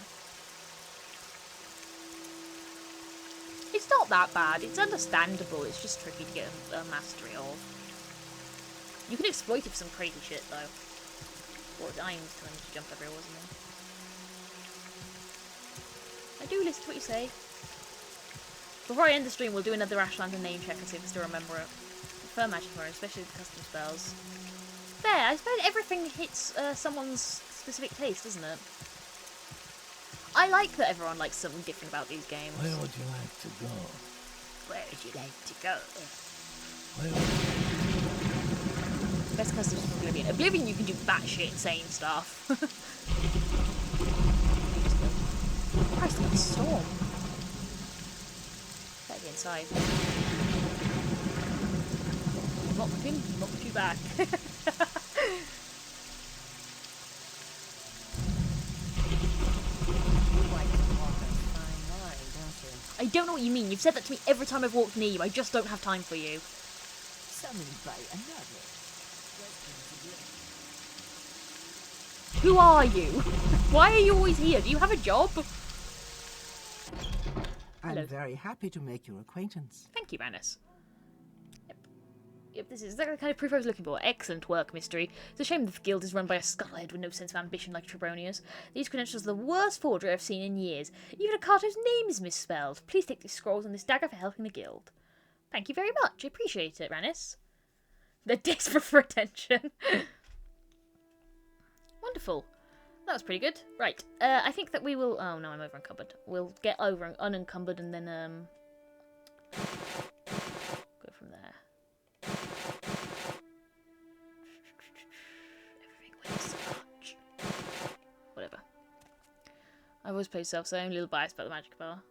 Speaker 1: It's not that bad. It's understandable. It's just tricky to get a mastery of. You can exploit it for some crazy shit, though. What was I was telling him to jump everywhere, wasn't I? I do listen to what you say. Before I end the stream, we'll do another Ashlander name check and see if I still remember it. I prefer magic mode, especially the custom spells. Fair. I suppose everything hits someone's specific taste, doesn't it? I like that everyone likes something different about these games.
Speaker 2: Where would you like to go?
Speaker 1: Where would you like to go?
Speaker 2: Where would
Speaker 1: Best customs from Oblivion. Oblivion, you can do batshit insane stuff. Christ, look at the storm. Better get inside. Knocked you back. I don't know what you mean. You've said that to me every time I've walked near you. I just don't have time for you.
Speaker 4: Summoned by another.
Speaker 1: Who are you? Why are you always here? Do you have a job? Hello.
Speaker 8: I'm very happy to make your acquaintance.
Speaker 1: Thank you, Manus. Yep, this is exactly the kind of proof I was looking for. Excellent work, Mystery. It's a shame the guild is run by a skullhead with no sense of ambition like Trebronius. These credentials are the worst forgery I've seen in years. Even Akato's name is misspelled. Please take these scrolls and this dagger for helping the guild. Thank you very much. I appreciate it, Rannis. They're desperate for attention. Wonderful. That was pretty good. Right. I think that we will... Oh, no, I'm over encumbered. We'll get over unencumbered and then, go from there. Everything weighs so much. Whatever. I always play self, so I'm a little biased about the magic bar.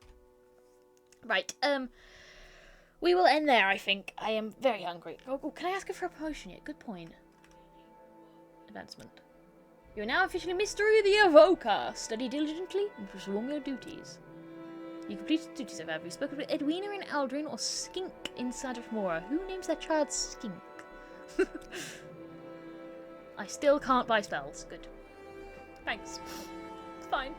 Speaker 1: Right, we will end there, I think. I am very hungry. Oh, can I ask her for a promotion yet? Good point. Advancement. You are now officially Mystery the Evoker. Study diligently and perform your duties. You completed the duties, have you spoken with Edwina in Aldrin or Skink inside of Mora? Who names their child Skink? I still can't buy spells. Good. Thanks. It's fine.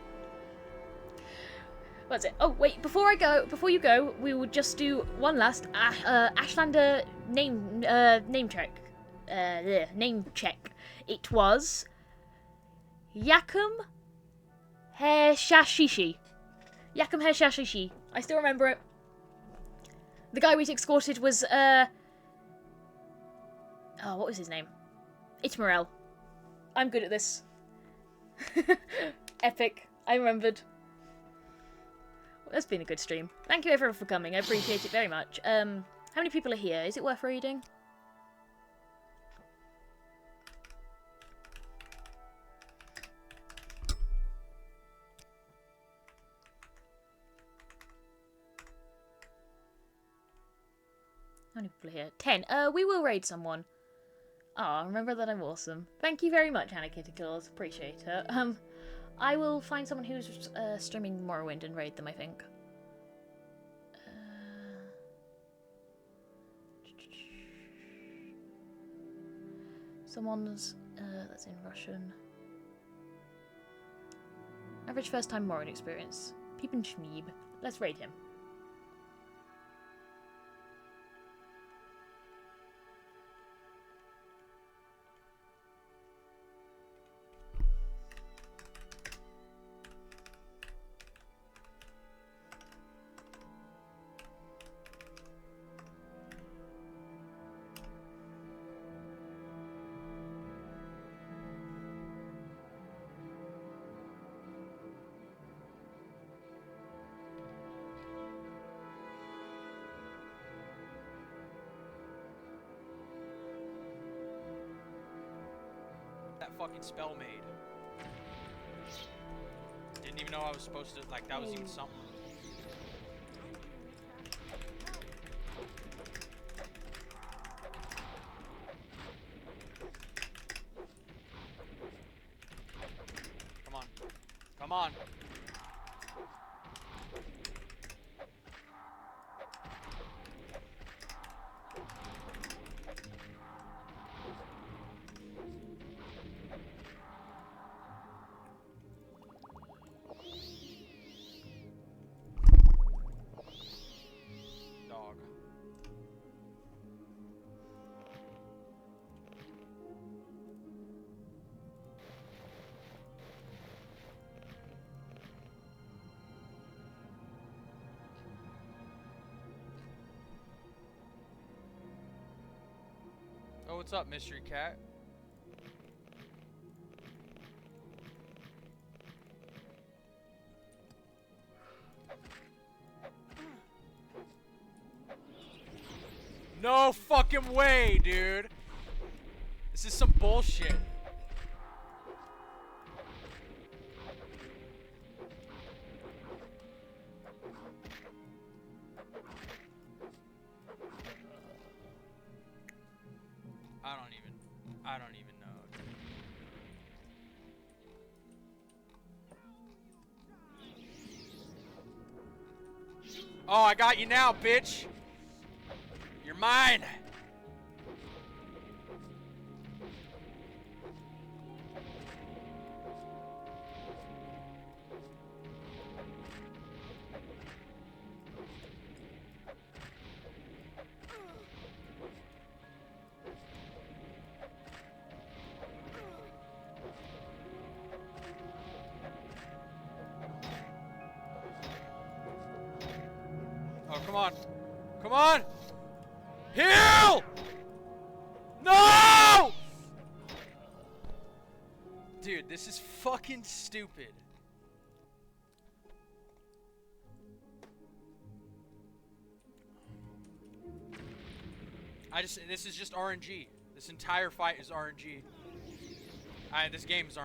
Speaker 1: What's it? Oh, wait, before you go, we will just do one last Ashlander name check. Name check. It was Yakum Heshashishi. Yakum Heshashishi. I still remember it. The guy we escorted was oh, what was his name? Itmarel. I'm good at this. Epic. I remembered. Well, that's been a good stream. Thank you everyone for coming. I appreciate it very much. How many people are here? Is it worth reading? How many people are here? 10. We will raid someone. Ah, remember that I'm awesome. Thank you very much, Hannah Kitty Claus. Appreciate it. I will find someone who's streaming Morrowind and raid them, I think. Someone's... that's in Russian. Average first time Morrowind experience. Peepin' Schmeeb. Let's raid him.
Speaker 11: Fucking spell made. Didn't even know I was supposed to, like, that was even something. Come on. Dog. Oh, what's up, Mysterycat? No fucking way, dude. This is some bullshit. I don't even know. Oh, I got you now, bitch. You're mine. Oh, come on. Come on! Heal! No! Dude, this is fucking stupid. This is just RNG. This entire fight is RNG. This game is RNG.